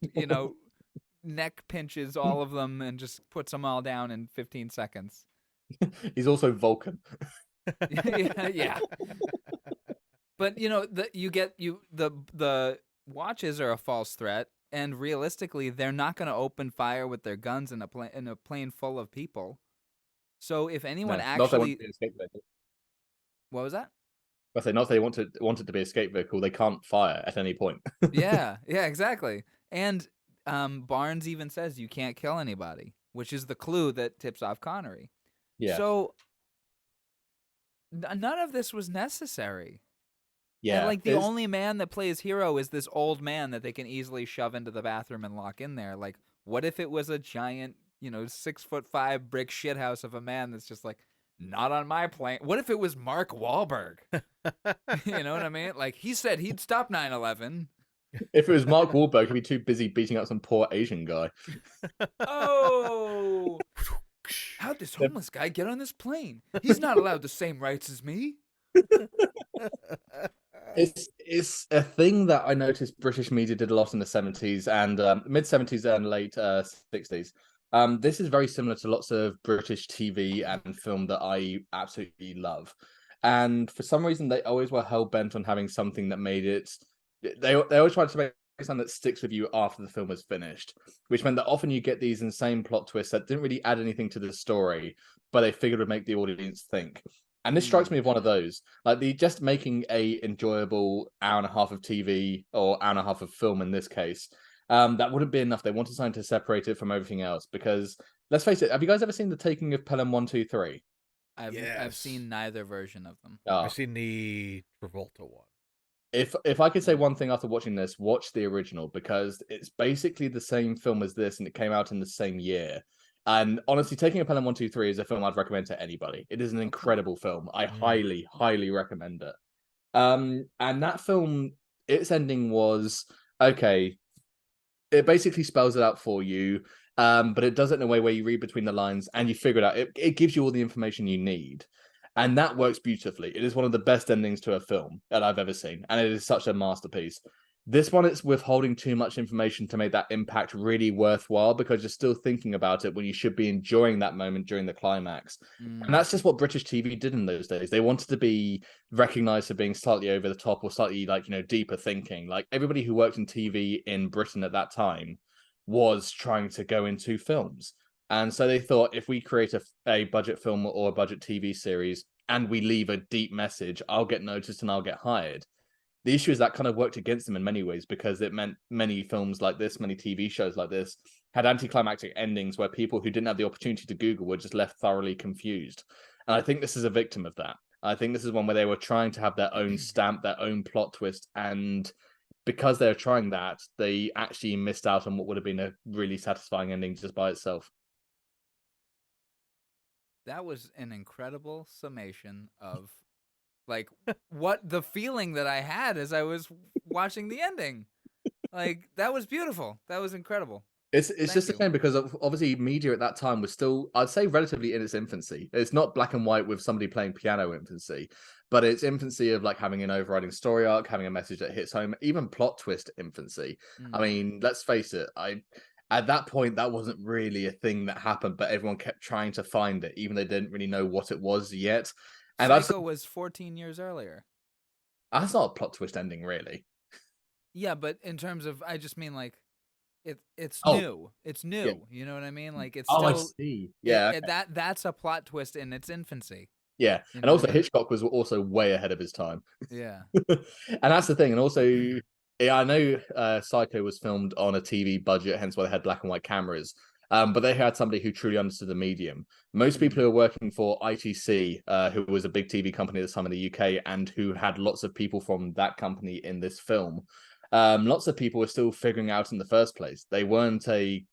neck pinches all of them and just puts them all down in 15 seconds? He's also Vulcan. yeah. But the watches are a false threat, and realistically, they're not going to open fire with their guns in a plane full of people. So if anyone actually, what was that? I say not if they want it to be a escape vehicle, they can't fire at any point. yeah, exactly. And Barnes even says you can't kill anybody, which is the clue that tips off Connery. Yeah. So none of this was necessary. Yeah. And like the only man that plays hero is this old man that they can easily shove into the bathroom and lock in there. Like, what if it was a giant, 6'5" brick shithouse of a man that's just like, not on my plane? What if it was Mark Wahlberg? You know what I mean? Like, he said he'd stop 9/11. If it was Mark Wahlberg, he'd be too busy beating up some poor Asian guy. Oh, how'd this homeless guy get on this plane? He's not allowed the same rights as me. It's a thing that I noticed British media did a lot in the 70s and mid-70s and late 60s. This is very similar to lots of British TV and film that I absolutely love. And for some reason, they always were hell-bent on having something that made it... They always tried to make something that sticks with you after the film was finished, which meant that often you get these insane plot twists that didn't really add anything to the story, but they figured would make the audience think. And this strikes me as one of those, like just making a enjoyable hour and a half of TV or hour and a half of film in this case. That wouldn't be enough. They wanted something to separate it from everything else. Because let's face it, have you guys ever seen The Taking of Pelham 1, 2, 3? I've seen neither version of them. I've seen the Travolta one. If I could say one thing after watching this, watch the original, because it's basically the same film as this, and it came out in the same year. And honestly, Taking a Pelham 1, 2, 3 is a film I'd recommend to anybody. It is an incredible film. I highly, highly recommend it. And that film, its ending was, okay, it basically spells it out for you, but it does it in a way where you read between the lines and you figure it out. It gives you all the information you need. And that works beautifully. It is one of the best endings to a film that I've ever seen. And it is such a masterpiece. This one, it's withholding too much information to make that impact really worthwhile, because you're still thinking about it when you should be enjoying that moment during the climax. And that's just what British TV did in those days. They wanted to be recognized for being slightly over the top or slightly deeper thinking. Like everybody who worked in TV in Britain at that time was trying to go into films. And so they thought, if we create a budget film or a budget TV series and we leave a deep message, I'll get noticed and I'll get hired. The issue is that kind of worked against them in many ways, because it meant many films like this, many TV shows like this, had anticlimactic endings where people who didn't have the opportunity to Google were just left thoroughly confused. And I think this is a victim of that. I think this is one where they were trying to have their own stamp, their own plot twist, and because they were trying that, they actually missed out on what would have been a really satisfying ending just by itself. That was an incredible summation of like what the feeling that I had as I was watching the ending. Like, that was beautiful. That was incredible. It's Thank just a you. shame because obviously media at that time was still, I'd say, relatively in its infancy. It's not black and white with somebody playing piano infancy, but it's infancy of like having an overriding story arc, having a message that hits home, even plot twist infancy. I Mm. mean, let's face it, at that point that wasn't really a thing that happened, but everyone kept trying to find it, even though they didn't really know what it was yet. And Psycho was 14 years earlier. that's not a plot twist ending, really. Yeah, but in terms of, I just mean like, it's Oh, new. It's yeah. new. You know what I mean? Like it's Oh, I still see. Yeah, that's a plot twist in its infancy. yeah. You And know what also I mean? Hitchcock was also way ahead of his time. Yeah. And that's the thing. And also, yeah, I know Psycho was filmed on a TV budget, hence why they had black and white cameras. But they had somebody who truly understood the medium. Most people who are working for ITC, who was a big TV company at the time in the UK, and who had lots of people from that company in this film. Lots of people were still figuring out in the first place. They weren't a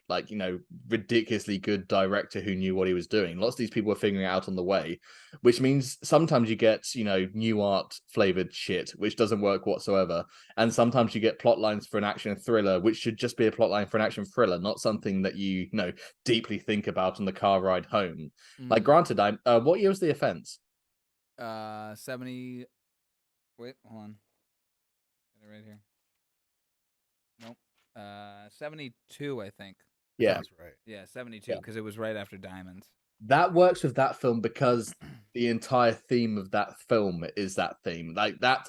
ridiculously good director who knew what he was doing. Lots of these people were figuring it out on the way, which means sometimes you get new art flavored shit which doesn't work whatsoever, and sometimes you get plot lines for an action thriller which should just be a plot line for an action thriller, not something that deeply think about on the car ride home. Like, granted, what year was The Offense? 70. Wait, hold on. Got it right here. Nope. 72, I think. Yeah, Sounds right. Yeah, 72, because it was right after Diamonds. that works with that film because the entire theme of that film is that theme, like that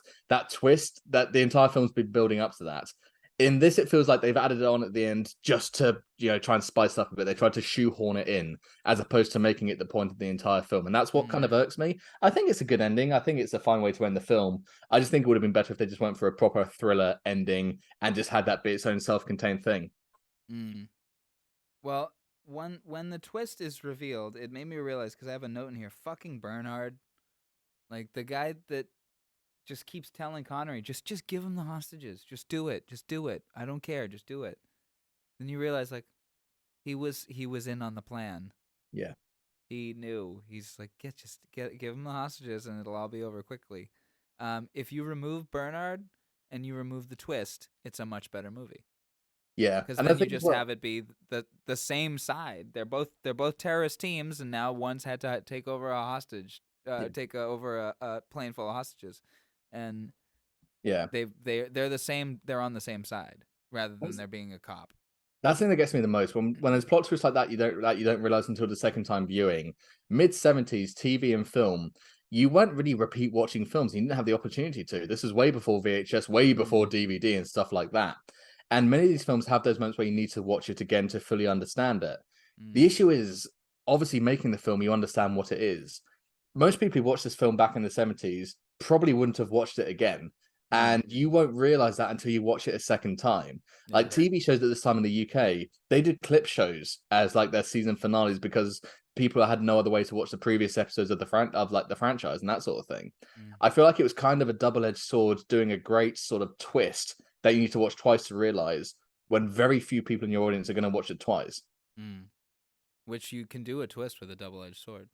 twist that the entire film's been building up to that. In this, it feels like they've added it on at the end just to try and spice up a bit. They tried to shoehorn it in as opposed to making it the point of the entire film, and that's what kind of irks me. I think it's a good ending. I think it's a fine way to end the film. I just think it would have been better if they just went for a proper thriller ending and just had that be its own self-contained thing. Well, when the twist is revealed, it made me realize, because I have a note in here, fucking Bernard, like the guy that just keeps telling Connery, just give him the hostages, just do it, I don't care, just do it. Then you realize, like, he was in on the plan. Yeah, he knew. He's like, give him the hostages and it'll all be over quickly. If you remove Bernard and you remove the twist, it's a much better movie. yeah, Because and then you just have it be the same side. They're both terrorist teams, and now one's had to take over a hostage, take over a plane full of hostages, and yeah, they're the same. They're on the same side rather than there being a cop. That's the thing that gets me the most. When there's plot twists like that, you don't realize until the second time viewing. Mid-70s TV and film, you weren't really repeat watching films. You didn't have the opportunity to. This is way before VHS, way before DVD and stuff like that. And many of these films have those moments where you need to watch it again to fully understand it. The issue is, obviously, making the film, you understand what it is. Most people who watched this film back in the 70s probably wouldn't have watched it again. And you won't realize that until you watch it a second time. Like, TV shows at this time in the UK, they did clip shows as like their season finales because people had no other way to watch the previous episodes of the franchise and that sort of thing. I feel like it was kind of a double-edged sword, doing a great sort of twist that you need to watch twice to realize, when very few people in your audience are going to watch it twice. Which you can do a twist with a double-edged sword.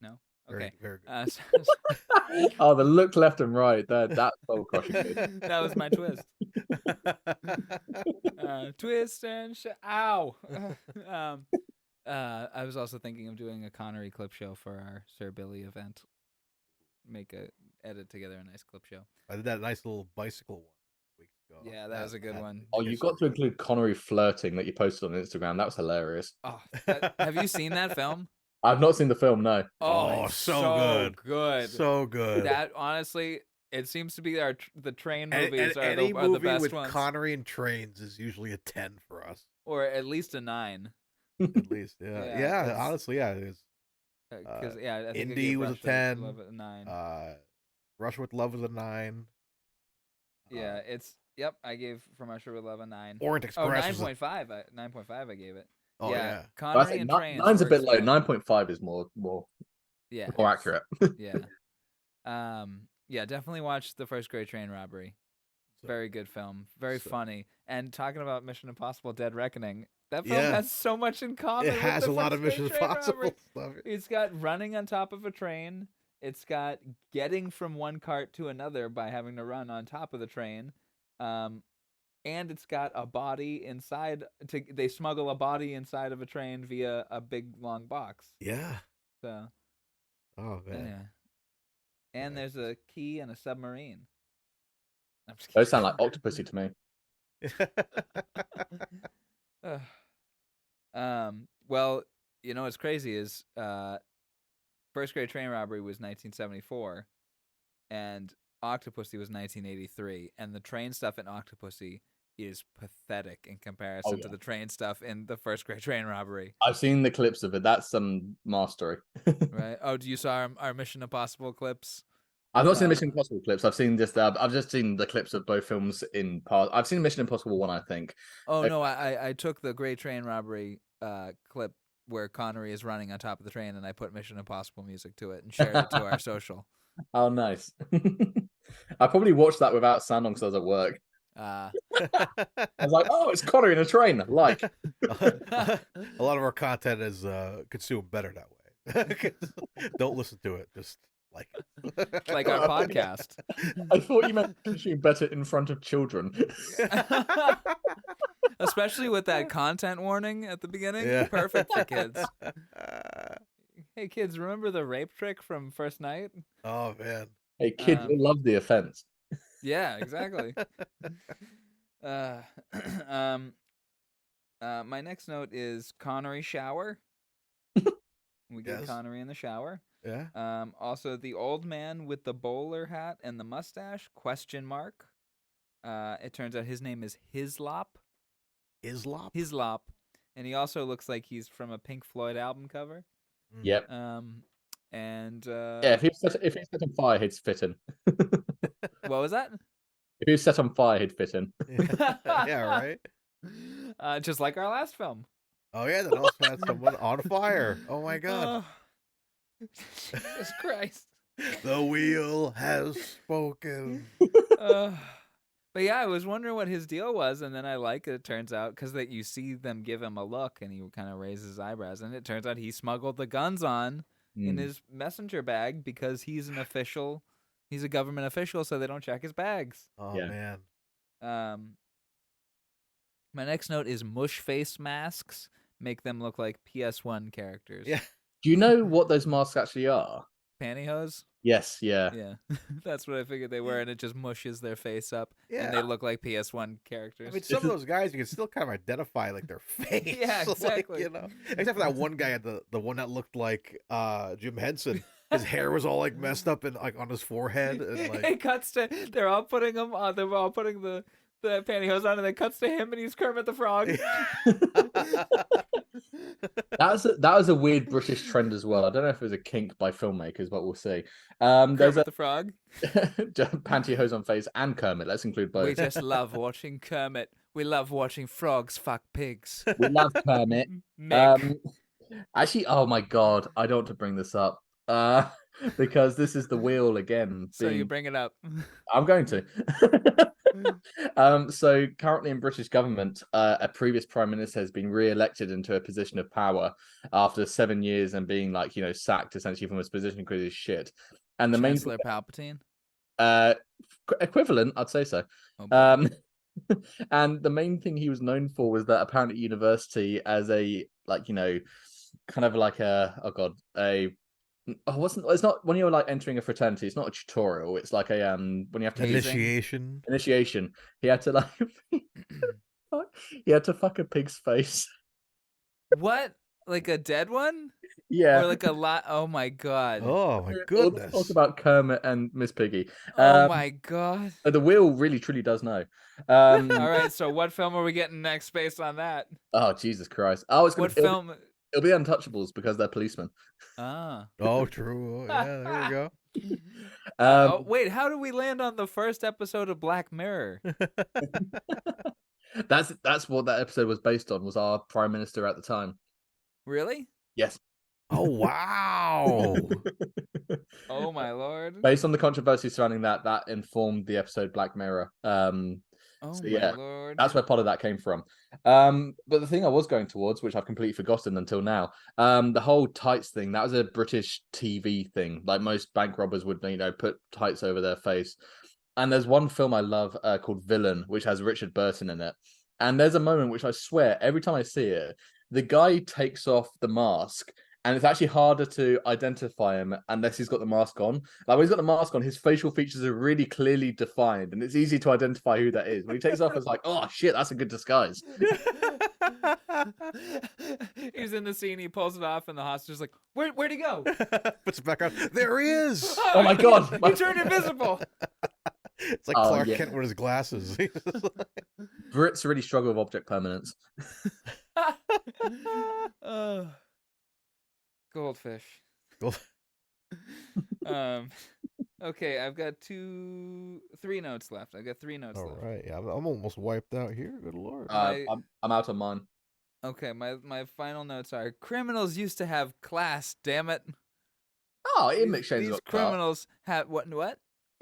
No? Okay. Very good. Oh, the look left and right. That's soul crushing. That was my twist. Twist and ow. I was also thinking of doing a Connery clip show for our Sir Billy event. Edit together a nice clip show. I did that nice little bicycle one weeks ago. Yeah, that was a good one. Oh, you got to include Connery flirting that you posted on Instagram. That was hilarious. Oh, have you seen that film? I've not seen the film, no. Oh, so good. So good. That, honestly, it seems to be the train movies are any the movie best with ones. Connery and trains is usually a 10 for us. Or at least a 9. At least, yeah. Yeah, honestly, yeah, it is. Because I think Indy was a 10. Love a 9. Rush with Love was a 9. Yeah, I gave From Russia with Love a 9. Orient Express. 9.5. 9.5 I gave it. Oh, yeah. Connery and trains. 9's a bit low. 9.5 is more accurate. Yeah, definitely watch The First Great Train Robbery. Very good film. Very funny. And talking about Mission Impossible: Dead Reckoning, that film has so much in common. It has with a lot of Mission Impossible stuff. It's got running on top of a train. It's got getting from one cart to another by having to run on top of the train. and it's got a body inside. They smuggle a body inside of a train via a big long box. Yeah. So Oh man. yeah, and Yeah. there's a key and a submarine. I'm just Those sound kidding. like Octopussy to me. Ugh. Well, you know what's crazy is First Grade Train Robbery was 1974, and Octopussy was 1983, and the train stuff in Octopussy is pathetic in comparison to yeah. the train stuff in the First Grade Train Robbery. I've seen the clips of it. That's some mastery. Right? Oh, do you saw our Mission Impossible clips? I've not seen Uh, Mission Impossible clips. I've just seen the clips of both films in part. I've seen Mission Impossible 1, I think. Oh no, I took the Great Train Robbery clip where Connery is running on top of the train, and I put Mission Impossible music to it and shared it to our social. Oh, nice. I probably watched that without sound on because I was at work. I was like, oh, it's Connery in a train. Like, a lot of our content is consumed better that way. Don't listen to it. Just like it. Like our podcast. I thought you meant consume better in front of children. Especially with that content warning at the beginning. Yeah. Perfect for kids. Hey kids, remember the rape trick from first night? Oh man. Hey, kids will love the offense. Yeah, exactly. My next note is Connery shower. We get Yes. Connery in the shower. Yeah. Also the old man with the bowler hat and the mustache, question mark. It turns out his name is Hislop. Islop. And he also looks like he's from a Pink Floyd album cover. Yep. And Yeah, if he was set on fire, he'd fit in. what was that? If he was set on fire, he'd fit in. Yeah, right. Just like our last film. Oh yeah, that also had someone on fire. Oh my god. Jesus Christ. The wheel has spoken. But yeah, I was wondering what his deal was, and then I like it. It turns out because that you see them give him a look, and he kind of raises his eyebrows, and it turns out he smuggled the guns on in his messenger bag because he's an official. He's a government official, so they don't check his bags. Oh Yeah. man. My next note is mush face masks make them look like PS1 characters. Yeah. Do you know what those masks actually are? Pantyhose? Yes, yeah. Yeah. That's what I figured they were, and it just mushes their face up. Yeah. And they look like PS1 characters. I mean, some of those guys you can still kind of identify like their face. Yeah, exactly. Like, except for that one guy at the one that looked like Jim Henson. His hair was all like messed up and like on his forehead. And, like... It cuts to they're all putting them on. They're all putting the pantyhose on, and it cuts to him, and he's Kermit the Frog. That was a weird British trend as well. I don't know if it was a kink by filmmakers, but we'll see. There's Kermit the Frog. pantyhose on face and Kermit. Let's include both. We just love watching Kermit. We love watching frogs fuck pigs. We love Kermit. Mick. Actually, oh my god, I don't want to bring this up. Because this is the wheel again. So you bring it up. I'm going to. So currently in British government, a previous prime minister has been re-elected into a position of power after 7 years and being sacked essentially from his position because he's shit. And the Chancellor Palpatine. Equivalent, I'd say so. Oh, and the main thing he was known for was that apparently university as a kind of like it's not when you're like entering a fraternity, it's not a tutorial, it's like a when you have to initiation. He had to fuck a pig's face. What? Like a dead one? Yeah. Or like a lot? Oh my god. Oh my goodness. Talk about Kermit and Miss Piggy. Oh my god. The wheel really truly does know. All right, so what film are we getting next based on that? Oh Jesus Christ! Oh, it's what film? It'll be Untouchables because they're policemen. Ah. Oh, true. Yeah, there we go. Wait, how do we land on the first episode of Black Mirror? That's what that episode was based on. Was our prime minister at the time? Really? Yes. Oh wow. Oh my lord. Based on the controversy surrounding that informed the episode Black Mirror. Oh so, my yeah, lord. that's where part of that came from. But the thing I was going towards, which I've completely forgotten until now, the whole tights thing, that was a British TV thing. Like most bank robbers would, put tights over their face. And there's one film I love called Villain, which has Richard Burton in it. And there's a moment which I swear every time I see it, the guy takes off the mask, and it's actually harder to identify him unless he's got the mask on. Like when he's got the mask on, his facial features are really clearly defined, and it's easy to identify who that is. When he takes off, it's like, oh shit, that's a good disguise. He's in the scene, he pulls it off, and the hostage's like, where'd he go? Puts it back on. There he is. Oh my god, He turned invisible. It's like Clark Kent with his glasses. Brits really struggle with object permanence. Goldfish. Okay, I've got 3 notes left. I've got 3 notes All left. right, yeah, I'm almost wiped out here. Good lord. I'm out on mine. Okay, my final notes are: criminals used to have class. Damn it! Oh, Ian McShane's These got class. criminals have what?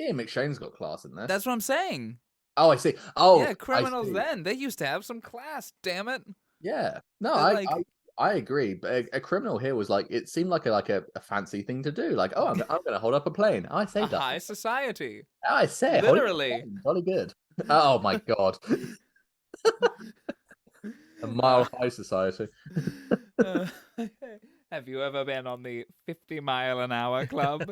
Ian McShane's got class in there. That's what I'm saying. Oh, I see. Oh, yeah, criminals then they used to have some class. Damn it! Yeah, no, But, I agree. But a criminal here was like, it seemed like a fancy thing to do. Like, oh, I'm going to hold up a plane. I say that. High society. I say Literally. Jolly good. Oh my god. A mile high society. Have you ever been on the 50-mile-an-hour club?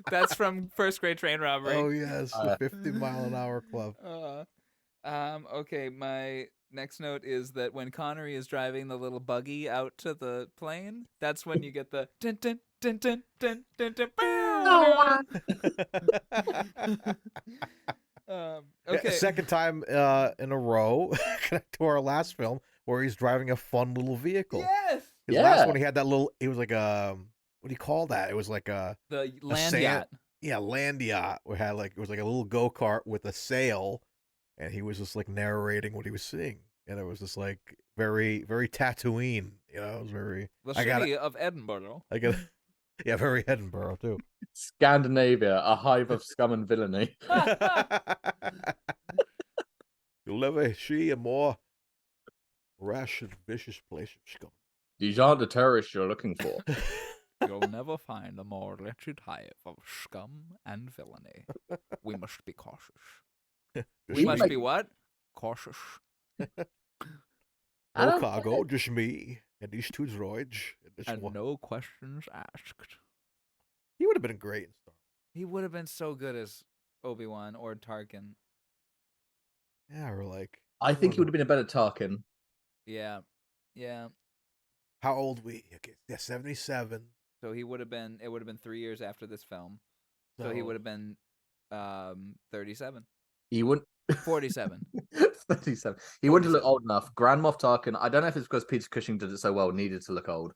That's from First Grade Train Robbery. Oh yes, the 50-mile-an-hour club. Okay, my next note is that when Connery is driving the little buggy out to the plane, that's when you get the dun dun dun dun dun dun dun. Okay. Second time in a row to our last film where he's driving a fun little vehicle. Yes. His last one, he had that little. It was like a. What do you call that? It was like the land yacht. Yeah, land yacht. We had like it was like a little go kart with a sail, and he was just like narrating what he was seeing, and it was just like very, very Tatooine. You know, it was very. The city of Edinburgh. Yeah, very Edinburgh too. Scandinavia, a hive of scum and villainy. You'll never see a more rash and vicious place of scum. These aren't the terrorists you're looking for. You'll never find a more wretched hive of scum and villainy. We must be cautious. We must be what? Cautious. No cargo, just me and these 2 droids. And no questions asked. He would have been great in Star Wars. He would have been so good as Obi-Wan or Tarkin. Yeah, or like... I think he would have been a better Tarkin. Yeah. Yeah. How old we? Okay, yeah, 77. So he would have been... It would have been 3 years after this film. So he would have been 37. He wouldn't... 47. 37. He wouldn't look old enough. Grand Moff Tarkin, I don't know if it's because Peter Cushing did it so well, needed to look old.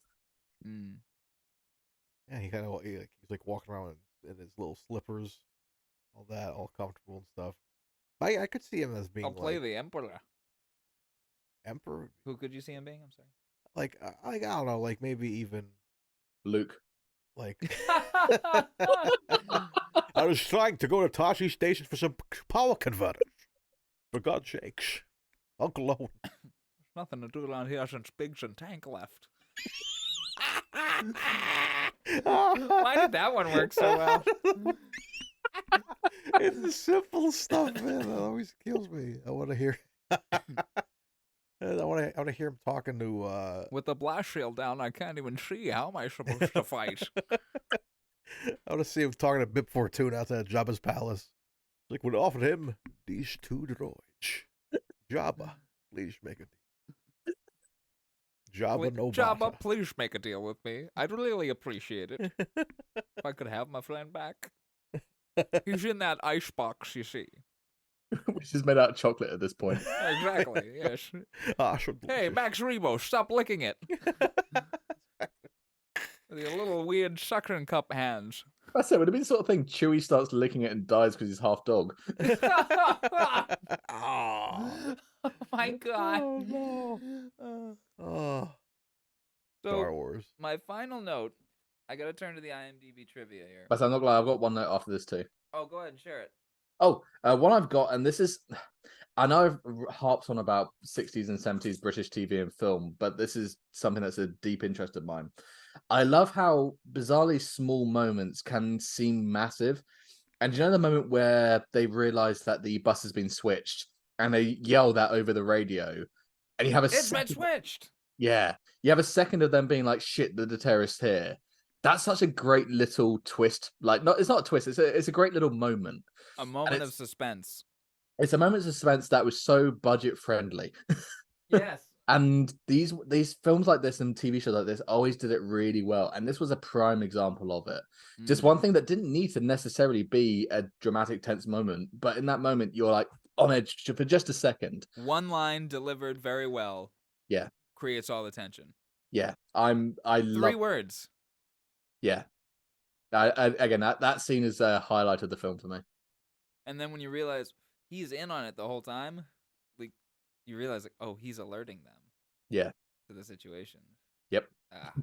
Yeah, he kind of he's like walking around in his little slippers, all that, all comfortable and stuff. I could see him as being. I'll play the Emperor. Emperor? Who could you see him being? I'm sorry. Like I don't know, like maybe even Luke. Like I was trying to go to Tashi Station for some power converters. For God's sakes, Uncle Owen. There's nothing to do around here since Biggs and Tank left. Why did that one work so well? It's the simple stuff, man. That always kills me. I want to hear. I want to hear him talking to. With the blast shield down, I can't even see. How am I supposed to fight? I want to see him talking to Bib Fortune outside Jabba's palace. Like, would offer him these 2 droids. Jabba, please make a deal. Jabba, no Jabba, bother. please make a deal with me. I'd really appreciate it. If I could have my friend back. He's in that ice box, you see. Which is made out of chocolate at this point. Exactly, yes. Hey, delicious. Max Rebo, stop licking it. With your little weird suction cup hands. I said, would it be the sort of thing Chewie starts licking it and dies because he's half dog? Oh my god. Oh, no. So, Star Wars. my final note, I gotta turn to the IMDb trivia here. But I'm not glad I've got one note after this too. Oh, go ahead and share it. Oh, one I've got, and this is, I know I've harped on about 60s and 70s British TV and film, but this is something that's a deep interest of mine. I love how bizarrely small moments can seem massive. And do you know the moment where they realize that the bus has been switched and they yell that over the radio, and you have a It's been second, switched. yeah, you have a second of them being like, "Shit, the terrorist here." That's such a great little twist. Like, not it's not a twist. It's a great little moment. A And moment of suspense. it's a moment of suspense that was so budget friendly. Yes. And these films like this and TV shows like this always did it really well. And this was a prime example of it. Just one thing that didn't need to necessarily be a dramatic, tense moment, but in that moment you're like on edge for just a second. One line delivered very well. Yeah. Creates all the tension. Yeah. Three words. Yeah. Again, that scene is a highlight of the film for me. And then when you realize he's in on it the whole time, like you realize like, oh, he's alerting them. Yeah. To the situation. Yep. Ah.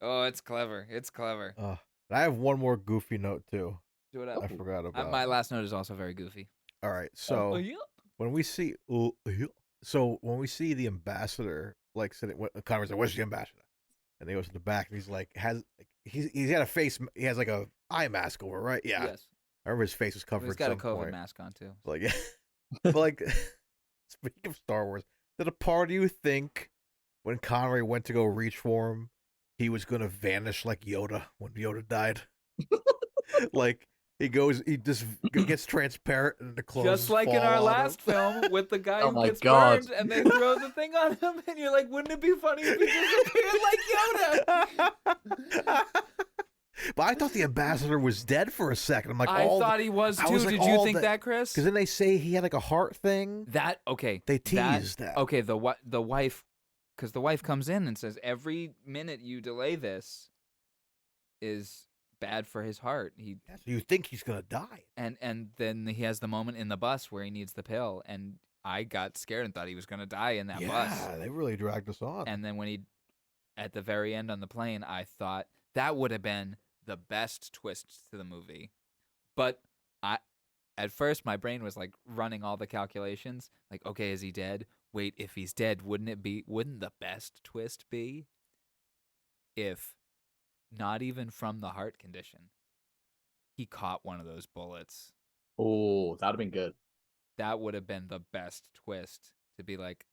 Oh, it's clever. It's clever. I have one more goofy note too. Do it up. I forgot about. My last note is also very goofy. All right, so yeah. when we see, the ambassador, like sitting, Connery's like, "Where's the ambassador?" And he goes to the back, and he's like, he's got a face, he has like a eye mask over, right? Yeah. Yes. I remember his face was covered. He's got a at some COVID point. mask on too. Like, yeah. But like, speaking of Star Wars, did a part of you think when Connery went to go reach for him, he was gonna vanish like Yoda when Yoda died? Like he just gets transparent and the clothes Just like in fall our on last him. film with the guy Oh who my gets God. burned and they throw the thing on him, and you're like, wouldn't it be funny if he disappeared like Yoda? But I thought the ambassador was dead for a second. I'm like, I thought he was too. like, Did you think that, Chris? Because then they say he had like a heart thing. Okay. They teased that. Okay, the wife, because the wife comes in and says every minute you delay this is bad for his heart. So you think he's gonna die? And then he has the moment in the bus where he needs the pill, and I got scared and thought he was gonna die in that bus. Yeah, they really dragged us on. And then when he, at the very end on the plane, I thought that would have been the best twist to the movie. But at first my brain was like running all the calculations. Like, okay, is he dead? Wait, if he's dead, wouldn't the best twist be if not even from the heart condition, he caught one of those bullets? Oh, that'd have been good. That would have been the best twist, to be like,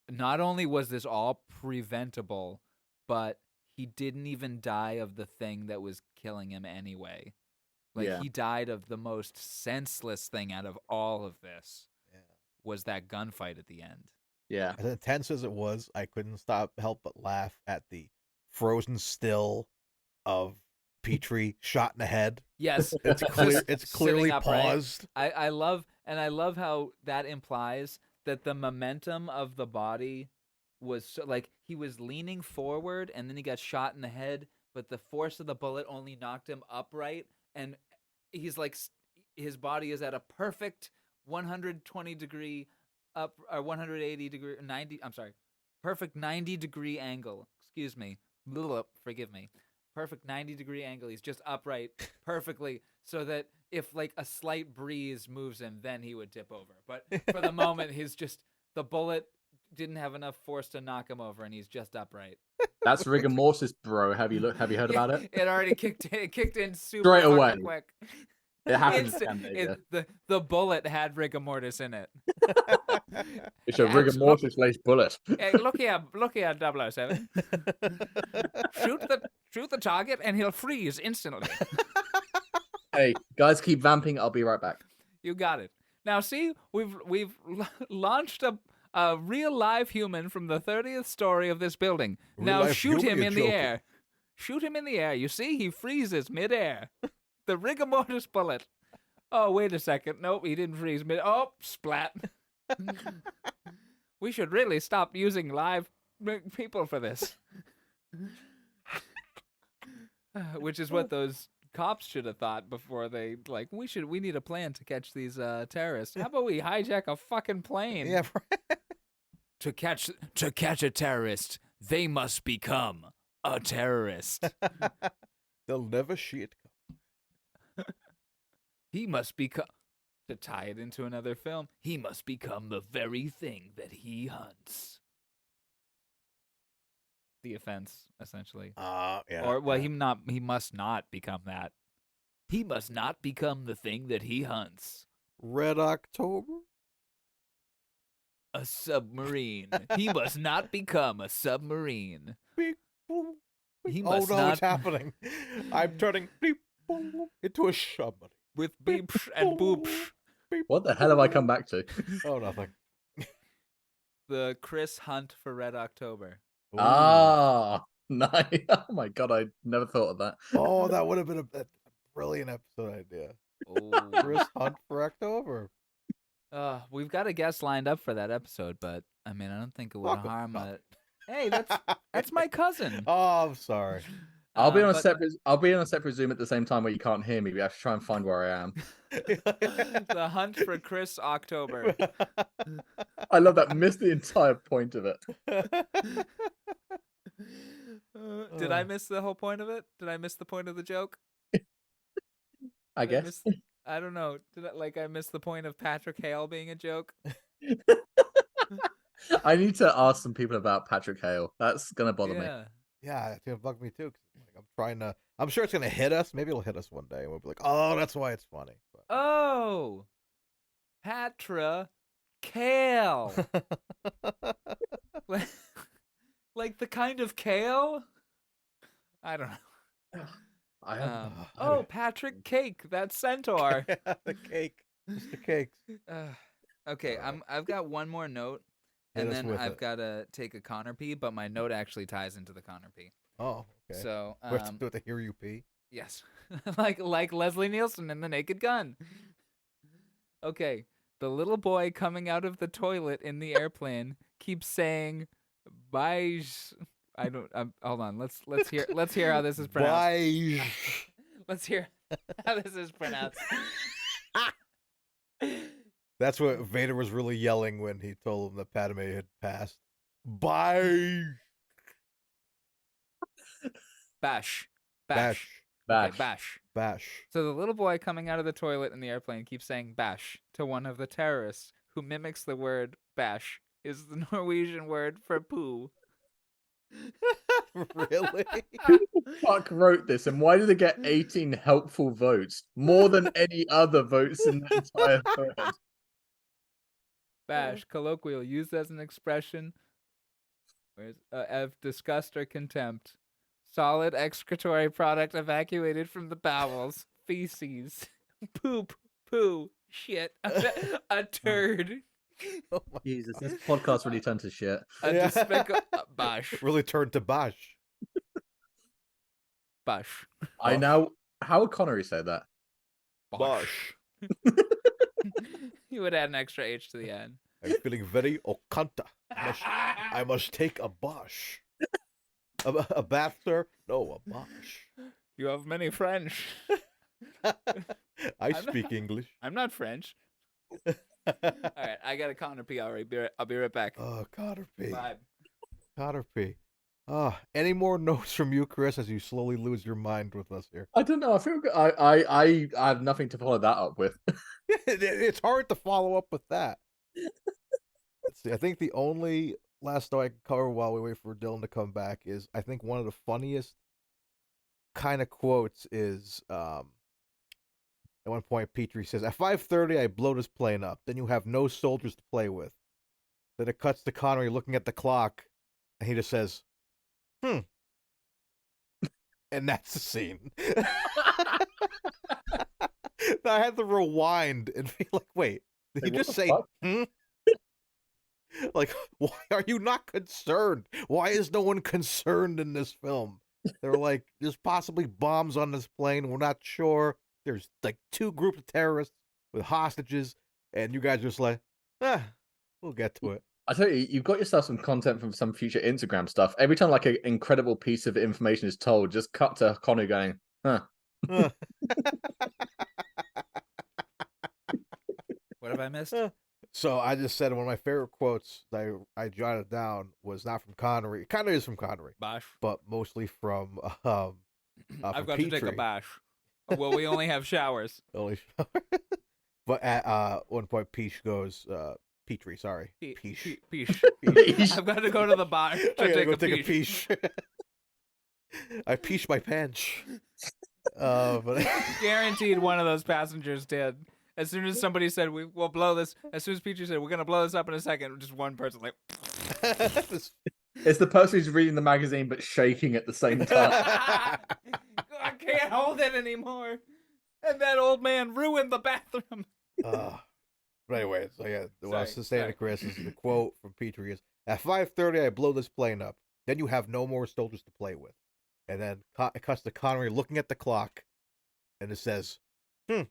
not only was this all preventable, but he didn't even die of the thing that was killing him anyway. Like, Yeah. he died of the most senseless thing out of all of this. Yeah. Was that gunfight at the end. Yeah. As intense as it was, I couldn't help but laugh at the frozen still of Petrie shot in the head. Yes. It's clear. It's clearly Sitting upright. paused. I love how that implies that the momentum of the body was so, like, he was leaning forward and then he got shot in the head, but the force of the bullet only knocked him upright, and he's like, his body is at a perfect 120 degree up, or 180 degree, 90, I'm sorry, perfect 90 degree angle. Excuse me. Forgive me. Perfect 90 degree angle. He's just upright perfectly, so that if like a slight breeze moves him, then he would tip over. But for the moment, the bullet didn't have enough force to knock him over, and he's just upright. That's rigor mortis, bro. Have you heard about it? It already kicked in super Straight fucking away. quick. It happens. The bullet had rigor mortis in it. It's a rigor mortis laced bullet. Hey, look here, 007. Shoot the target, and he'll freeze instantly. Hey, guys, keep vamping. I'll be right back. You got it. Now, see, we've launched a real live human from the 30th story of this building. Now shoot him in the air. Shoot him in the air. You see, he freezes midair. The rigor mortis bullet. Oh, wait a second. Nope, he didn't freeze mid. Oh, splat. We should really stop using live people for this. Which is what those cops should have thought before they, like, we need a plan to catch these terrorists. How about we hijack a fucking plane? Yeah. To catch a terrorist, they must become a terrorist. They'll never see it. He must become, to tie it into another film, he must become the very thing that he hunts. The offense, essentially. Yeah. Or, well, he must not become that. He must not become the thing that he hunts. Red October. A submarine. He must not become a submarine. Beep, boom, beep. He Oh must no, not. it's happening. I'm turning beep, boom, into a somebody. With beeps and boops. What the hell have I come back to? Oh, nothing. The Chris Hunt for Red October. Ooh. Ah, nice. Oh my god, I never thought of that. Oh, that would have been a brilliant episode idea. Oh. Chris Hunt for October. We've got a guest lined up for that episode, but I mean, I don't think it would Fuck 'em. harm No. it. Hey, that's my cousin. Oh, I'm sorry. I'll be on a but- separate. I'll be on a separate Zoom at the same time where you can't hear me. We have to try and find where I am. The Hunt for Chris October. I love that. Missed the entire point of it. Did I miss the whole point of it? Did I miss the point of the joke? I Did guess. I don't know. Did I miss the point of Patrick Hale being a joke? I need to ask some people about Patrick Hale. That's gonna bother me. Yeah. Yeah, it's gonna bug me too. 'Cause, like, I'm trying to. I'm sure it's gonna hit us. Maybe it'll hit us one day, and we'll be like, "Oh, that's why it's funny." Oh, Patra Kale. Like the kind of kale? I don't know. I have. Oh, Patrick Cake, that centaur. The cake, Mr. Cakes. Okay, I've got one more note, Hit and us then with I've it. got to take a Connor pee, but my note actually ties into the Connor pee. Oh, okay. So, we have to do it to hear you pee. yes, like Leslie Nielsen in The Naked Gun. Okay, the little boy coming out of the toilet in the airplane keeps saying, "Bye." Hold on. Let's hear how this is pronounced. Bye. Let's hear how this is pronounced. That's what Vader was really yelling when he told him that Padme had passed. Bye. Bash. Bash. Okay, bash. Bash. So the little boy coming out of the toilet in the airplane keeps saying bash to one of the terrorists who mimics the word bash is the Norwegian word for poo. Really? Fuck wrote this, and why did it get 18 helpful votes? More than any other votes in the entire thread. Bash, colloquial, used as an expression of disgust or contempt. Solid excretory product evacuated from the bowels. Feces. Poop. Poo. Shit. A turd. Oh my Jesus, this podcast really turned to shit. A Yeah. despicable... Bash. Really turned to Bash. Bash. I now. How would Connery say that? Bash. You would add an extra H to the end. I'm feeling very okanta. I must take a Bosh. A bath, sir? No, a Bosh. You have many French. I speak English. I'm not French. All right, I got a Connor P. I'll be right back. Oh, Cotter P. Bye. Cotter P. Any more notes from you, Chris, as you slowly lose your mind with us here? I don't know. I feel I have nothing to follow that up with. It's hard to follow up with that. Let's see. I think the only last note I can cover while we wait for Dylan to come back is I think one of the funniest kind of quotes is at one point Petrie says, "At 5:30 I blow this plane up. Then you have no soldiers to play with." Then it cuts to Connery looking at the clock, and he just says, "Hmm." And that's the scene. I had to rewind and be like, wait, did he Like, what just the say, fuck? hmm? Like, why are you not concerned? Why is no one concerned in this film? They're like, there's possibly bombs on this plane. We're not sure. There's like 2 groups of terrorists with hostages. And you guys are just like, we'll get to it. I tell you, you've got yourself some content from some future Instagram stuff. Every time like an incredible piece of information is told, just cut to Connery going, huh. What have I missed? So I just said one of my favorite quotes that I jotted down was not from Connery. It kind of is from Connery, Bash. but mostly from I've from got to take a Petrie. bash. Well, we only have showers. Only but at one point Peach goes Petrie, sorry. Peach. Peach. Peach. I've got to go to the bar to I gotta take go a take peach. a peach. I peach my pants. But Guaranteed one of those passengers did. As soon as somebody said we'll blow this, as soon as Peachy said we're gonna blow this up in a second, just one person like It's the person who's reading the magazine but shaking at the same time. I can't hold it anymore. And that old man ruined the bathroom. but anyway, so yeah, what I was Sorry, saying sorry. to Chris is the quote from Petrie is, "At 5:30, I blow this plane up. Then you have no more soldiers to play with." And then it cuts to Connery looking at the clock, and it says, "Hmm."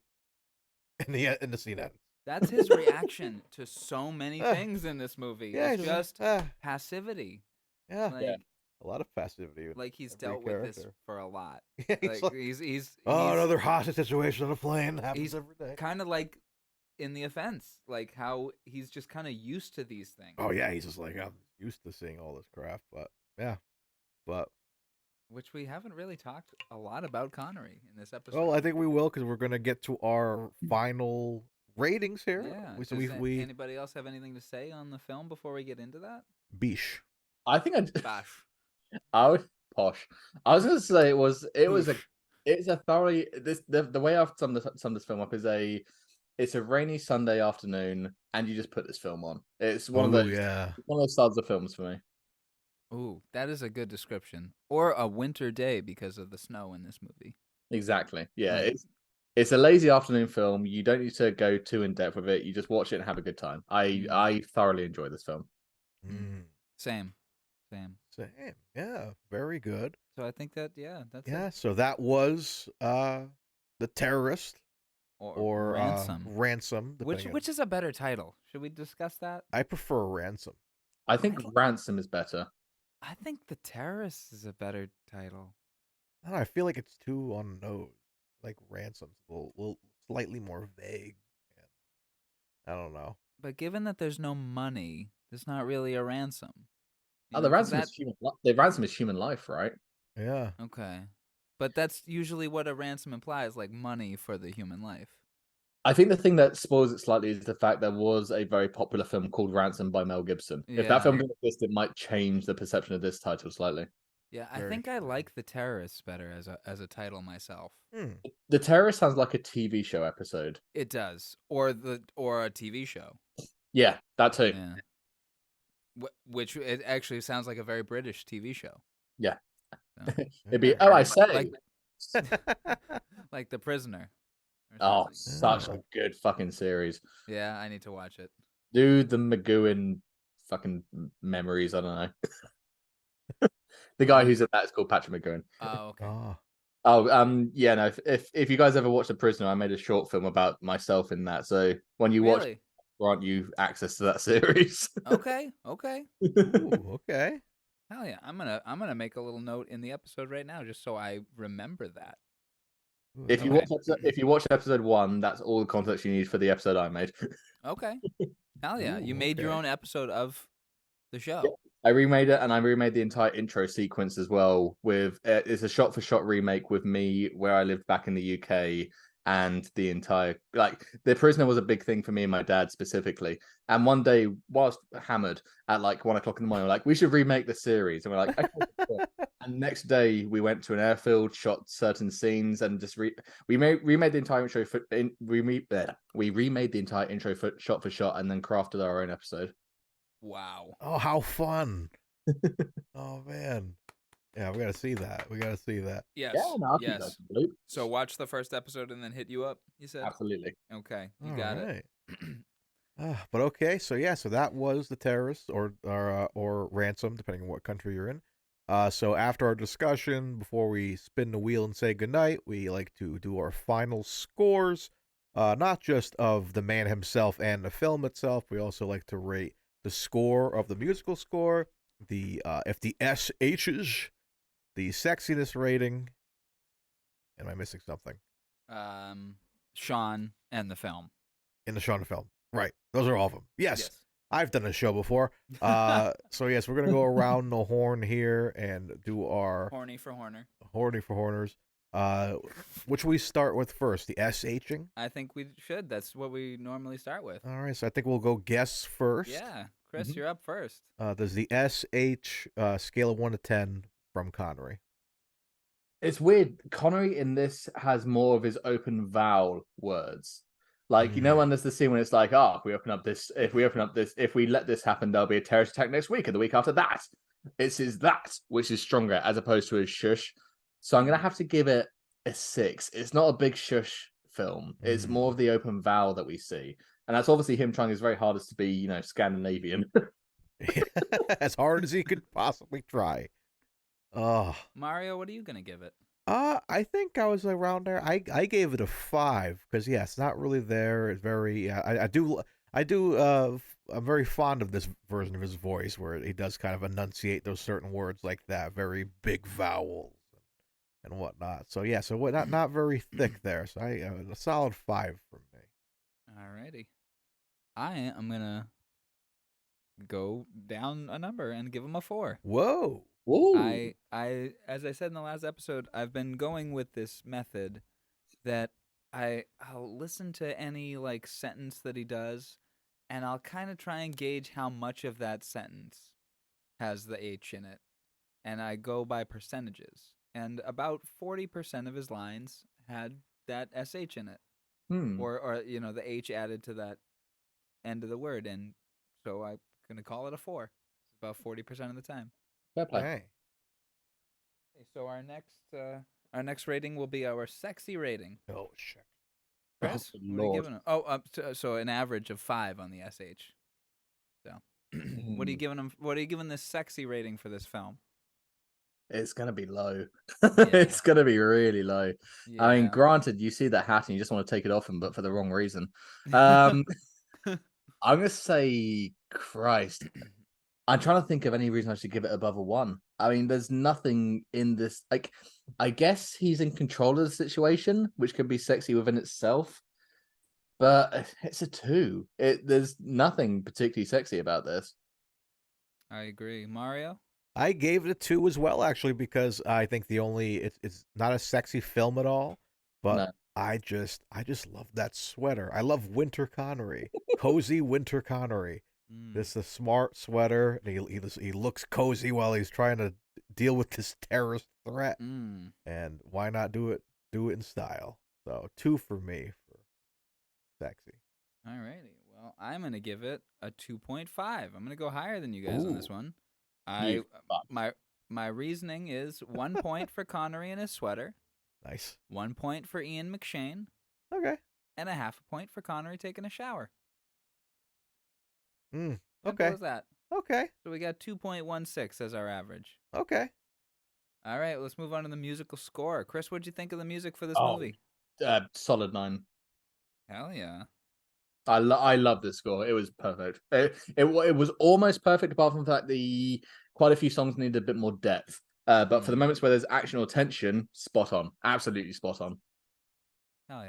And the scene ends. That's his reaction to so many things in this movie. Yeah, It's he's just like, passivity. yeah, Like, Yeah. a lot of passivity. with like he's every dealt with this character. for a lot. Yeah, Like he's another hostage situation on a plane happens he's every day. kind of like in The Offense, like how he's just kind of used to these things. Oh yeah, he's just like, I'm used to seeing all this crap, but yeah, but Which we haven't really talked a lot about Connery in this episode. well, I think we will because we're gonna get to our final ratings here. Yeah. So Does we anybody else have anything to say on the film before we get into that? Bish. I think Bash. I would posh. I was gonna say it's a thoroughly the way I've summed this film up is it's a rainy Sunday afternoon and you just put this film on. It's one of those yeah. one of those styles of films for me. Ooh, that is a good description. Or a winter day because of the snow in this movie. Exactly. Yeah, Right. it's a lazy afternoon film. You don't need to go too in depth with it. You just watch it and have a good time. I thoroughly enjoy this film. Mm. Same. Same. Yeah. Very good. So I think that that's Yeah. it. So that was The Terrorist or Ransom. Ransom. depending on- Which is a better title? Should we discuss that? I prefer Ransom. I think Ransom is better. I think The Terrorist is a better title. I don't know, I feel like it's too on the nose. Like Ransom's a little slightly more vague. I don't know. But given that there's no money, there's not really a ransom. You Oh, know, 'cause the ransom is human life, right? Yeah. Okay. But that's usually what a ransom implies, like money for the human life. I think the thing that spoils it slightly is the fact there was a very popular film called Ransom by Mel Gibson. If Yeah. that film didn't exist, it might change the perception of this title slightly. Yeah, I Very think I true. like The Terrorist better as a title myself. Hmm. The Terrorist sounds like a TV show episode. It does. Or a TV show. Yeah, that too. Yeah. Which it actually sounds like a very British TV show. Yeah. So, It'd be, oh, I say. like like The Prisoner. or Oh, something. such a good fucking series. Yeah, I need to watch it. Dude, the McGowan fucking memories, I don't know. The guy who's in that is called Patrick McGowan. Oh, okay. Oh. Oh, yeah, no. If you guys ever watched The Prisoner, I made a short film about myself in that. So when you watch, Really? grant you access to that series. Okay. Okay. Ooh, okay. Hell yeah. I'm gonna make a little note in the episode right now just so I remember that. Ooh, If you Okay. if you watch episode 1, that's all the context you need for the episode I made. Okay. Hell yeah. You Ooh, made your okay. own episode of the show. Yeah. I remade it, and I remade the entire intro sequence as well. With it's a shot-for-shot remake with me where I lived back in the UK, and the entire The Prisoner was a big thing for me and my dad specifically. And one day, whilst hammered at like 1 o'clock in the morning, we're like, we should remake the series, and we're like, okay, sure. And next day we went to an airfield, shot certain scenes, and just remade the entire intro. We remade the entire intro shot for shot, and then crafted our own episode. Wow. Oh, how fun. Oh man. Yeah, we gotta see that. Yes. Yeah, no, I'll keep yes. that in the loop. So watch the first episode and then hit you up, you said? Absolutely. Okay. You All got it. right. But okay, so yeah, so that was The Terrorist or Ransom, depending on what country you're in. So after our discussion, before we spin the wheel and say goodnight, we like to do our final scores, not just of the man himself and the film itself. We also like to rate the score of the musical score, the if the SHs, the sexiness rating. Am I missing something? Sean and the film. In the Sean film. Right. Those are all of them. Yes. I've done a show before. So yes, we're gonna go around the horn here and do our Horny for Horner. horny for horners. Which we start with first, the SHing. I think we should. That's what we normally start with. All right, so I think we'll go guess first. Yeah. Chris, Mhm. you're up first. Does the SH scale of 1 to 10 from Connery? It's weird. Connery in this has more of his open vowel words. Like, you know, when there's the scene when it's like, oh, if we let this happen, there'll be a terrorist attack next week and the week after that. It's his that, which is stronger as opposed to his shush. So I'm going to have to give it a 6. It's not a big shush film. It's more of the open vowel that we see. And that's obviously him trying his very hardest to be, you know, Scandinavian. As hard as he could possibly try. Oh, Mario, what are you gonna give it? I think I was around there. I gave it a 5 because yeah, it's not really there. It's very yeah. I'm very fond of this version of his voice where he does kind of enunciate those certain words like that, very big vowels and whatnot. So yeah, so what not very thick there. So I a solid 5 from me. Alrighty. I am gonna go down a number and give him a 4. Whoa. Ooh. I as I said in the last episode, I've been going with this method that I'll listen to any like sentence that he does, and I'll kind of try and gauge how much of that sentence has the H in it, and I go by percentages. And about 40% of his lines had that SH in it, or you know, the H added to that end of the word, and so I'm gonna call it a 4. It's about 40% of the time. Fair play. Okay. Okay, so our next rating will be our sexy rating. Oh shit. Chris, Oh, what are you Lord. giving him? Oh, so an average of 5 on the SH. So, what are you giving him? What are you giving this sexy rating for this film? It's gonna be low. Yeah. It's gonna be really low. Yeah. I mean, granted, you see that hat and you just want to take it off him, but for the wrong reason. I'm gonna say, Christ. I'm trying to think of any reason I should give it above a 1. I mean, there's nothing in this. Like, I guess he's in control of the situation, which could be sexy within itself. But it's a 2. There's nothing particularly sexy about this. I agree, Mario. I gave it a 2 as well, actually, because I think it's not a sexy film at all, but No. I just love that sweater. I love winter Connery, cozy winter Connery. This is a smart sweater. And he looks cozy while he's trying to deal with this terrorist threat. And why not do it in style? So 2 for me for sexy. Alrighty. Well, I'm gonna give it a 2.5. I'm gonna go higher than you guys on this one. My reasoning is 1 point for Connery and his sweater, Nice. 1 point for Ian McShane, Okay. and a half a point for Connery taking a shower. Simple Okay. as that. Okay. So we got 2.16 as our average. Okay. All right, let's move on to the musical score. Chris, what'd you think of the music for this Oh. movie? Solid 9. Hell yeah. I love this score. It was perfect. It was almost perfect, apart from the fact quite a few songs needed a bit more depth. But for the moments where there's action or tension, spot on. Absolutely spot on. Hell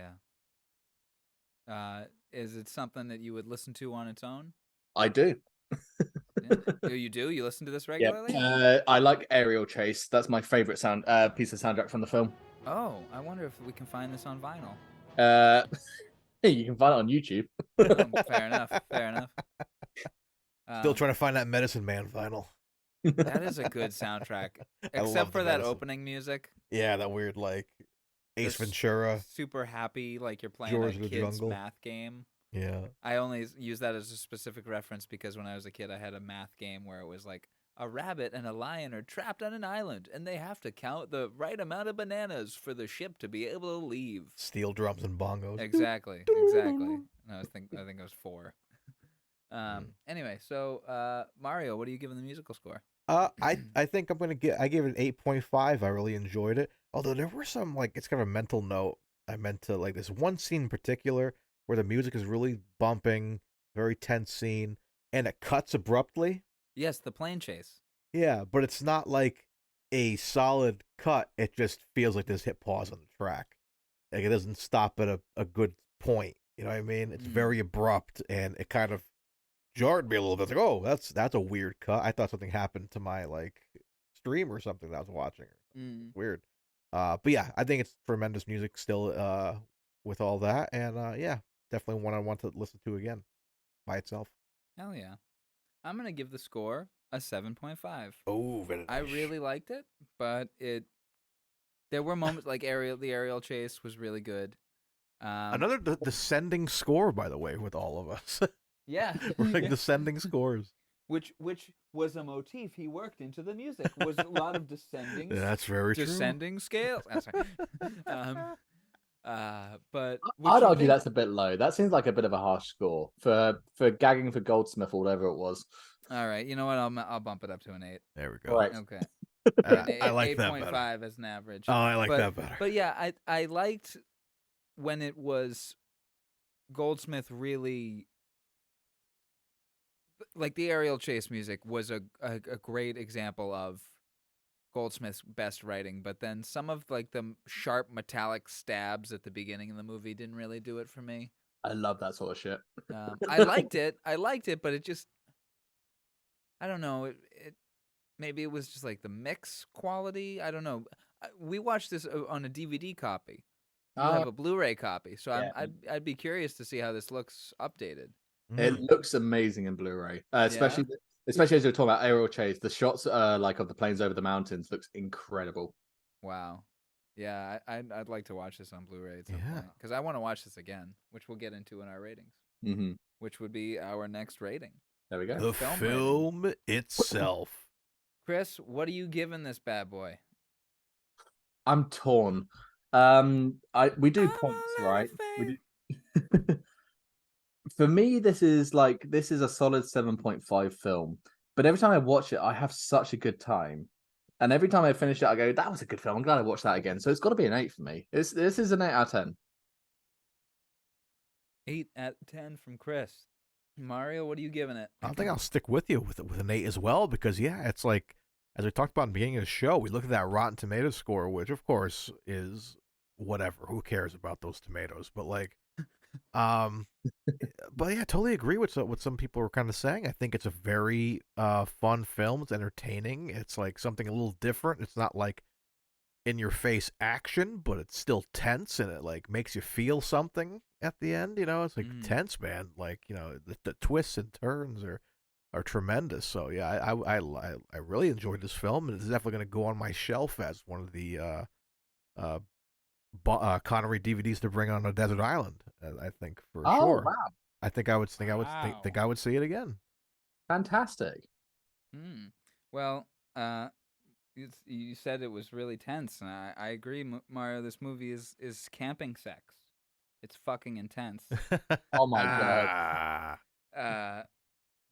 yeah. Is it something that you would listen to on its own? I do. Yeah. You do? You listen to this regularly? I like Aerial Chase. That's my favorite piece of soundtrack from the film. Oh, I wonder if we can find this on vinyl. You can find it on YouTube. Fair enough. Fair enough. Still trying to find that Medicine Man vinyl. That is a good soundtrack, except for that opening music. Yeah, that weird like Ace This Ventura. Super happy, like you're playing George a the kid's Jungle. math game. Yeah. I only use that as a specific reference because when I was a kid, I had a math game where it was like a rabbit and a lion are trapped on an island, and they have to count the right amount of bananas for the ship to be able to leave. Steel drums and bongos. Exactly. And I think it was 4. Anyway, so Mario, what are you giving the musical score? I think I gave it an 8.5. I really enjoyed it. Although there were some like it's kind of a mental note. I meant to like this one scene in particular where the music is really bumping, very tense scene, and it cuts abruptly. Yes, the plane chase. Yeah, but it's not like a solid cut. It just feels like there's hit pause on the track. Like it doesn't stop at a good point. You know what I mean? It's very abrupt, and it kind of jarred me a little bit. It's like, oh, that's a weird cut. I thought something happened to my like stream or something that I was watching. It's weird. But yeah, I think it's tremendous music still. With all that, and yeah, definitely one I want to listen to again by itself. Hell yeah. I'm going to give the score a 7.5. Oh, very nice. I really liked it, but it There were moments like the aerial chase was really good. Another descending score, by the way, with all of us. Yeah. We're like descending scores. Which was a motif he worked into the music. Was a lot of descending. That's very true. Descending scales. Sorry. But I'd argue that's a bit low. That seems like a bit of a harsh score for gagging for Goldsmith or whatever it was. All right, you know what? I'll bump it up to an 8. There we go. Right. Okay. I like that better. 8.5 as an average. Oh, I like that better. But yeah, I liked when it was Goldsmith really, like, the aerial chase music was a great example of Goldsmith's best writing, but then some of like the sharp metallic stabs at the beginning of the movie didn't really do it for me. I love that sort of shit. I liked it, but it just, I don't know, it maybe it was just like the mix quality. I don't know. We watched this on a DVD copy. You have a Blu-ray copy, so yeah. I'd be curious to see how this looks updated. It looks amazing in Blu-ray, especially as you're talking about aerial chase. The shots, like of the planes over the mountains, looks incredible. Wow. Yeah, I'd like to watch this on Blu-ray at some point because I want to watch this again, which we'll get into in our ratings, which would be our next rating. There we go. The film itself. Chris, what are you giving this bad boy? I'm torn. We do points, right? We do. For me, this is a solid 7.5 film. But every time I watch it, I have such a good time. And every time I finish it, I go, that was a good film. I'm glad I watched that again. So it's got to be an 8 for me. This is an 8 out of 10. 8 out of 10 from Chris. Mario, what are you giving it? I think I'll stick with you with an 8 as well because, yeah, it's like, as we talked about in the beginning of the show, we look at that Rotten Tomatoes score, which, of course, is whatever. Who cares about those tomatoes? But, like, but yeah, I totally agree with what some people were kind of saying. I think it's a very fun film. It's entertaining. It's like something a little different. It's not like in your face action, but it's still tense and it like makes you feel something at the end. You know, it's like tense, man. Like, you know, the twists and turns are tremendous. So yeah, I really enjoyed this film, and it's definitely going to go on my shelf as one of the Connery DVDs to bring on a desert island. I think for sure. Wow. I think I would think I would see it again. Fantastic. Well, you said it was really tense, and I agree, Mario. This movie is camping sex. It's fucking intense. Oh my god.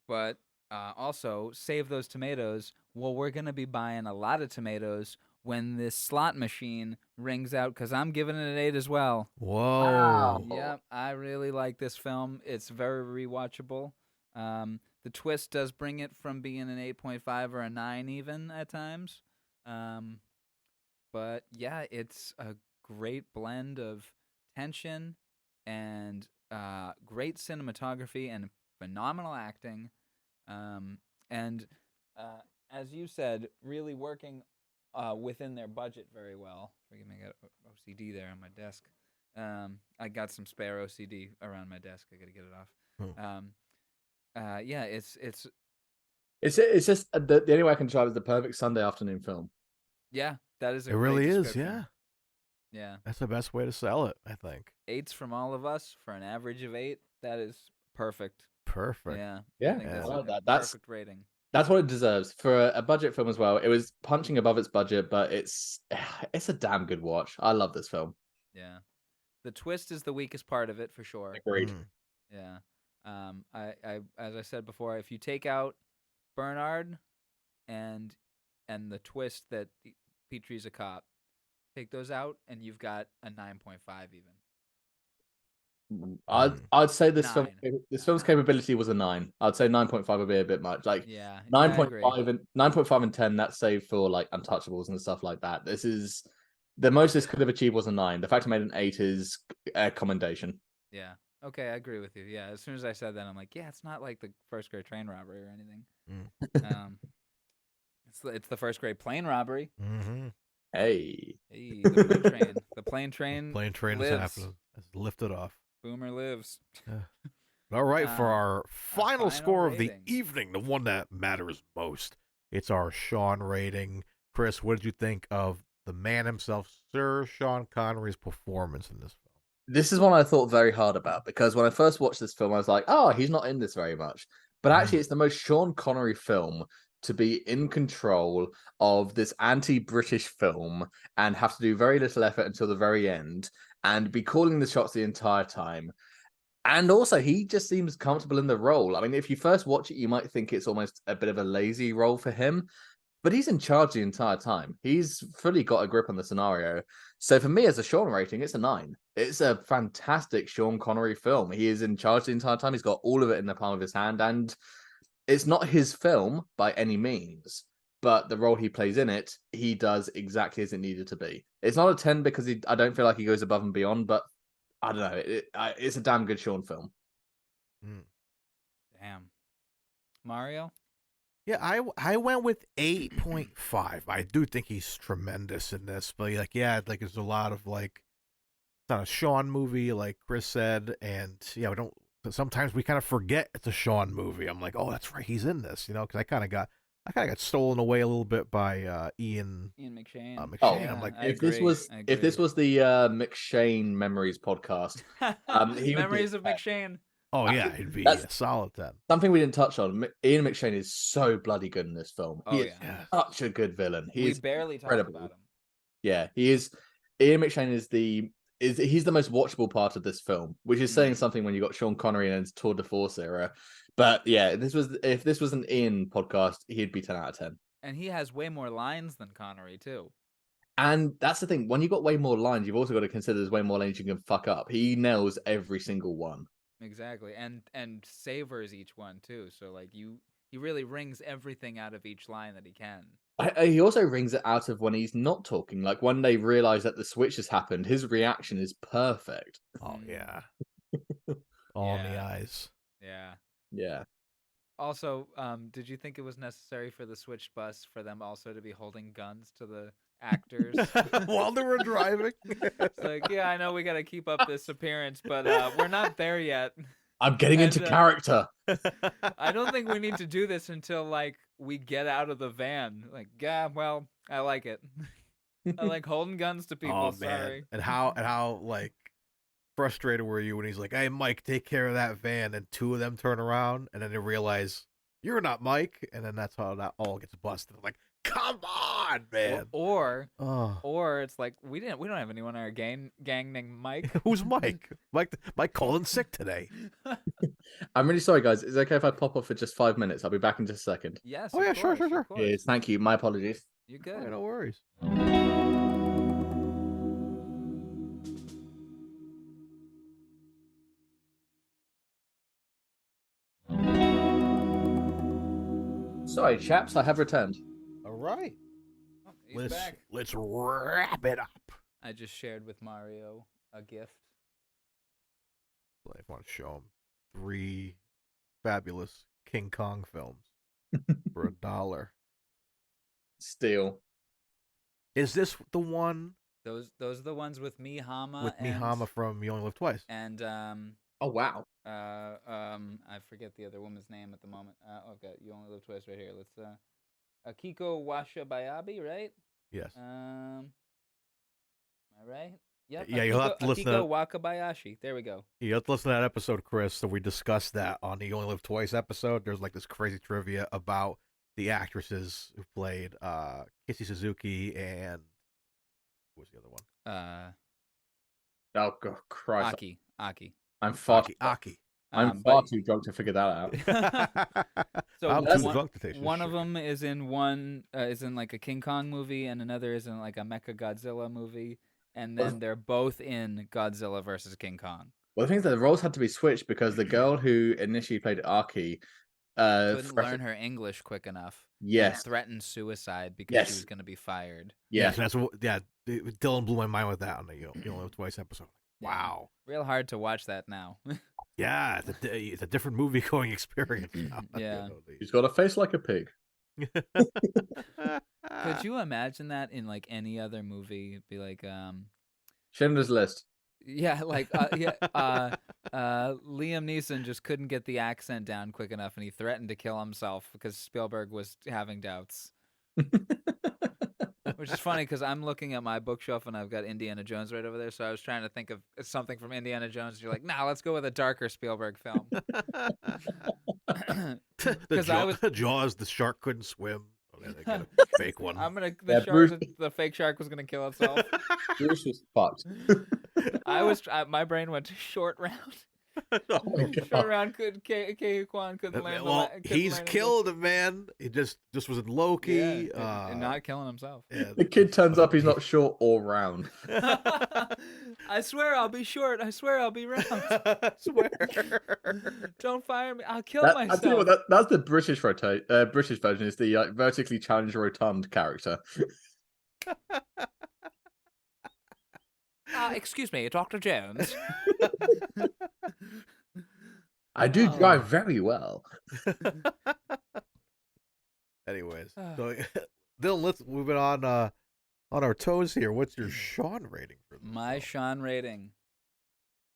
But also save those tomatoes. Well, we're gonna be buying a lot of tomatoes when this slot machine rings out, because I'm giving it an 8 as well. Whoa. Wow. Yep, I really like this film. It's very rewatchable. The twist does bring it from being an 8.5 or a 9 even at times. But yeah, it's a great blend of tension and great cinematography and phenomenal acting. And as you said, really working within their budget very well. Forgive me, I got OCD there on my desk. I got some spare OCD around my desk. I got to get it off. Yeah, it's just the only way I can describe it is the perfect Sunday afternoon film. Yeah, that is. It really is. Yeah. Yeah. That's the best way to sell it, I think. 8s from all of us for an average of 8. That is perfect. Perfect. Yeah. Yeah. I think I like that. Perfect rating. That's what it deserves for a budget film as well. It was punching above its budget, but it's a damn good watch. I love this film. Yeah. The twist is the weakest part of it for sure. Agreed. Yeah. I as I said before, if you take out Bernard and the twist that Petrie's a cop, take those out and you've got a 9.5 even. I'd say this 9. film's capability was a 9. I'd say 9.5 would be a bit much. Like 9.5 and 10, that's saved for like Untouchables and stuff like that. This is the most this could have achieved was a 9. The fact I made an 8 is a commendation. Yeah. Okay, I agree with you. Yeah, as soon as I said that, I'm like, yeah, it's not like the first grade train robbery or anything. It's the first grade plane robbery. Mm-hmm. Hey, the plane train is happening. It's lifted off. Boomer lives. All right, for our final score of the rating. evening, the one that matters most, it's our Sean rating. Chris, what did you think of the man himself, Sir Sean Connery's performance in this film. This is one I thought very hard about because when I first watched this film, I was like, oh, he's not in this very much. But actually, it's the most Sean Connery film to be in control of this anti-British film and have to do very little effort until the very end and be calling the shots the entire time. And also, he just seems comfortable in the role. I mean, if you first watch it, you might think it's almost a bit of a lazy role for him, but he's in charge the entire time. He's fully got a grip on the scenario. So for me, as a Sean rating, it's a 9. It's a fantastic Sean Connery film. He is in charge the entire time. He's got all of it in the palm of his hand, and it's not his film by any means, but the role he plays in it, he does exactly as it needed to be. It's not a 10 because I don't feel like he goes above and beyond, but I don't know. It's a damn good Sean film. Damn. Mario? Yeah, I went with 8.5. I do think he's tremendous in this, but like, yeah, like there's a lot of like, it's not a Sean movie, like Chris said, and yeah, we don't. Sometimes we kind of forget it's a Sean movie. I'm like, oh, that's right, he's in this, because I kind of got stolen away a little bit by Ian McShane. McShane. Oh, I'm like, if this was the McShane Memories podcast, he Memories would of McShane. oh yeah, it'd be a solid 10. Something we didn't touch on. Ian McShane is so bloody good in this film. Oh, He is yeah. such a good villain. We barely talked incredible. about him. Yeah, he is. Ian McShane he's the most watchable part of this film, which is saying something when you got Sean Connery and his Tour de Force era. But yeah, if this was an Ian podcast, he'd be 10 out of 10. And he has way more lines than Connery too. And that's the thing. When you've got way more lines, you've also got to consider there's way more lanes you can fuck up. He nails every single one. Exactly, and savors each one too. So like he really wrings everything out of each line that he can. He also wrings it out of when he's not talking. Like when they realize that the switch has happened, his reaction is perfect. Oh yeah, all in the eyes. Yeah. Yeah. Also, did you think it was necessary for the switch bus for them also to be holding guns to the actors while they were driving? It's like, yeah, I know we got to keep up this appearance, but we're not there yet. I'm getting into character. I don't think we need to do this until like we get out of the van. Like, yeah, well, I like it. I like holding guns to people. Oh Sorry. man, and how like frustrated were you when he's like, "Hey, Mike, take care of that van," and two of them turn around and then they realize you're not Mike, and then that's how that all gets busted. I'm like, come on, man. Or it's like we don't have anyone in our gang named Mike. Who's Mike? Mike called in sick today. I'm really sorry, guys. Is it okay if I pop off for just 5 minutes? I'll be back in just a second. Yes. Oh yeah, sure. Yes, thank you. My apologies. You're good. Oh, no worries. Sorry, chaps. I have returned. All right. Oh, he's back. Let's wrap it up. I just shared with Mario a gift. I want to show him 3 fabulous King Kong films for $1. Steal. Is this the one Those are the ones with Mihama with Mihama from You Only Live Twice? and Oh wow. I forget the other woman's name at the moment. Okay, You Only Live Twice right here. Let's Akiko Washabayabi, right? Yes. Am I right? Yep. Yeah, you'll have to listen to Akiko Wakabayashi. There we go. You have to listen to that episode, Chris. So we discussed that on the You Only Live Twice episode. There's like this crazy trivia about the actresses who played Kissy Suzuki and what was the other one? Oh God, Christ. Aki. I'm far. Aki. I'm far too drunk to figure that out. So I'm too drunk to take this one of shit. them is in like a King Kong movie, and another is in like a Mecha Godzilla movie, and then they're both in Godzilla versus King Kong. Well, the thing is that the roles had to be switched because the girl who initially played Aki Couldn't learn her English quick enough. Yes. And threatened suicide because she was going to be fired. Yeah. That's what. Yeah, Dylan blew my mind with that on the You Only Live Twice episode. Wow. Real hard to watch that now. Yeah, it's a different movie going experience now. Yeah. He's got a face like a pig. Could you imagine that in like any other movie? It'd be like Schindler's List. Yeah, like Liam Neeson just couldn't get the accent down quick enough, and he threatened to kill himself because Spielberg was having doubts. Which is funny because I'm looking at my bookshelf and I've got Indiana Jones right over there. So I was trying to think of something from Indiana Jones. And you're like, nah, let's go with a darker Spielberg film. Because I was Jaws, the shark couldn't swim. Oh, yeah, they got a fake one. the fake shark was gonna kill itself. Bruce was fucked. My brain went to Short Round. Oh my Short God. Round Kwan couldn't land. Well, he's killed a man. He just was in Loki. And not killing himself. Yeah, The kid turns up, he's not short or round. I swear I'll be short. I swear I'll be round. I swear. Don't fire me. I'll kill I myself. tell you what, that's the British British version is the vertically challenged rotund character. Excuse me, Dr. Jones. I do drive very well. Anyways, so Dylan, we've been on our toes here. What's your Sean rating for this? My Sean rating.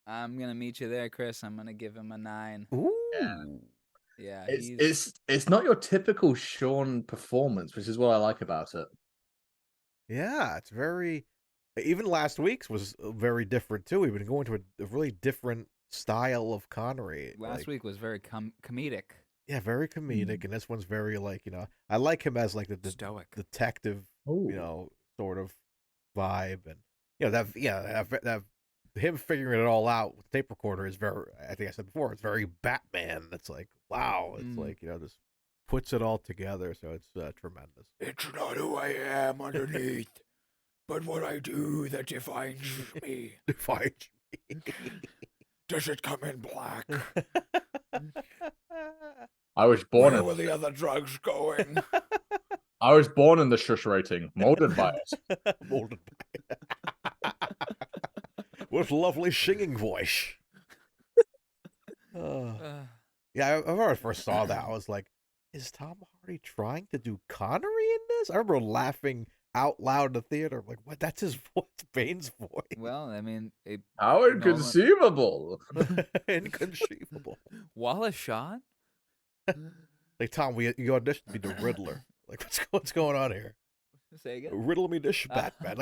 I'm gonna meet you there, Chris. I'm gonna give him a 9. Ooh. Yeah, It's not your typical Sean performance, which is what I like about it. Yeah, it's very. Even last week's was very different too. We've been going to a really different style of Connery. last week was very comedic. Yeah, very comedic, and this one's very I like him as like the Stoic. detective, Ooh. sort of vibe, and that him figuring it all out with the tape recorder is very. I think I said before, it's very Batman. It's like wow, it's like just puts it all together, so it's tremendous. It's not who I am underneath, but what I do that defines me. Defines me. Does it come in black? I was born Where in were the other drugs going? I was born in the shush rating, molded by it. Molded by it. With lovely singing voice. Yeah, when I first saw that, I was like, is Tom Hardy trying to do Connery in this? I remember laughing out loud in the theater. I'm like, what? That's his voice, Bane's voice. Well, I mean, How inconceivable. Inconceivable. Wallace Shawn? Like, Tom, you auditioned to be the Riddler. Like, what's going on here? Say again? Riddle me this, Batman.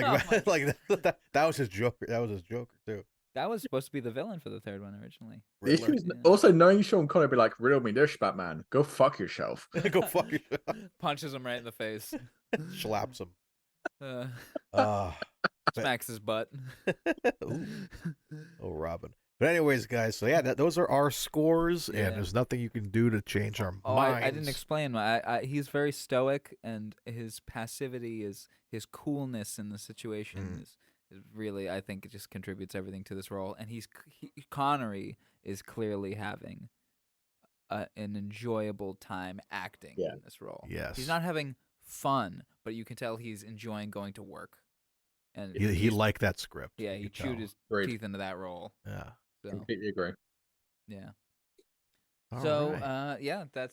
Like, that was his Joker. That was his Joker, too. That was supposed to be the villain for the third one originally. The issue is also knowing Sean Connery be like, riddle me this, Batman. Go fuck yourself. Go fuck yourself. Punches him right in the face. Slaps him. Uh, smacks his butt. Ooh. Oh, Robin. But anyways, guys, so yeah, those are our scores, Yeah. and there's nothing you can do to change our Oh, minds. I didn't explain. He's very stoic, and his passivity his coolness in the situation is really, I think, it just contributes everything to this role. And Connery is clearly having an enjoyable time acting in this role. Yes. He's not having fun, but you can tell he's enjoying going to work. And He liked that script. yeah, you he could chewed tell. his Great. teeth into that role. Yeah. So Completely agree. yeah. All So right. yeah, that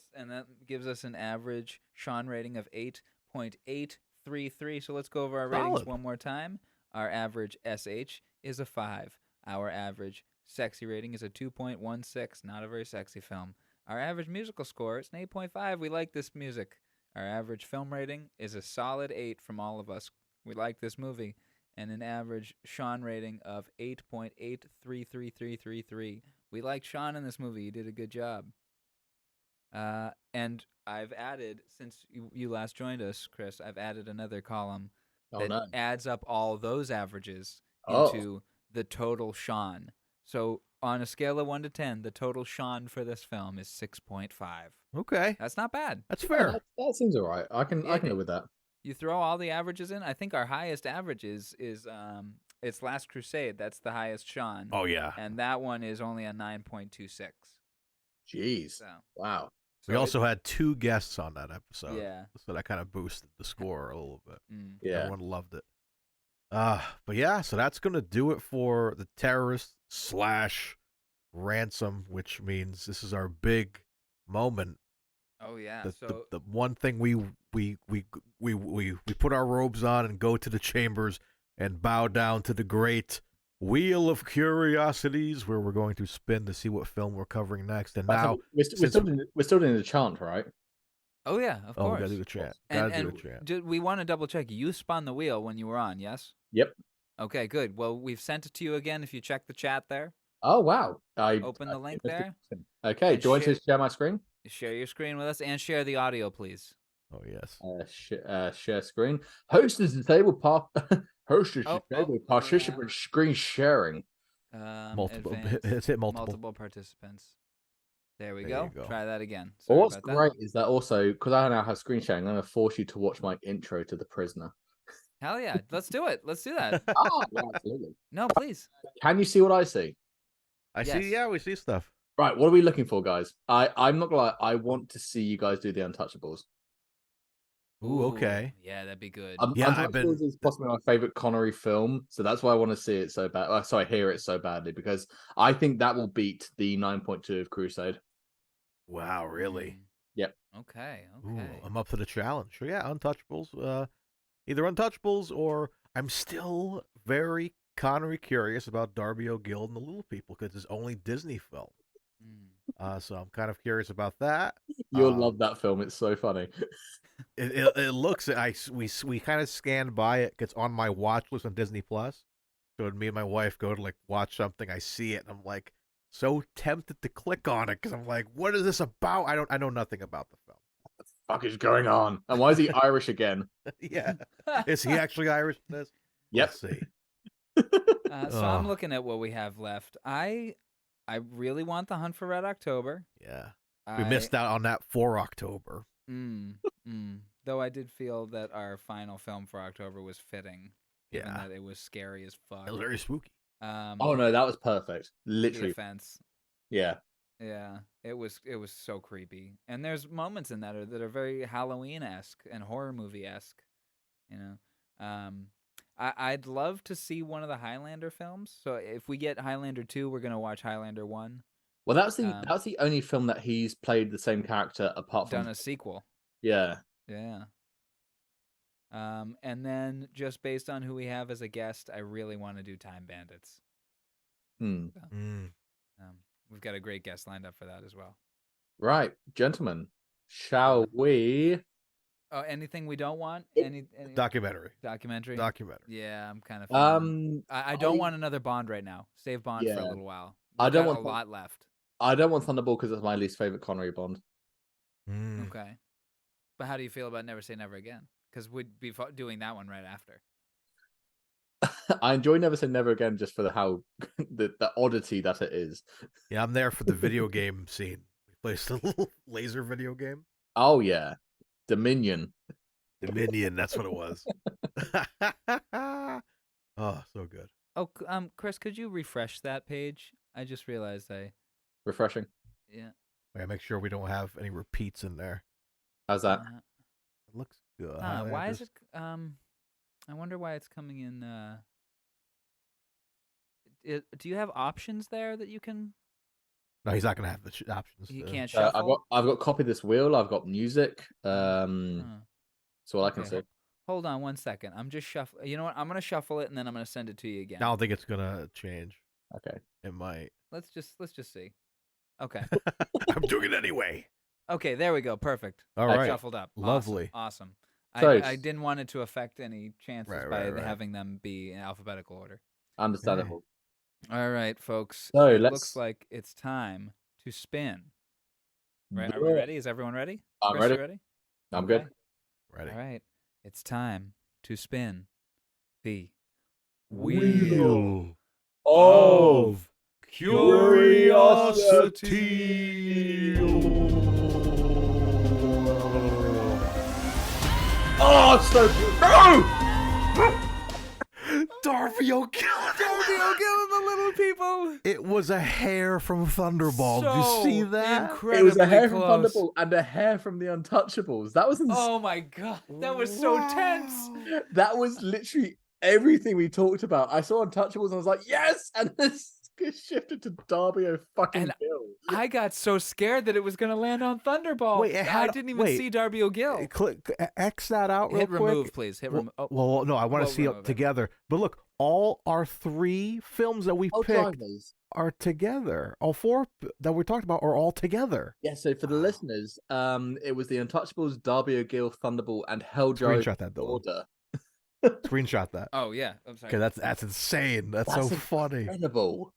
gives us an average Sean rating of 8.833. So let's go over our ratings Solid. one more time. Our average SH is a 5. Our average sexy rating is a 2.16. Not a very sexy film. Our average musical score is an 8.5. We like this music. Our average film rating is a solid 8 from all of us. We like this movie. And an average Sean rating of 8.833333. We like Sean in this movie. He did a good job. And I've added, since you last joined us, Chris, I've added another column that adds up all those averages into the total Sean. So on a scale of 1 to 10, the total Sean for this film is 6.5. Okay. That's not bad. That's fair. That seems all right. I can live with that. You throw all the averages in. I think our highest average is it's Last Crusade. That's the highest Sean. Oh, yeah. And that one is only a 9.26. Jeez. So Wow. We also had 2 guests on that episode. Yeah. So that kind of boosted the score a little bit. Yeah. Everyone loved it. But yeah, so that's going to do it for the terrorist / ransom, which means this is our big moment. Oh yeah. The one thing we put our robes on and go to the chambers and bow down to the great Wheel of Curiosities, where we're going to spin to see what film we're covering next. And now we're still doing the chant, right? Oh yeah, of Oh, we course. gotta do the chant. And Gotta do the chant. we want to double check. You spun the wheel when you were on, yes? Yep. Okay, good. Well, we've sent it to you again. If you check the chat there, Oh wow! open the link missed there. it. Okay, And do you want to share my screen? Share your screen with us and share the audio, please. Oh yes. Share screen. Host is disabled. Host is Oh, disabled. yeah. Participant screen sharing. Multiple. Advanced, Hit multiple. multiple participants. There we There go. you go. Try that again. But Sorry what's about that. great is that also because I now have screen sharing, I'm going to force you to watch my intro to The Prisoner. Hell yeah. Let's do it. Let's do that. Yeah, absolutely. No, please. Can you see what I see? I Yes. see. Yeah, we see stuff. Right, what are we looking for, guys? I'm not gonna lie. I want to see you guys do the Untouchables. Ooh, okay. Yeah, that'd be good. Yeah, Untouchables is possibly my favorite Connery film, so that's why I want to see it so bad. Sorry, hear it so badly because I think that will beat the 9.2 of Crusade. Wow, really? Yep. Okay. Ooh, Okay. I'm up for the challenge. So yeah, Untouchables. Either Untouchables or I'm still very Connery curious about Darby O'Gill and the Little People because it's only Disney film. So I'm kind of curious about that. You'll love that film. It's so funny. It looks. We kind of scanned by it. It's on my watch list on Disney Plus. So when me and my wife go to like watch something, I see it, and I'm like so tempted to click on it because I'm like, what is this about? I know nothing about the film. What the fuck is going on? And why is he Irish again? Yeah, is he actually Irish in this? Yep. Let's see. So I'm looking at what we have left. I really want The Hunt for Red October. Yeah, we missed out on that for October. Though I did feel that our final film for October was fitting, given Yeah. that it was scary as fuck. It was very spooky. Oh no, that was perfect. The Literally. Offense. Yeah. Yeah, it was so creepy, and there's moments in that are very Halloween-esque and horror movie-esque. You know, I'd love to see one of the Highlander films. So if we get Highlander 2, we're gonna watch Highlander 1. Well, that's the only film that he's played the same character apart from Done a sequel. Yeah. Yeah. And then just based on who we have as a guest, I really want to do Time Bandits. We've got a great guest lined up for that as well. Right, gentlemen, shall we? Oh, anything we don't want? Any Documentary. documentary? Yeah, I'm kind of. I don't want another Bond right now. Save Bond for a little while. I don't got want a lot left. I don't want Thunderball because it's my least favorite Connery Bond. Okay, but how do you feel about Never Say Never Again? Because we'd be doing that one right after. I enjoy Never Say Never Again just for the oddity that it is. Yeah, I'm there for the video game scene. We play a little laser video game. Oh yeah, Dominion. Dominion, that's what it was. Oh, so good. Oh, Chris, could you refresh that page? I just realized Refreshing. Yeah. Wait, make sure we don't have any repeats in there. How's that? It looks good. Why is it? I wonder why it's coming in. Do you have options there that you can? No, he's not gonna have the options. You can't shuffle. I've got copy this wheel. I've got music. So all I can see. Hold on 1 second. I'm just shuffle. You know what? I'm gonna shuffle it and then I'm gonna send it to you again. I don't think it's gonna change. Okay. It might. Let's just see. Okay. I'm doing it anyway. Okay, there we go. Perfect. All right. Shuffled up. Lovely. Awesome. So- I didn't want it to affect any chances Right. having them be in alphabetical order. Understandable. All right, folks. So it let's- looks like it's time to spin. Right? Are Do we it. ready? Is everyone ready? I'm Chris, you ready. ready? I'm Okay. good. Ready. All right. It's time to spin the Wheel of Curiosity. Oh, it's so Darby O'Gill. Darby O'Gill and the Little People. It was a hair from Thunderball. Did you see that? It was a hair close. from Thunderball and a hair from the Untouchables. That was Oh my god, that was so tense. That was literally everything we talked about. I saw Untouchables and I was like, yes, and this shifted to Darby O'Fucking And Gill. I got so scared that it was going to land on Thunderball. Wait, I didn't even see Darby O'Gill. Click X that out real Hit quick. remove, please. Hit remove. Well, no, I want to see remove it it. together. But look, all our 3 films that we Oh, picked drivers. are together. All 4 that we talked about are all together. Yeah, so for the Wow. listeners, it was the Untouchables, Darby O'Gill, Thunderball, and Helldive Screenshot that, Dylan. Order. Screenshot that. Oh yeah, I'm sorry. Okay, that's insane. That's so funny. Incredible.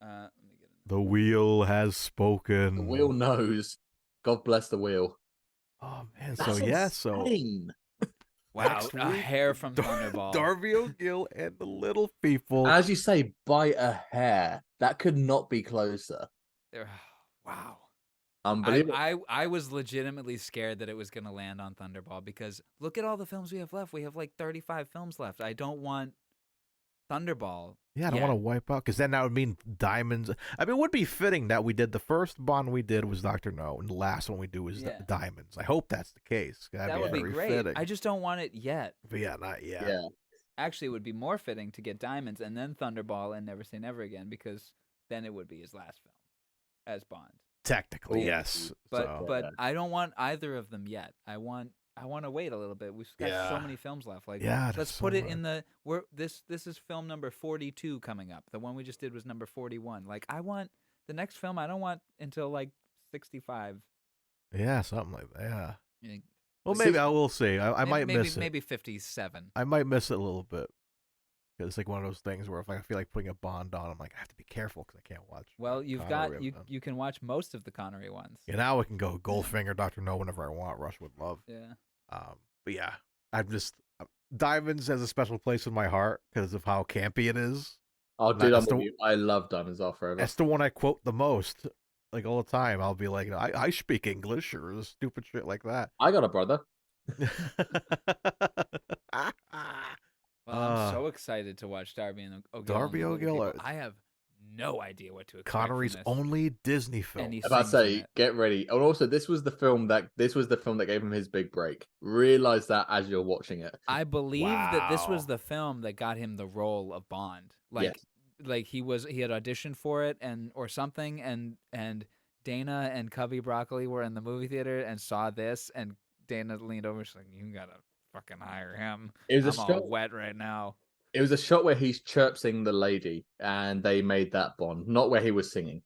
Let me get it. The wheel has spoken. The wheel knows. God bless the wheel. Oh man, That's so insane. Wow, Next a week, hair from Thunderball. Darby O'Gill and the Little People. As you say, by a hair. That could not be closer. Wow. Unbelievable. I was legitimately scared that it was going to land on Thunderball because look at all the films we have left. We have like 35 films left. I don't want Thunderball. Yeah, I don't want to wipe out, because then that would mean Diamonds. I mean, it would be fitting that we did the first Bond we did was Dr. No, and the last one we do was Diamonds. I hope that's the case. That would be great. Fitting. I just don't want it yet. But yeah, not yet. Yeah. Actually, it would be more fitting to get Diamonds and then Thunderball and Never Say Never Again, because then it would be his last film as Bond. Technically, Ooh. yes. But I don't want either of them yet. I want to wait a little bit. We've got so many films left. Like, let's put it in the this is film number 42 coming up. The one we just did was number 41. Like, I want the next film. I don't want until like 65. Yeah, something like that. Yeah. Yeah. Well, maybe I will see. I might miss it. Maybe 57. I might miss it a little bit. It's like one of those things where if I feel like putting a Bond on, I'm like, I have to be careful because I can't watch. Well, you've Connery got you can watch most of the Connery ones. Yeah, now I can go Goldfinger, Dr. No whenever I want. Rush with Love. Yeah. But yeah, I'm just Diamonds has a special place in my heart because of how campy it is. Oh, dude, I love Diamonds Are Forever. That's the one I quote the most, like all the time. I'll be like, I speak English or stupid shit like that. I got a brother. Well, I'm so excited to watch Darby and O'Gill. Darby O'Gill. I have no idea what to expect. Connery's from this. only Disney film. And he About to sings in say, it. get ready. And also, this was the film that gave him his big break. Realize that as you're watching it. I believe that this was the film that got him the role of Bond. Like, like he had auditioned for it or something, and Dana and Cubby Broccoli were in the movie theater and saw this, and Dana leaned over. She's like, "You gotta fucking hire him. I'm all wet right now." It was a shot where he's chirping the lady, and they made that Bond, not where he was singing.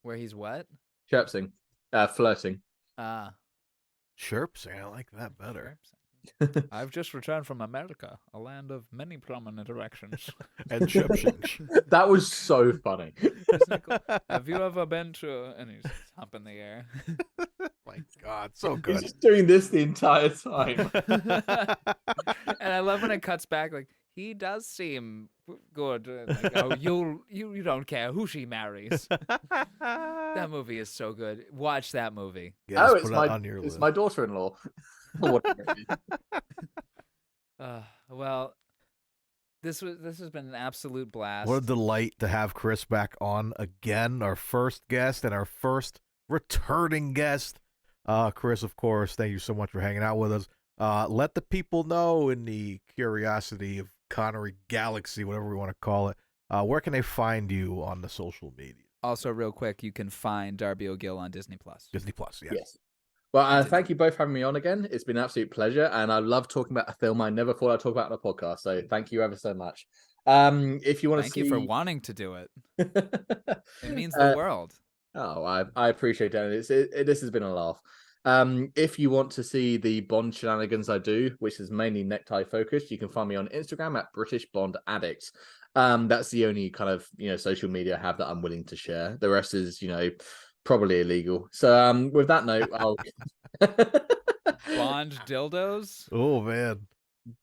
Where he's what? Chirping, flirting. Chirpsing. I like that better. I've just returned from America, a land of many prominent erections. And chirping. That was so funny. Have you ever been to? And he's humping the air. My God, so good. He's just doing this the entire time. And I love when it cuts back, like, he does seem good. Like, oh, you don't care who she marries. That movie is so good. Watch that movie. Yeah, it's my daughter-in-law. Well, this has been an absolute blast. What a delight to have Chris back on again, our first guest and our first returning guest. Chris, of course, thank you so much for hanging out with us. Let the people know, in the curiosity of Connery Galaxy, whatever we want to call it, where can they find you on the social media? Also, real quick, you can find Darby O'Gill on Disney+. Disney+, yes. Well, thank you both for having me on again. It's been an absolute pleasure, and I love talking about a film I never thought I'd talk about on a podcast. So thank you ever so much. If you want to thank you for wanting to do it. It means the world. Oh, I appreciate it. This has been a laugh. If you want to see the Bond shenanigans I do, which is mainly necktie focused, you can find me on Instagram at British Bond Addict. That's the only kind of social media I have that I'm willing to share. The rest is probably illegal. So with that note, I'll Bond dildos. Oh man,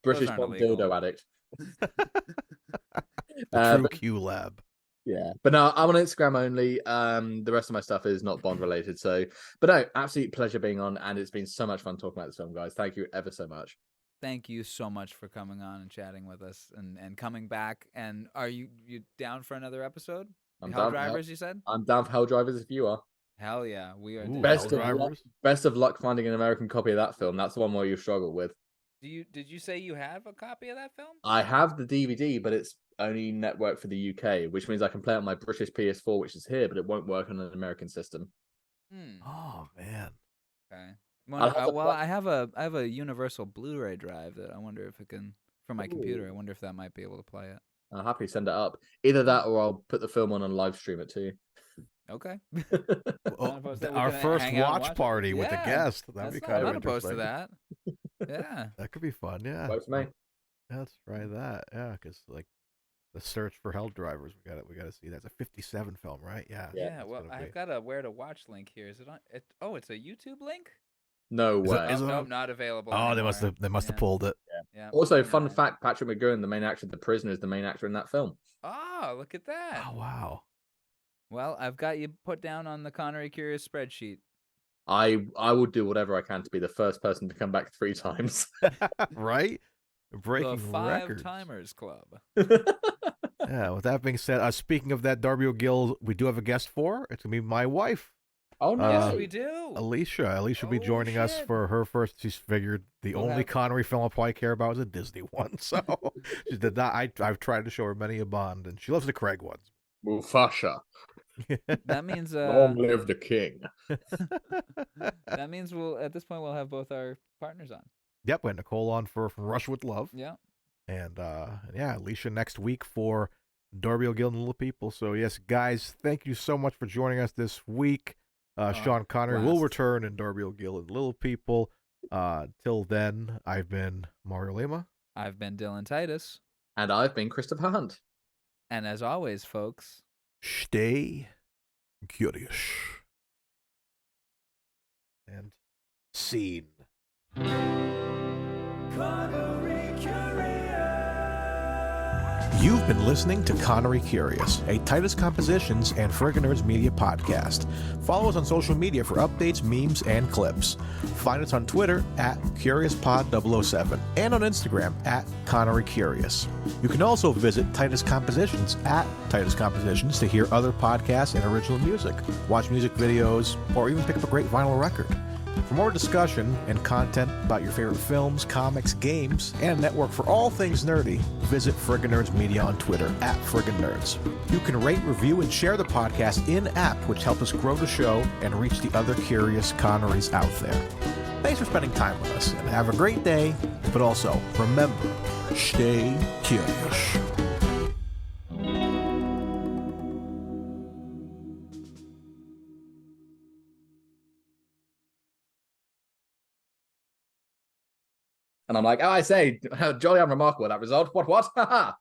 British Bond dildo addict. True Q Lab. Yeah, but no, I'm on Instagram only. The rest of my stuff is not Bond related. So, but no, absolute pleasure being on, and it's been so much fun talking about this film, guys. Thank you ever so much. Thank you so much for coming on and chatting with us and coming back. And are you down for another episode? Hell Drivers, you said? I'm down for Hell Drivers if you are. Hell yeah, we are. Ooh, best of luck finding an American copy of that film. That's the one where you struggle with. Did you say you have a copy of that film? I have the DVD, but it's only network for the UK, which means I can play it on my British PS4, which is here, but it won't work on an American system. Oh man. Okay. Well, I have a Universal Blu-ray drive that I wonder if it can from my computer. I Ooh. wonder if that might be able to play it. I'm happy to send it up. Either that or I'll put the film on and live stream it to you. Okay. Oh, Not opposed to that. We our can first hang out and watch watch it. party with the Yeah, guest. That'd That's be not, kind I'm of not opposed to interesting. that. Yeah. That could be fun. Yeah. Works for me. Yeah, let's try that. Yeah, because like the search for hell drivers, we got to see. That's a 57 film, right? Yeah. Yeah, Yeah. that's Well, gonna I've be- got a where to watch link here. Is it on? It's a YouTube link. No Is it- way. is it Nope, on- not available. Oh, anymore. they must have Yeah. pulled it. Yeah. Also, fun Yeah. fact: Patrick McGowan, the main actor of The Prisoner, is the main actor in that film. Oh, look at that. Oh wow. Well, I've got you put down on the Connery Curious spreadsheet. I will do whatever I can to be the first person to come back 3 times. Right? Breaking The Five records. Timers Club. Yeah. With that being said, speaking of that, Darby O'Gill, we do have a guest for. It's gonna be my wife, Oh no! Yes, we do. Alicia. Alicia will be Oh, joining us shit. for her first. She's figured the We'll only have- Connery film I'll probably care about is a Disney one. So she did not. I've tried to show her many a Bond, and she loves the Craig ones. Mufasa, That means long live the king. that means we'll at this point we'll have both our partners on. Yep, we had Nicole on for from Rush with Love, Yeah. and yeah, Alicia next week for Darby O'Gill and Little People. So yes, guys, thank you so much for joining us this week. Sean Connery will blast. return in Darby O'Gill and Little People. Till then, I've been Mario Lima. I've been Dylan Titus, And I've been Christopher Hunt. and as always, folks, Stay curious. And scene. Connery Curious. You've been listening to Connery Curious, a Titus Compositions and Friggin' Nerds Media podcast. Follow us on social media for updates, memes, and clips. Find us on Twitter at CuriousPod007 and on Instagram at Connery Curious. You can also visit Titus Compositions at Titus Compositions to hear other podcasts and original music, watch music videos, or even pick up a great vinyl record. For more discussion and content about your favorite films, comics, games, and a network for all things nerdy, visit Friggin' Nerds Media on Twitter at Friggin' Nerds. You can rate, review, and share the podcast in-app, which helps us grow the show and reach the other curious Connerys out there. Thanks for spending time with us, and have a great day, but also, remember, stay curious. And I'm like, oh, I say, jolly unremarkable that result. What? Ha ha.